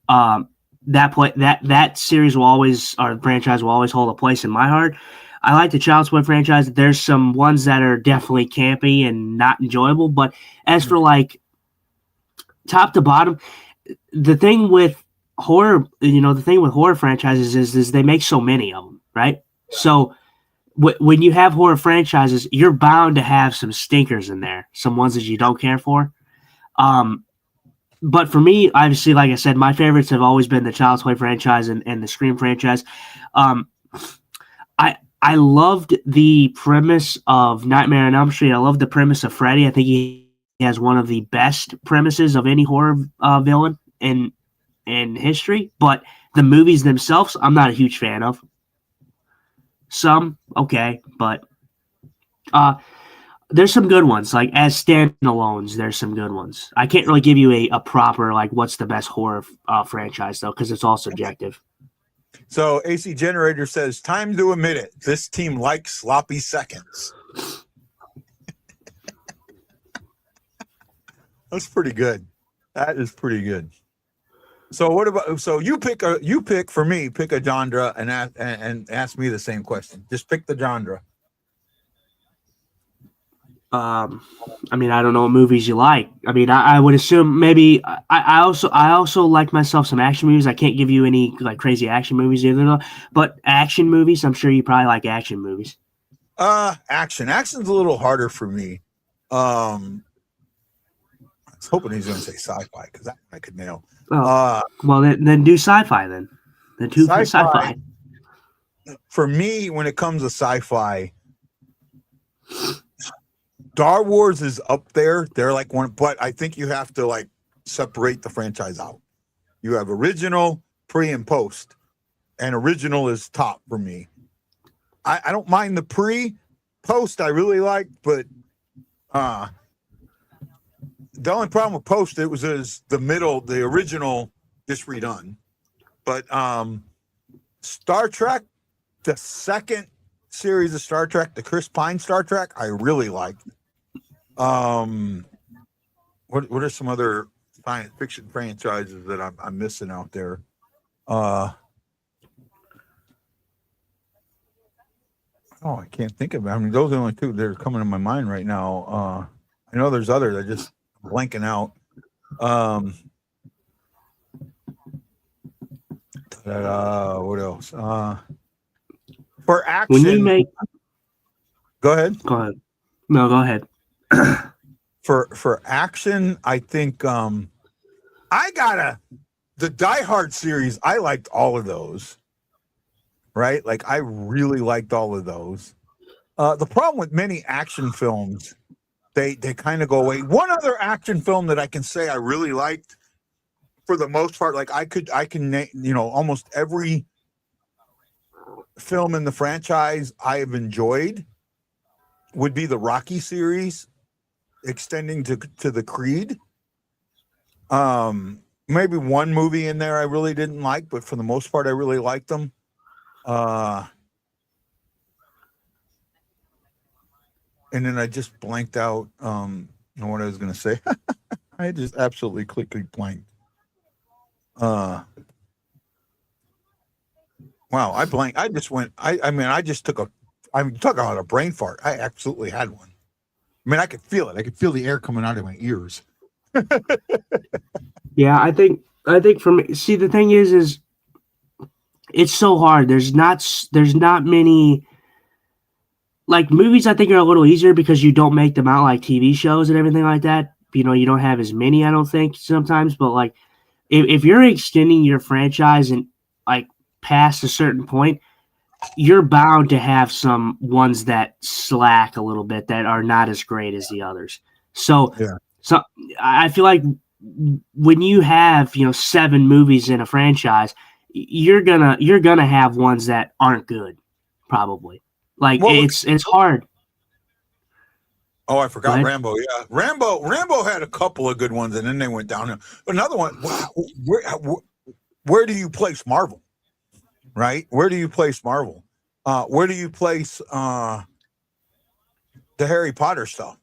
that series will always, or franchise will always hold a place in my heart. I like the Child's Play franchise. There's some ones that are definitely campy and not enjoyable, but as for like top to bottom, the thing with horror franchises is they make so many of them, right? So when you have horror franchises, you're bound to have some stinkers in there, some ones that you don't care for. But for me, obviously, like I said, my favorites have always been the Child's Play franchise and the Scream franchise. I loved the premise of Nightmare on Elm Street. I love the premise of Freddy. I think he has one of the best premises of any horror villain in history. But the movies themselves, I'm not a huge fan of. Some, okay, but there's some good ones. Like as standalones, there's some good ones. I can't really give you a proper, like, what's the best horror franchise, though, because it's all subjective. So AC Generator says, time to admit it. This team likes sloppy seconds. That's pretty good. That is pretty good. So what about, so you pick for me, pick a genre and ask me the same question. Just pick the genre. I mean, I don't know what movies you like. I mean, I would assume maybe I also like myself some action movies. I can't give you any like crazy action movies either, though. But action movies, I'm sure you probably like action movies. Action's a little harder for me. I was hoping he was going to say sci-fi because that I could nail. Well, then do sci-fi then. Then do sci-fi. For me, when it comes to sci-fi, Star Wars is up there. They're like one, but I think you have to like separate the franchise out. You have original, pre, and post, and original is top for me. I don't mind the post I really like, but the only problem with post it was the middle, the original just redone. But Star Trek, the second series of Star Trek, the Chris Pine Star Trek, I really liked. What are some other science fiction franchises that I'm missing out there? I can't think of it. I mean, those are the only two that are coming to my mind right now. I know there's others. I just blanking out. What else? For action, When you make, go ahead. Go ahead. No, go ahead. For action, I think the Die Hard series. I liked all of those. Right, like I really liked all of those. The problem with many action films, they kind of go away. One other action film that I can say I really liked, for the most part, like I can name, almost every film in the franchise I have enjoyed would be the Rocky series, extending to the Creed. Maybe one movie in there I really didn't like, but for the most part I really liked them. And then I just blanked out what I was going to say. I just absolutely quickly blanked. Wow, I blanked. I just went. I just took talk about a brain fart. I absolutely had one. I mean, I could feel it. I could feel the air coming out of my ears. Yeah, I think for me, see, the thing is it's so hard. There's not many, like, movies I think are a little easier because you don't make them out like TV shows and everything like that. You don't have as many, I don't think, sometimes, but like if you're extending your franchise and like past a certain point, you're bound to have some ones that slack a little bit that are not as great as the others. So, Yeah. so I feel like when you have 7 movies in a franchise, you're gonna have ones that aren't good, probably. Like What was it's hard. Oh, I Go forgot ahead. Rambo. Yeah, Rambo had a couple of good ones, and then they went down. Another one. Where do you place Marvel? Right? Where do you place Marvel? Where do you place the Harry Potter stuff?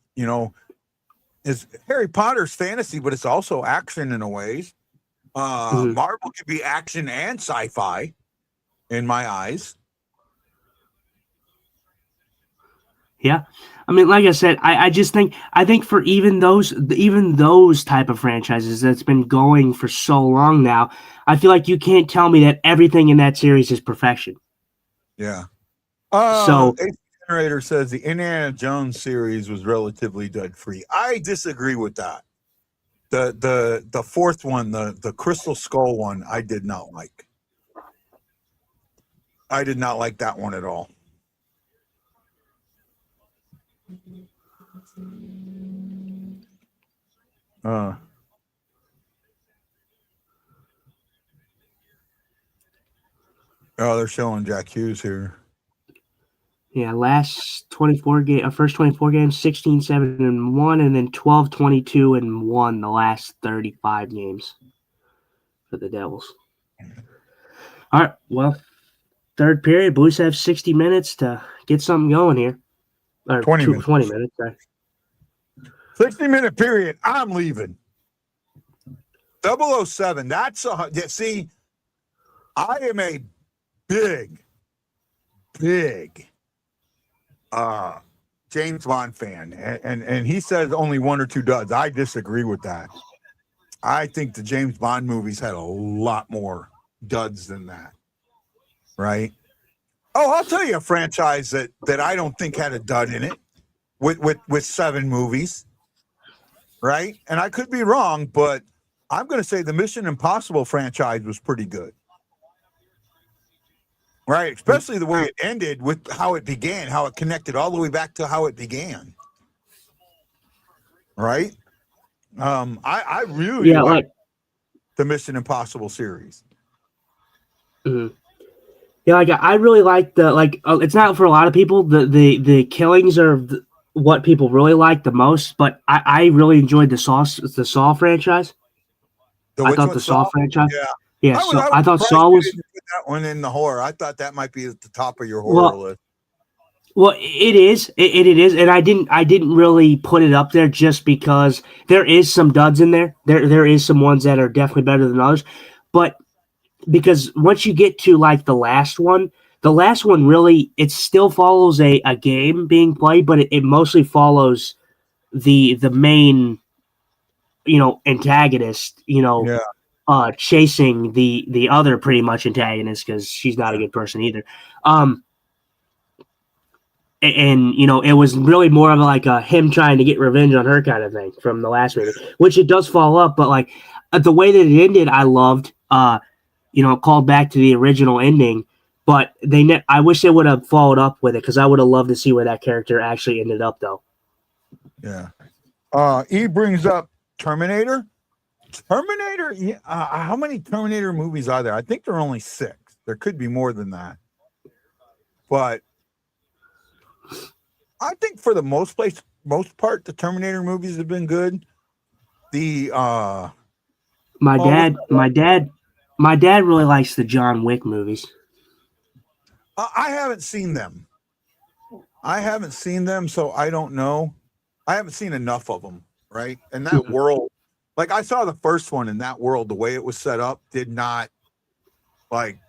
Is Harry Potter's fantasy, but it's also action in a ways. Mhm. Marvel could be action and sci-fi, in my eyes. Yeah, I mean, like I said, I just think for even those type of franchises that's been going for so long now, I feel like you can't tell me that everything in that series is perfection. Yeah. So AC Generator says the Indiana Jones series was relatively dead free. I disagree with that. The fourth one, the Crystal Skull one, I did not like. I did not like that one at all. Oh, they're showing Jack Hughes here. yeah, first 24 games, 16, 7, and 1, and then 12, 22, and 1 the last 35 games for the Devils. All right, well, third period, Blues have 60 minutes to get something going here. Or 20 minutes. 20 minutes, sorry. 60-minute period. I'm leaving. 007. See, I am a big James Bond fan, and he says only 1 or 2 duds. I disagree with that. I think the James Bond movies had a lot more duds than that. Right? Oh, I'll tell you a franchise that I don't think had a dud in it with 7 movies. Right? And I could be wrong, but I'm going to say the Mission Impossible franchise was pretty good. Right? Especially the way it ended with how it began, how it connected all the way back to how it began. Right? I really like the Mission Impossible series. Mm-hmm. Yeah, like I really like it's not for a lot of people. The killings are what people really like the most, but I really enjoyed the Saw franchise. I thought the Saw franchise. Yeah. Yeah, so I thought surprised Saw you was didn't put that one in the horror. I thought that might be at the top of your horror well. list. Well, it is, it is, and I didn't really put it up there just because there is some duds in there. There is some ones that are definitely better than others, but because once you get to like the last one really it still follows a game being played, but it mostly follows the main antagonist chasing the other pretty much antagonist because she's not a good person either. And it was really more of like a him trying to get revenge on her kind of thing from the last movie, which it does follow up, but like the way that it ended, I loved. Called back to the original ending, but I wish they would have followed up with it because I would have loved to see where that character actually ended up, though. Yeah. E brings up Terminator. Terminator. Yeah. How many Terminator movies are there? I think there are only 6. There could be more than that, but I think for the most part, the Terminator movies have been good. My dad really likes the John Wick movies. I haven't seen them. So I don't know. I haven't seen enough of them, right? And that world, like I saw the first one in that world, the way it was set up did not, like,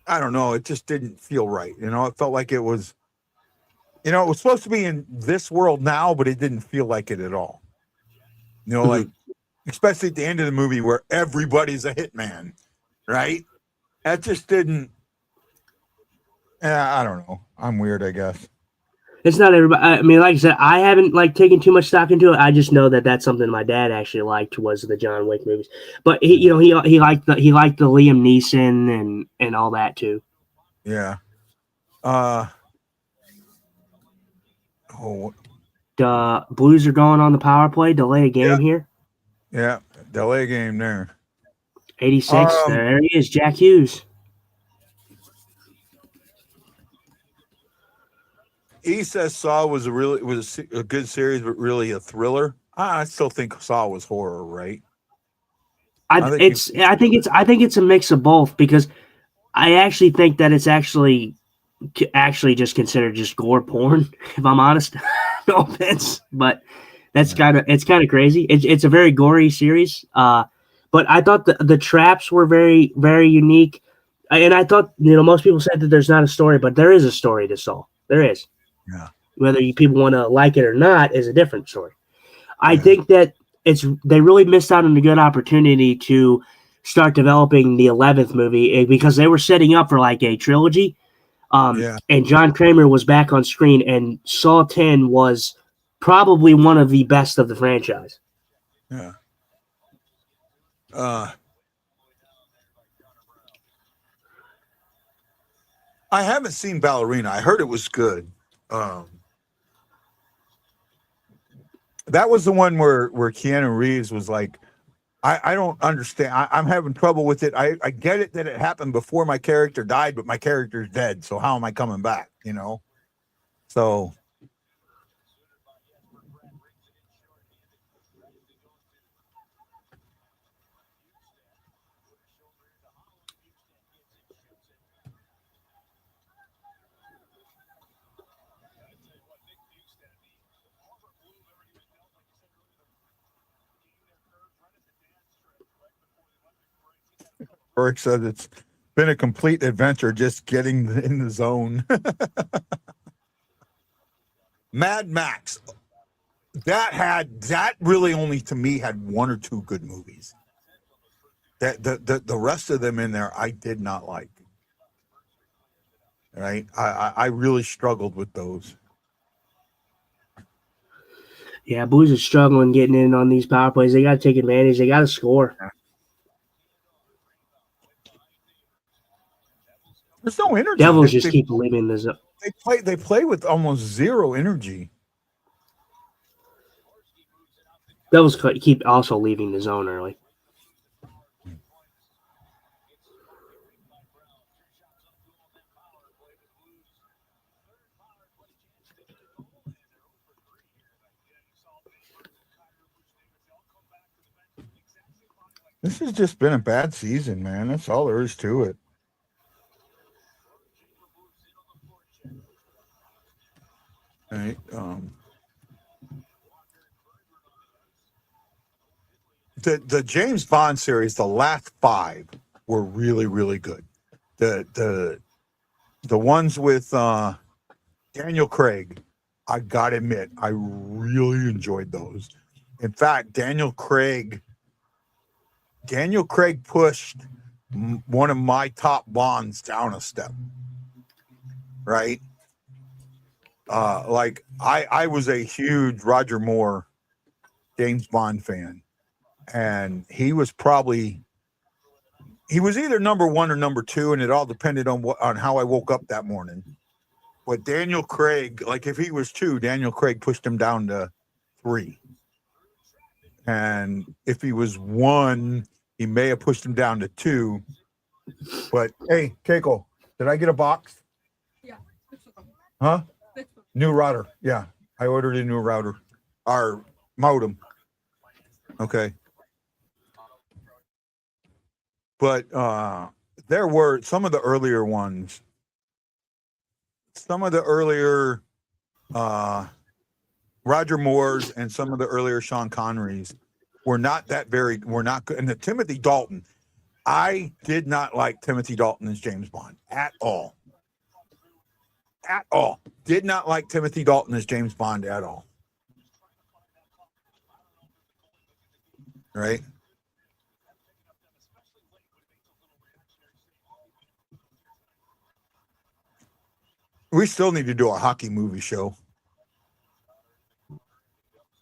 I don't know, it just didn't feel right. It felt like it was, it was supposed to be in this world now, but it didn't feel like it at all. Like, especially at the end of the movie where everybody's a hitman, right? That just didn't. I don't know. I'm weird, I guess. It's not everybody. I mean, like I said, I haven't like taken too much stock into it. I just know that that's something my dad actually liked was the John Wick movies. But he liked the Liam Neeson and all that too. Yeah. Oh, The Blues are going on the power play. Delay a game here. yeah. Delay game there. 86. There he is, Jack Hughes. He says Saw was a good series, but really a thriller. I still think Saw was horror, right? I think it's a mix of both because I actually think that it's actually just considered just gore porn. If I'm honest, no offense, but it's kind of crazy. It's a very gory series. But I thought the traps were very very unique, and I thought most people said that there's not a story, but there is a story to Saw. There is. Yeah. Whether people want to like it or not is a different story. I think that they really missed out on a good opportunity to start developing the 11th movie because they were setting up for like a trilogy. And John Kramer was back on screen, and Saw 10 was probably one of the best of the franchise. Yeah. I haven't seen Ballerina. I heard it was good. That was the one where Keanu Reeves was like, I don't understand. I'm having trouble with it. I get it that it happened before my character died, but my character's dead. So how am I coming back? So. Eric said it's been a complete adventure just getting in the zone. Mad Max. That really only to me had one or two good movies. That the rest of them in there I did not like. Right? I really struggled with those. Yeah, Blues are struggling getting in on these power plays. They got to take advantage. They got to score. There's no energy. Devils just keep leaving the zone. They play with almost zero energy. Devils keep also leaving the zone early. This has just been a bad season, man. That's all there is to it. Right. The James Bond series, the last 5 were really, really good. The ones with Daniel Craig, I gotta admit, I really enjoyed those. In fact, Daniel Craig pushed one of my top Bonds down a step. Right. Like I was a huge Roger Moore James Bond fan, and he was either number 1 or number 2, and it all depended on how I woke up that morning. But Daniel Craig, like if he was 2, Daniel Craig pushed him down to 3. And if he was 1, he may have pushed him down to 2. But hey, Keiko, did I get a box? Yeah. Huh? New router. Yeah. I ordered a new router. Our modem. Okay. But there were some of the earlier ones. Some of the earlier Roger Moore's and some of the earlier Sean Connery's were not good. And the Timothy Dalton, I did not like Timothy Dalton as James Bond at all. At all. Did not like Timothy Dalton as James Bond at all. Right? We still need to do a hockey movie show.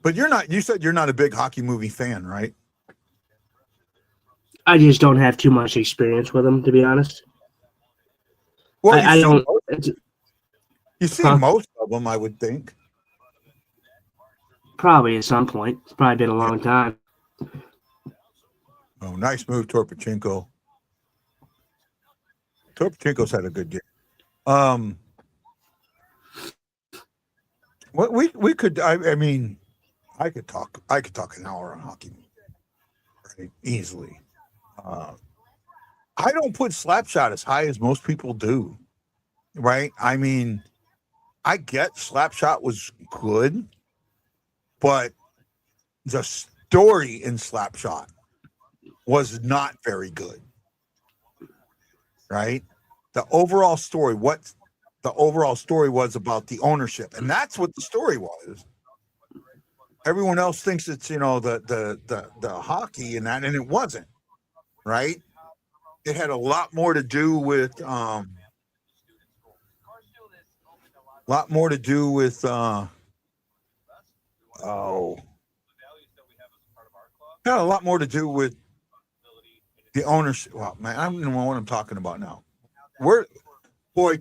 But you're not. You said you're not a big hockey movie fan, right? I just don't have too much experience with them, to be honest. Well, I don't. you've seen Huh? most of them, I would think. Probably at some point. It's probably been a Yeah. long time. Oh, nice move, Torpachenko. Torpachenko's had a good game. What we could. I mean, I could talk an hour on hockey, right? Easily. I don't put Slapshot as high as most people do, right? I mean, I get Slapshot was good, but the story in Slapshot was not very good, right? The overall story, what the overall story was about the ownership, and that's what the story was. Everyone else thinks it's the hockey and that, and it wasn't, right? It had a lot more to do with had a lot more to do with the ownership. Well, man, I don't even know what I'm talking about now.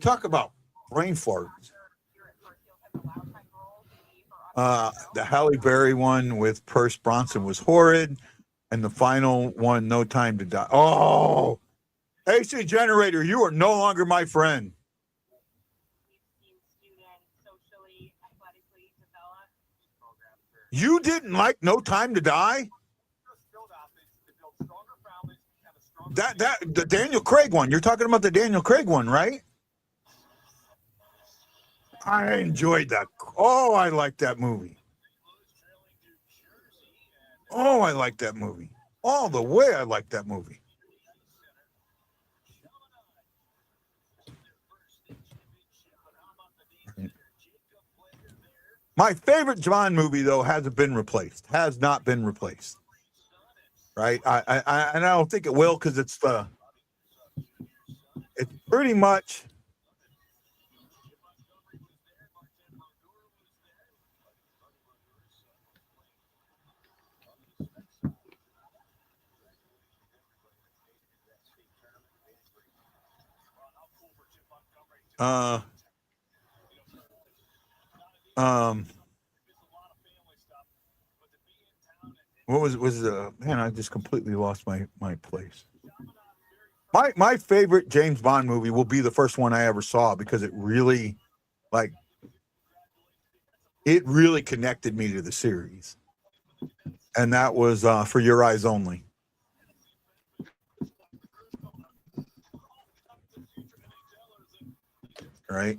Talk about brain farts. The Halle Berry one with Perce Bronson was horrid, and the final one, No Time to Die. Oh, AC Generator, you are no longer my friend. You didn't like No Time to Die? The Daniel Craig one. You're talking about the Daniel Craig one, right? I enjoyed that. Oh, I like that movie. Oh, I like that movie. All the way I like that movie. My favorite John movie, though, hasn't been replaced. Has not been replaced. Right? And I don't think it will, because it's pretty much what was man, I just completely lost my place. My favorite James Bond movie will be the first one I ever saw, because it really connected me to the series. And that was For Your Eyes Only. Right?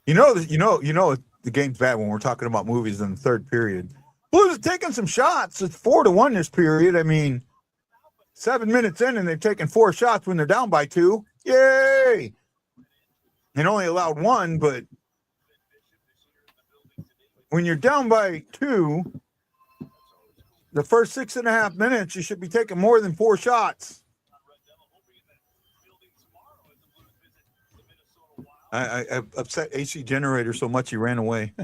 The game's bad when we're talking about movies in the third period. Blues are taking some shots. It's 4-1 this period. I mean, 7 minutes in, and they've taken 4 shots when they're down by 2. Yay! And only allowed 1, but when you're down by 2, the first 6.5 minutes, you should be taking more than 4 shots. I upset AC Generator so much he ran away.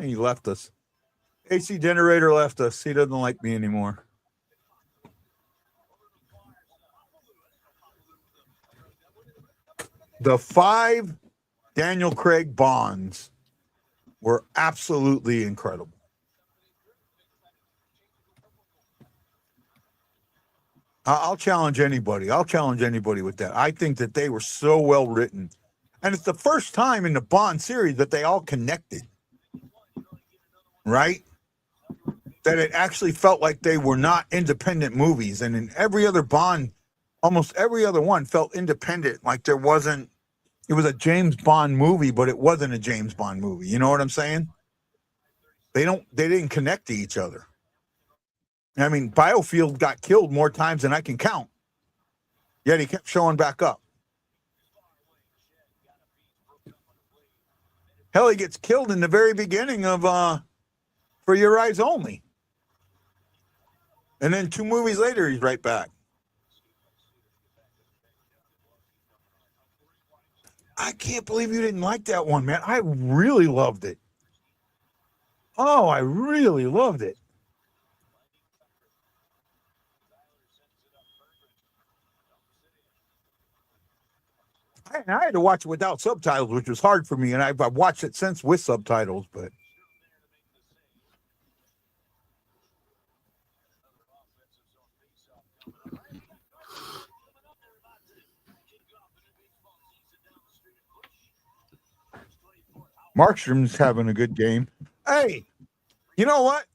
He left us. AC Generator left us. He doesn't like me anymore. The 5 Daniel Craig Bonds were absolutely incredible. I'll challenge anybody. With that. I think that they were so well written. And it's the first time in the Bond series that they all connected. Right? That it actually felt like they were not independent movies. And in every other Bond, almost every other one felt independent. Like it was a James Bond movie, but it wasn't a James Bond movie. You know what I'm saying? They didn't connect to each other. I mean, Biofield got killed more times than I can count. Yet he kept showing back up. Hell, he gets killed in the very beginning of For Your Eyes Only. And then 2 movies later, he's right back. I can't believe you didn't like that one, man. I really loved it. Oh, I really loved it. I had to watch it without subtitles, which was hard for me, and I've watched it since with subtitles. But Markstrom's having a good game. Hey, you know what?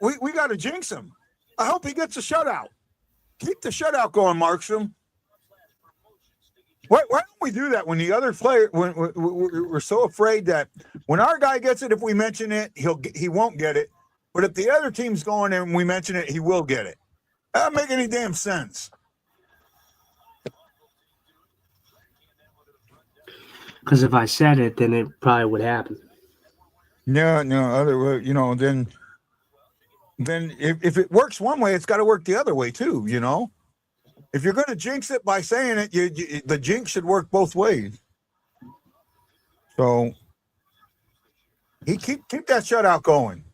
We got to jinx him. I hope he gets a shutout. Keep the shutout going, Markstrom. Why don't we do that when the other player? When we're so afraid that when our guy gets it, if we mention it, he won't get it. But if the other team's going and we mention it, he will get it. That doesn't make any damn sense. Because if I said it, then it probably would happen. No, other, then if it works one way, it's got to work the other way too. If you're going to jinx it by saying it, the jinx should work both ways. So he keep that shutout going.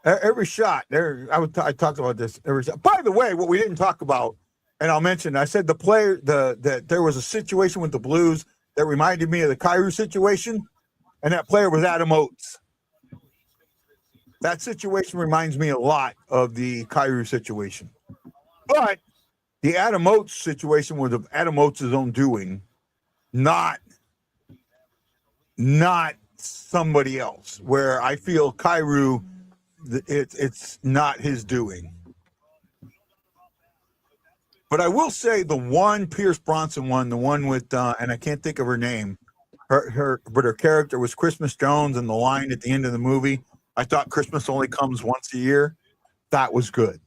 Every shot there. I talked about this every shot. By the way, what we didn't talk about, and I'll mention, I said that there was a situation with the Blues that reminded me of the Kyrou situation, and that player was Adam Oates. That situation reminds me a lot of the Kyrou situation. But the Adam Oates situation was of Adam Oates' own doing, not somebody else, where I feel Kyrou, it's not his doing. But I will say the one Pierce Bronson one, the one with and I can't think of her name, but her character was Christmas Jones, and the line at the end of the movie, I thought Christmas only comes once a year. That was good.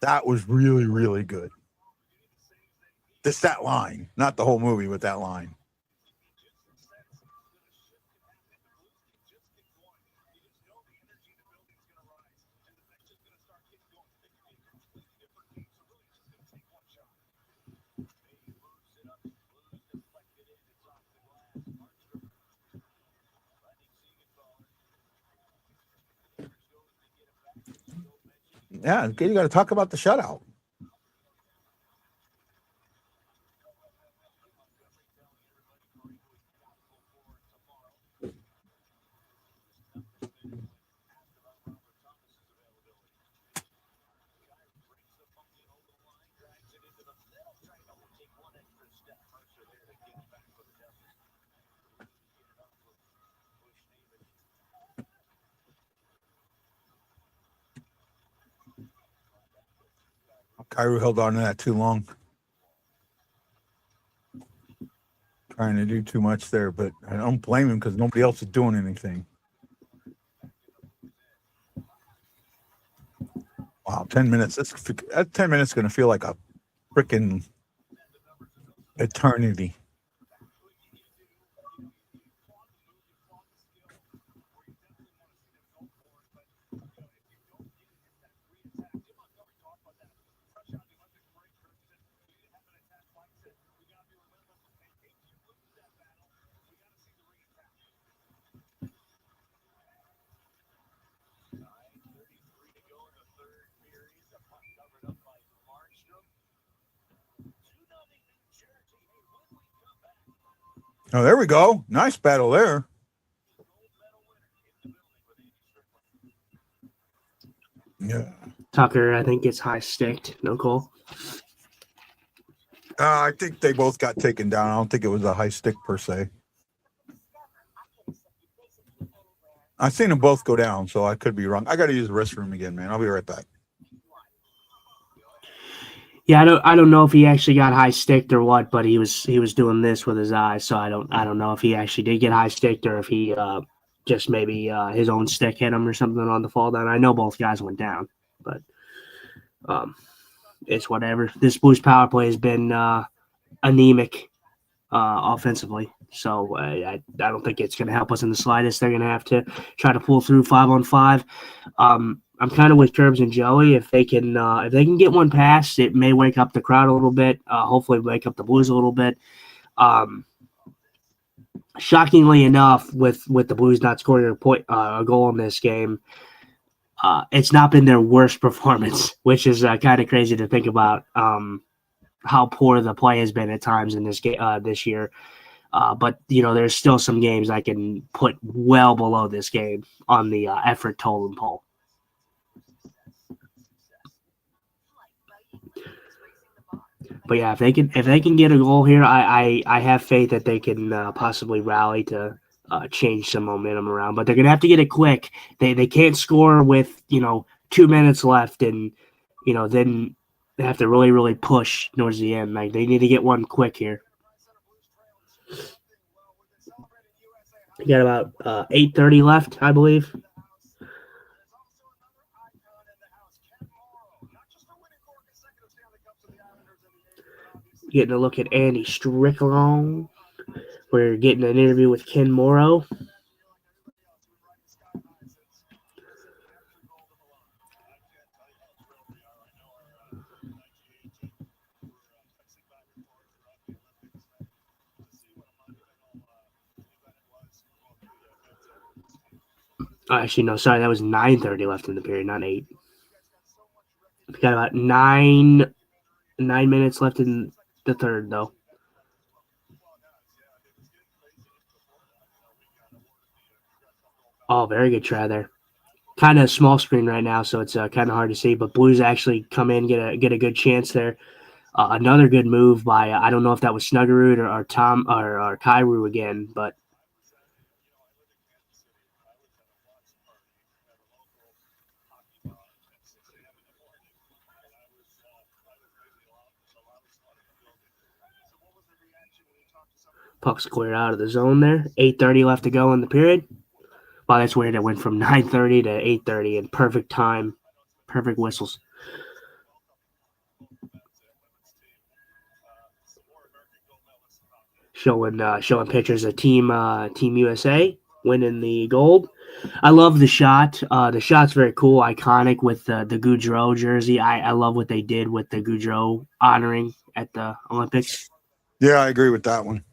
That was really, really good. Just that line, not the whole movie, but that line. Yeah, you got to talk about the shutout. Kyrou held on to that too long. Trying to do too much there, but I don't blame him because nobody else is doing anything. Wow, 10 minutes. That 10 minutes is going to feel like a freaking eternity. Oh, there we go. Nice battle there. Yeah. Tucker, I think, gets high sticked. No call. I think they both got taken down. I don't think it was a high stick per se. I've seen them both go down, so I could be wrong. I got to use the restroom again, man. I'll be right back. Yeah, I don't know if he actually got high sticked or what, but he was doing this with his eyes, so I don't know if he actually did get high sticked or if he just maybe his own stick hit him or something on the fall down. I know both guys went down, but it's whatever. This Blues power play has been anemic offensively, so I don't think it's going to help us in the slightest. They're going to have to try to pull through 5-on-5. I'm kind of with Curbs and Joey. If they can get one past, it may wake up the crowd a little bit. Hopefully, wake up the Blues a little bit. shockingly enough, with the Blues not scoring a goal in this game, it's not been their worst performance, which is kind of crazy to think about. How poor the play has been at times in this game this year. But there's still some games I can put well below this game on the effort total poll. But yeah, if they can get a goal here, I have faith that they can possibly rally to change some momentum around. But they're gonna have to get it quick. They can't score with 2 minutes left, and then they have to really push towards the end. Like they need to get one quick here. You got about 8:30 left, I believe. Getting a look at Andy Strickland. We're getting an interview with Ken Morrow. Actually, no, sorry, that was 9:30 left in the period, not 8. We got about 9 minutes left in the third, though. Oh, very good try there. Kind of small screen right now, so it's kind of hard to see. But Blues actually come in, get a good chance there. Another good move by I don't know if that was Snuggerud or Tom or Kairu again, but puck's cleared out of the zone there. 8:30 left to go in the period. Wow, that's weird. It went from 9:30 to 8:30 in perfect time, perfect whistles. Showing pictures of Team USA winning the gold. I love the shot. The shot's very cool, iconic with the Goudreau jersey. I love what they did with the Goudreau honoring at the Olympics. Yeah, I agree with that one.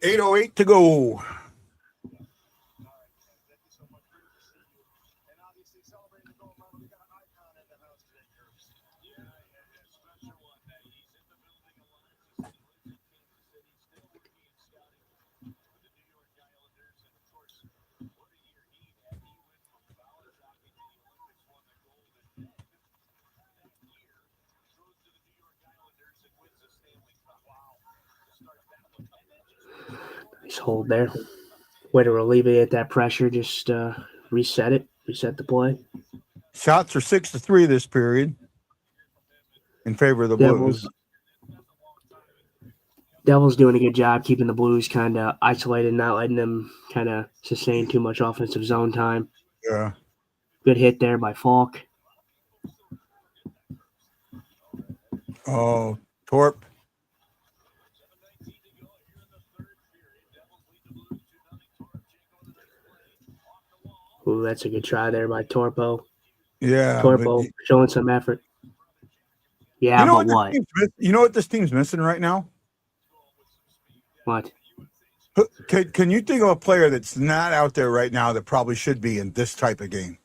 .808 to go. Nice hold there. Way to alleviate that pressure. Just reset the play. Shots are 6-3 this period in favor of the Blues. Devils doing a good job keeping the Blues kind of isolated, not letting them kind of sustain too much offensive zone time. Yeah. Good hit there by Falk. Oh, Torp. Ooh, that's a good try there by Torpo. Yeah. Torpo showing some effort. Yeah, but what? You know what this team's missing right now? What? Can you think of a player that's not out there right now that probably should be in this type of game?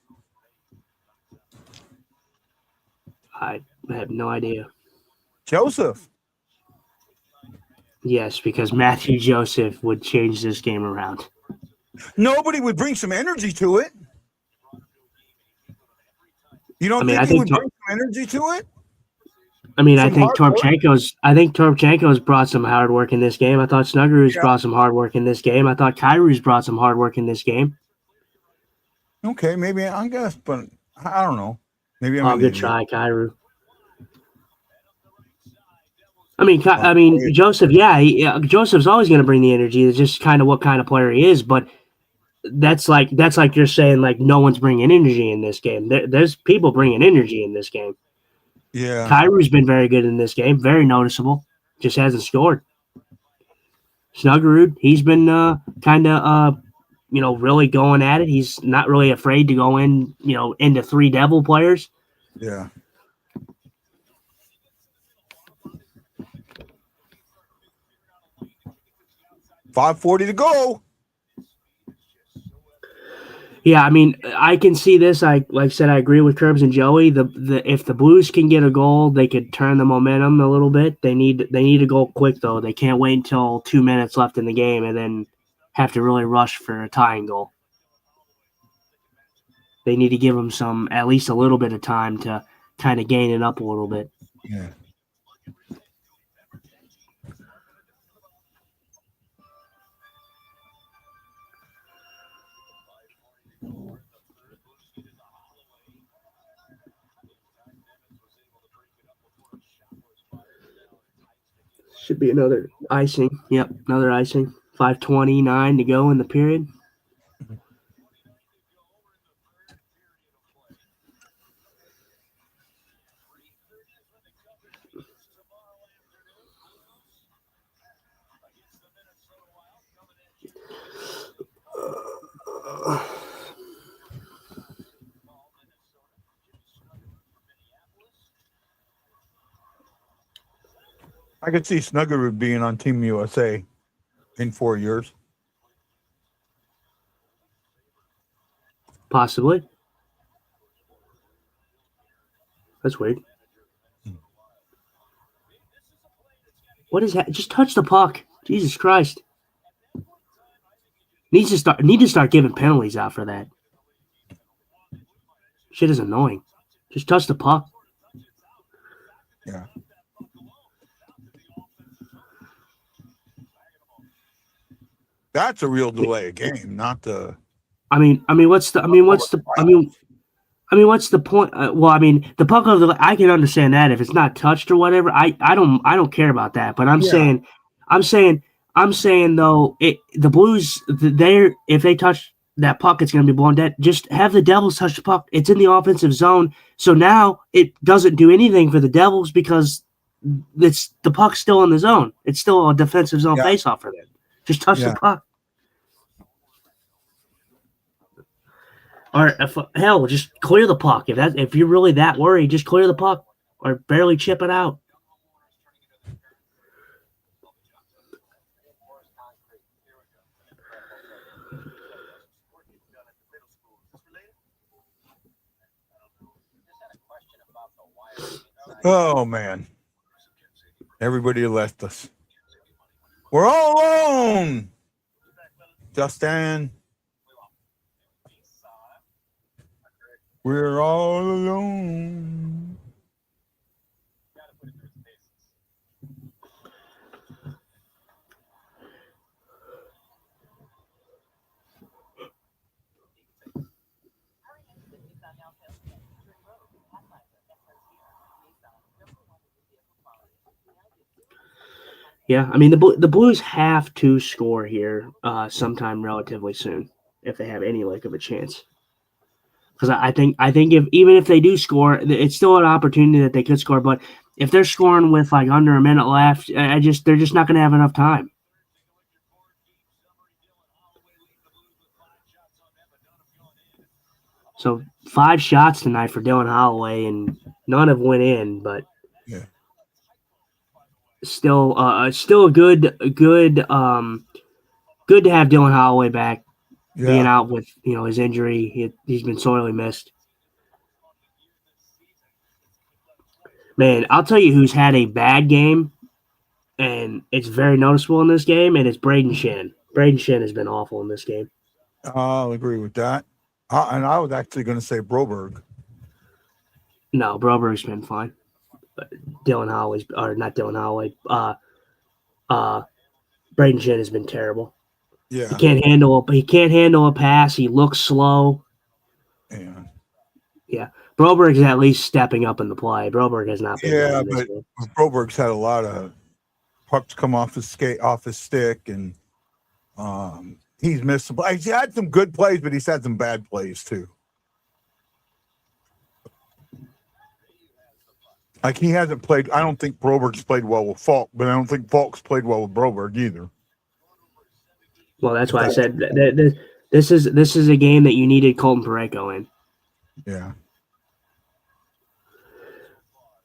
I have no idea. Joseph. Yes, because Matthew Joseph would change this game around. Nobody would bring some energy to it. You don't think he would bring some energy to it? I mean, I think Torpchenko's brought some hard work in this game. I thought Snuggerud's brought some hard work in this game. I thought Kairu's brought some hard work in this game. Okay, maybe I guess, but I don't know. Maybe I'm good try, Kairu. I mean, Joseph. Yeah, Joseph's always going to bring the energy. It's just kind of what kind of player he is. But that's like you're saying like no one's bringing energy in this game. There's people bringing energy in this game. Yeah. Kairu's been very good in this game, very noticeable. Just hasn't scored. Snuggerud, he's been kind of really going at it. He's not really afraid to go in, into three Devil players. Yeah. $5:40 to go. Yeah, I mean, I can see this. Like I said, I agree with Curbs and Joey. If the Blues can get a goal, they could turn the momentum a little bit. They need a goal quick though. They can't wait until 2 minutes left in the game and then have to really rush for a tying goal. They need to give them at least a little bit of time to kind of gain it up a little bit. Yeah. Should be another icing. Yep, another icing. 5:29 to go in the period. I could see Snuggerud being on Team USA in 4 years. Possibly. That's weird. What is that? Just touch the puck. Jesus Christ. Need to start giving penalties out for that. Shit is annoying. Just touch the puck. Yeah. That's a real delay of game, not the. What's the point? The puck of the. I can understand that if it's not touched or whatever. I don't care about that. But I'm saying though, the Blues, if they touch that puck, it's going to be blown dead. Just have the Devils touch the puck. It's in the offensive zone, so now it doesn't do anything for the Devils because the puck's still in the zone. It's still a defensive zone faceoff for them. Just touch the puck. Or hell, just clear the puck. If you're really that worried, just clear the puck or barely chip it out. Oh man. Everybody left us. We're all alone. Justin. We're all alone. Yeah, I mean the Blues have to score here sometime relatively soon if they have any like of a chance. Because I think even if they do score, it's still an opportunity that they could score. But if they're scoring with like under a minute left, they're just not going to have enough time. So 5 shots tonight for Dylan Holloway, and none have went in. But yeah, still a good to have Dylan Holloway back. Being out with his injury, he's been sorely missed. Man, I'll tell you who's had a bad game, and it's very noticeable in this game, and it's Braden Shen. Braden Shen has been awful in this game. I'll agree with that. And I was actually going to say Broberg. No, Broberg's been fine. But Dylan Holloway's, or not Dylan Holloway, Braden Shen has been terrible. Yeah. He can't handle a pass. He looks slow. Yeah. Broberg's at least stepping up in the play. Broberg has not been. Yeah, but Broberg's had a lot of pucks come off his stick, and he's missed some plays. He had some good plays, but he's had some bad plays too. Like he hasn't played. I don't think Broberg's played well with Falk, but I don't think Falk's played well with Broberg either. Well, that's why I said this is a game that you needed Colton Parayko in. Yeah.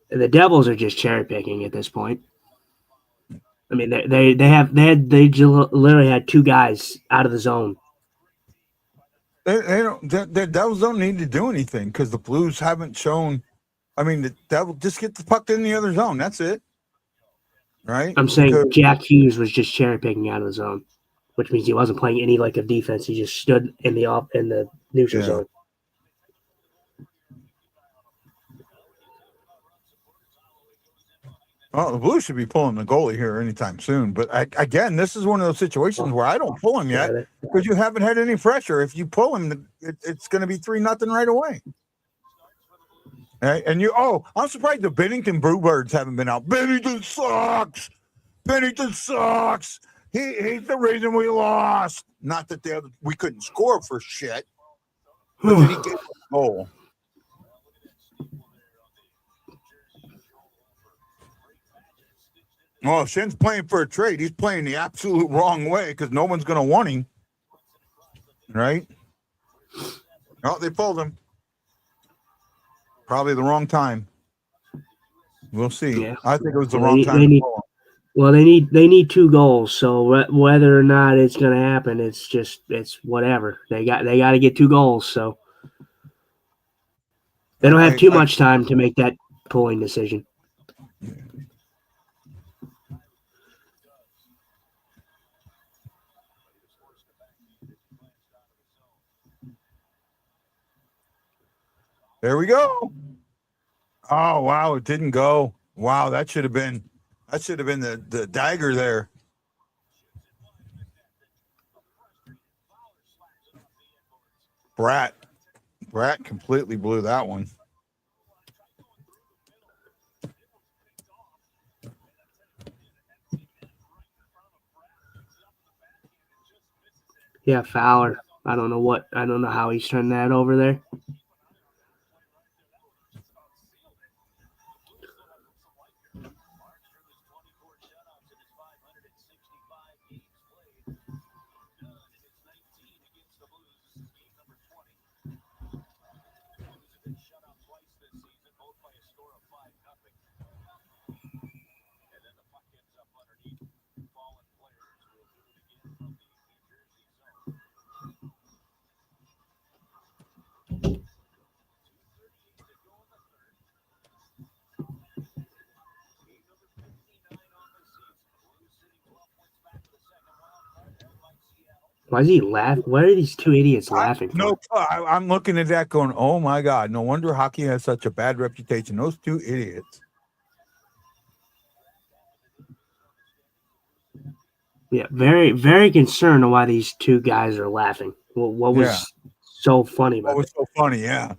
The Devils are just cherry picking at this point. I mean, they literally had two guys out of the zone. They don't. The Devils don't need to do anything because the Blues haven't shown. I mean, the Devil just get the puck in the other zone. That's it. Right. I'm saying Jack Hughes was just cherry picking out of the zone, which means he wasn't playing any of defense. He just stood in the neutral zone. Well, the Blues should be pulling the goalie here anytime soon. But again, this is one of those situations where I don't pull him yet because you haven't had any pressure. If you pull him, it's going to be 3-0 right away. And I'm surprised the Bennington Bluebirds haven't been out. Bennington sucks. Bennington sucks. He's the reason we lost. Not that we couldn't score for shit, but then he gave us a goal. Oh, if Shin's playing for a trade, he's playing the absolute wrong way because no one's going to want him. Right? Oh, they pulled him. Probably the wrong time. We'll see. Yeah. I think it was the wrong time. They need 2 goals. So whether or not it's going to happen, it's whatever. They got to get 2 goals. So they don't have too much time to make that pulling decision. There we go. Oh wow, it didn't go. Wow, that should have been the dagger there. Bratt completely blew that one. Yeah, Fowler. I don't know how he's turned that over there. Why is he laughing? Why are these 2 idiots laughing? I'm looking at that going, oh my God, no wonder hockey has such a bad reputation. Those 2 idiots. Yeah, very, very concerned on why these 2 guys are laughing. What was so funny about it? What was so funny, yeah.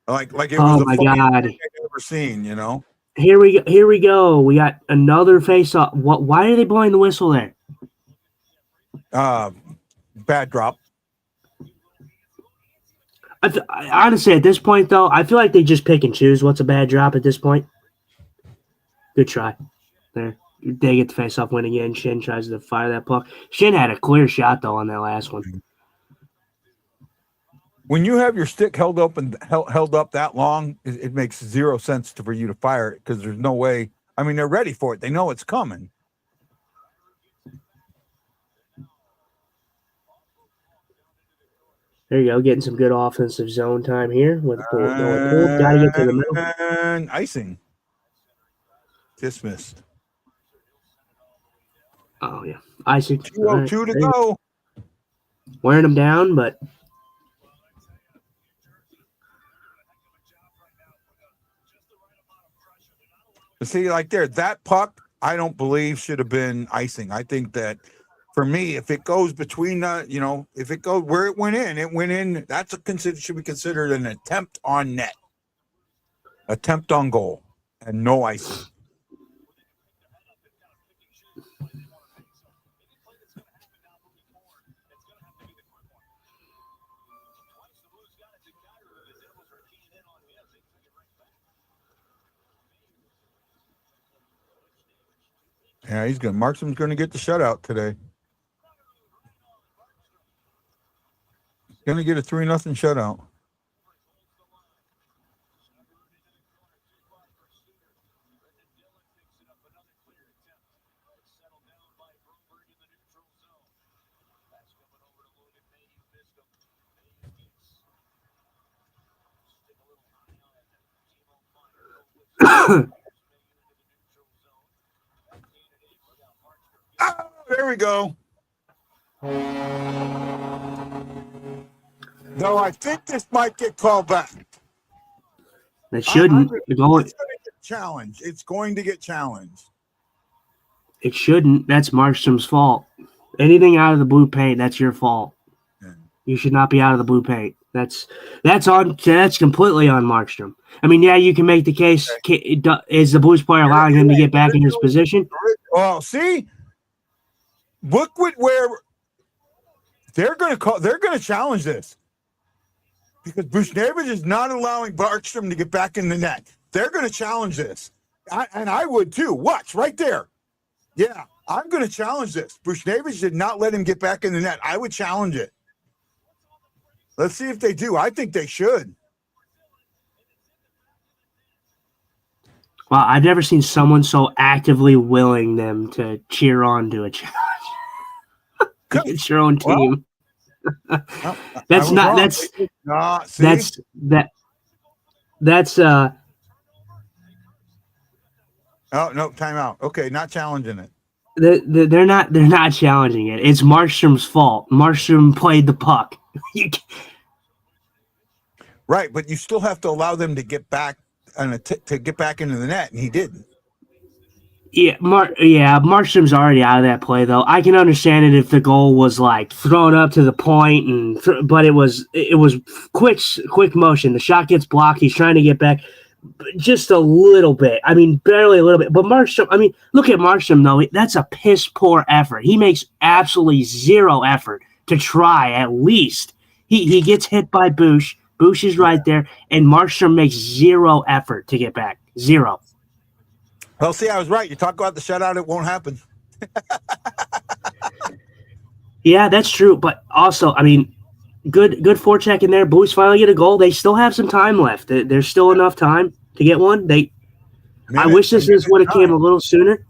Like it oh was the my funniest God. thing I've ever seen, you know? Here we go. We got another face-off. Why are they blowing the whistle there? Bad drop. Honestly, at this point, though, I feel like they just pick and choose what's a bad drop at this point. Good try. There. They get the face-off win again. Shin tries to fire that puck. Shin had a clear shot, though, on that last one. When you have your stick held up that long, it makes 0 sense for you to fire it because there's no way. I mean, they're ready for it. They know it's coming. There you go, getting some good offensive zone time here with the pull. Got to get to the middle. And icing. Dismissed. Oh, yeah. Icing. 2:02 to go. Wearing them down, but. See, like there, that puck, I don't believe should have been icing. I think that for me, if it goes between if it goes where it went in, that's should be considered an attempt on net. Attempt on goal and no icing. Yeah, Markstrom's going to get the shutout today. Going to get a 3-0 shutout. There we go. Though I think this might get called back. It shouldn't. It's going to get challenged. It's going to get challenged. It shouldn't. That's Markstrom's fault. Anything out of the blue paint, that's your fault. You should not be out of the blue paint. That's completely on Markstrom. I mean, yeah, you can make the case. Is the Blues player allowing him to get back in his position? Well, see, look where they're going to challenge this because Buchnevich is not allowing Markstrom to get back in the net. They're going to challenge this, and I would too. Watch right there. Yeah, I'm going to challenge this. Buchnevich did not let him get back in the net. I would challenge it. Let's see if they do. I think they should. Well, I've never seen someone so actively willing them to cheer on to a challenge. It's your own team. That's Oh no, timeout. Okay, not challenging it. They're not challenging it. It's Markstrom's fault. Markstrom played the puck. Right, but you still have to allow them to get back to get back into the net, and he didn't. Yeah, Markstrom's already out of that play though. I can understand it if the goal was like thrown up to the point, but it was quick motion. The shot gets blocked. He's trying to get back. Just a little bit. I mean, barely a little bit. But Markstrom, I mean, look at Markstrom, though. That's a piss-poor effort. He makes absolutely zero effort to try, at least. He gets hit by Bush. Bush is right there. And Markstrom makes zero effort to get back. Zero. Well, see, I was right. You talk about the shutout, it won't happen. Yeah, that's true. But also, I mean, good forecheck in there. Blues finally get a goal. They still have some time left. There's still enough time to get one. I wish this would have came a little sooner.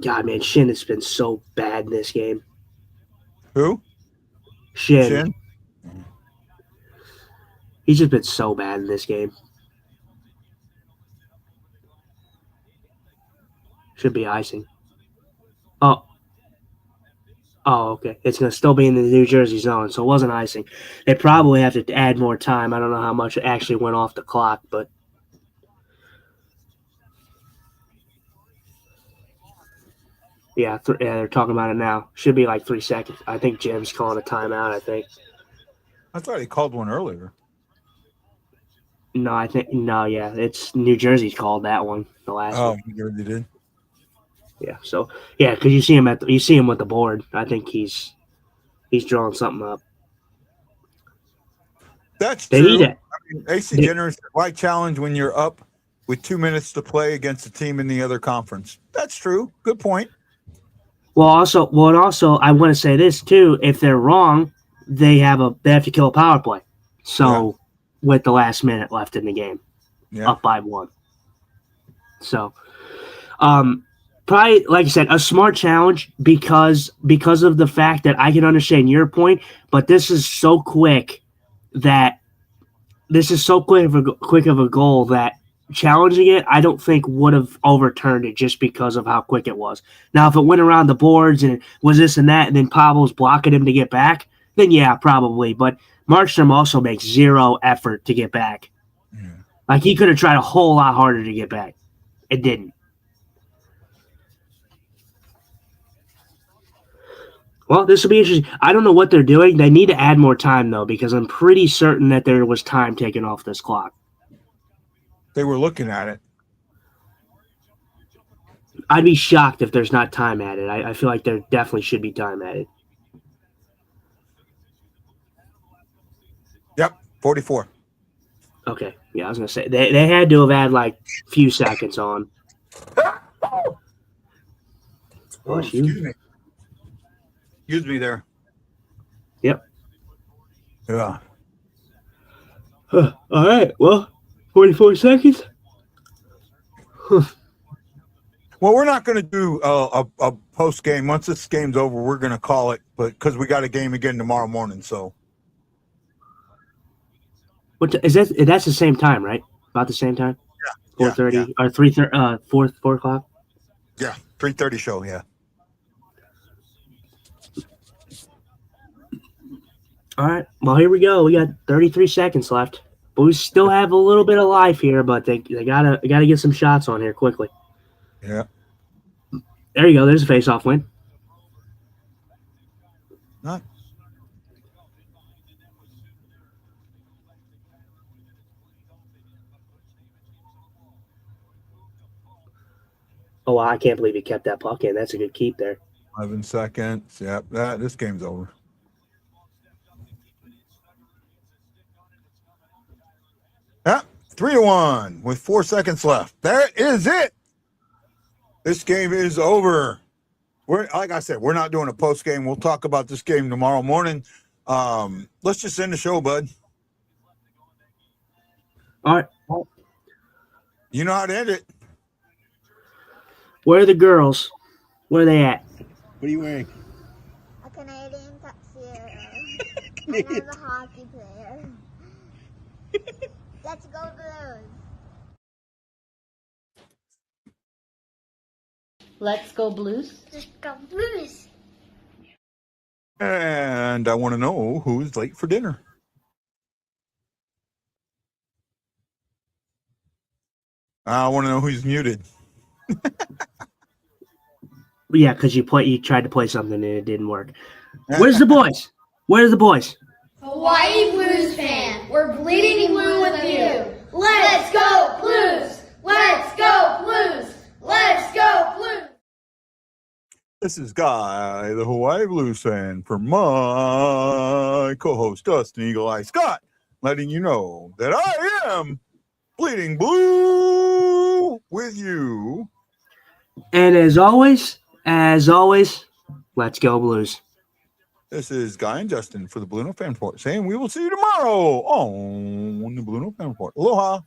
God, man, Shin has been so bad in this game. Who? Shin? He's just been so bad in this game. Should be icing. Oh, okay. It's going to still be in the New Jersey zone, so it wasn't icing. They probably have to add more time. I don't know how much actually went off the clock, but yeah, they're talking about it now. Should be like 3 seconds. I think Jim's calling a timeout, I think. I thought he called one earlier. No, it's New Jersey called that one, the last one. New Jersey did. Yeah, so yeah, because you see him with the board. I think he's drawing something up. That's they true. Need it. I mean, AC Generous, why challenge when you're up with 2 minutes to play against a team in the other conference? That's true. Good point. Well, also, I want to say this too. If they're wrong, they have to kill a power play. So, with the last minute left in the game, up by 1. So, probably, like I said, a smart challenge because of the fact that I can understand your point, but this is so quick of a goal that challenging it, I don't think would have overturned it just because of how quick it was. Now, if it went around the boards and it was this and that, and then Pavel's blocking him to get back, then yeah, probably. But Markstrom also makes zero effort to get back. Yeah. Like, he could have tried a whole lot harder to get back. It didn't. Well, this will be interesting. I don't know what they're doing. They need to add more time, though, because I'm pretty certain that there was time taken off this clock. They were looking at it. I'd be shocked if there's not time added. I feel like there definitely should be time added. Yep, 44. Okay, yeah, I was gonna say they had to have had like a few seconds on. Oh, excuse me. Excuse me there. Yep. Yeah. All right. Well, 44 seconds. Well, we're not going to do a post game. Once this game's over, we're going to call it, but because we got a game again tomorrow morning. So Is that? That's the same time, right? About the same time. yeah, 4:30 or 3:30. 4 o'clock. yeah, 3:30 show. Yeah. All right. Well, here we go. We got 33 seconds left. Blues still have a little bit of life here, but they gotta get some shots on here quickly. Yeah. There you go. There's a face-off win. Not. Oh, wow, I can't believe he kept that puck in. That's a good keep there. 11 seconds. Yep. This game's over. Yeah. 3-1 with 4 seconds left. That is it. This game is over. Like I said, we're not doing a post game. We'll talk about this game tomorrow morning. Let's just end the show, bud. All right. You know how to end it. Where are the girls? Where are they at? What are you wearing? A Canadian tuxedo. And I'm a hockey player. Let's go Blues. Let's go Blues. Let's go Blues. And I want to know who's late for dinner. I want to know who's muted. Yeah, because you tried to play something and it didn't work. Where's the boys? Where's the boys? Hawaii Blues fan, we're bleeding blue with you. Let's go Blues! Let's go Blues! Let's go Blues! This is Guy, the Hawaii Blues fan, for my co-host Dustin Eagle Eye Scott, letting you know that I am bleeding blue with you. And as always, let's go Blues. This is Guy and Justin for the BlueNote Fan Report saying we will see you tomorrow on the BlueNote Fan Report. Aloha.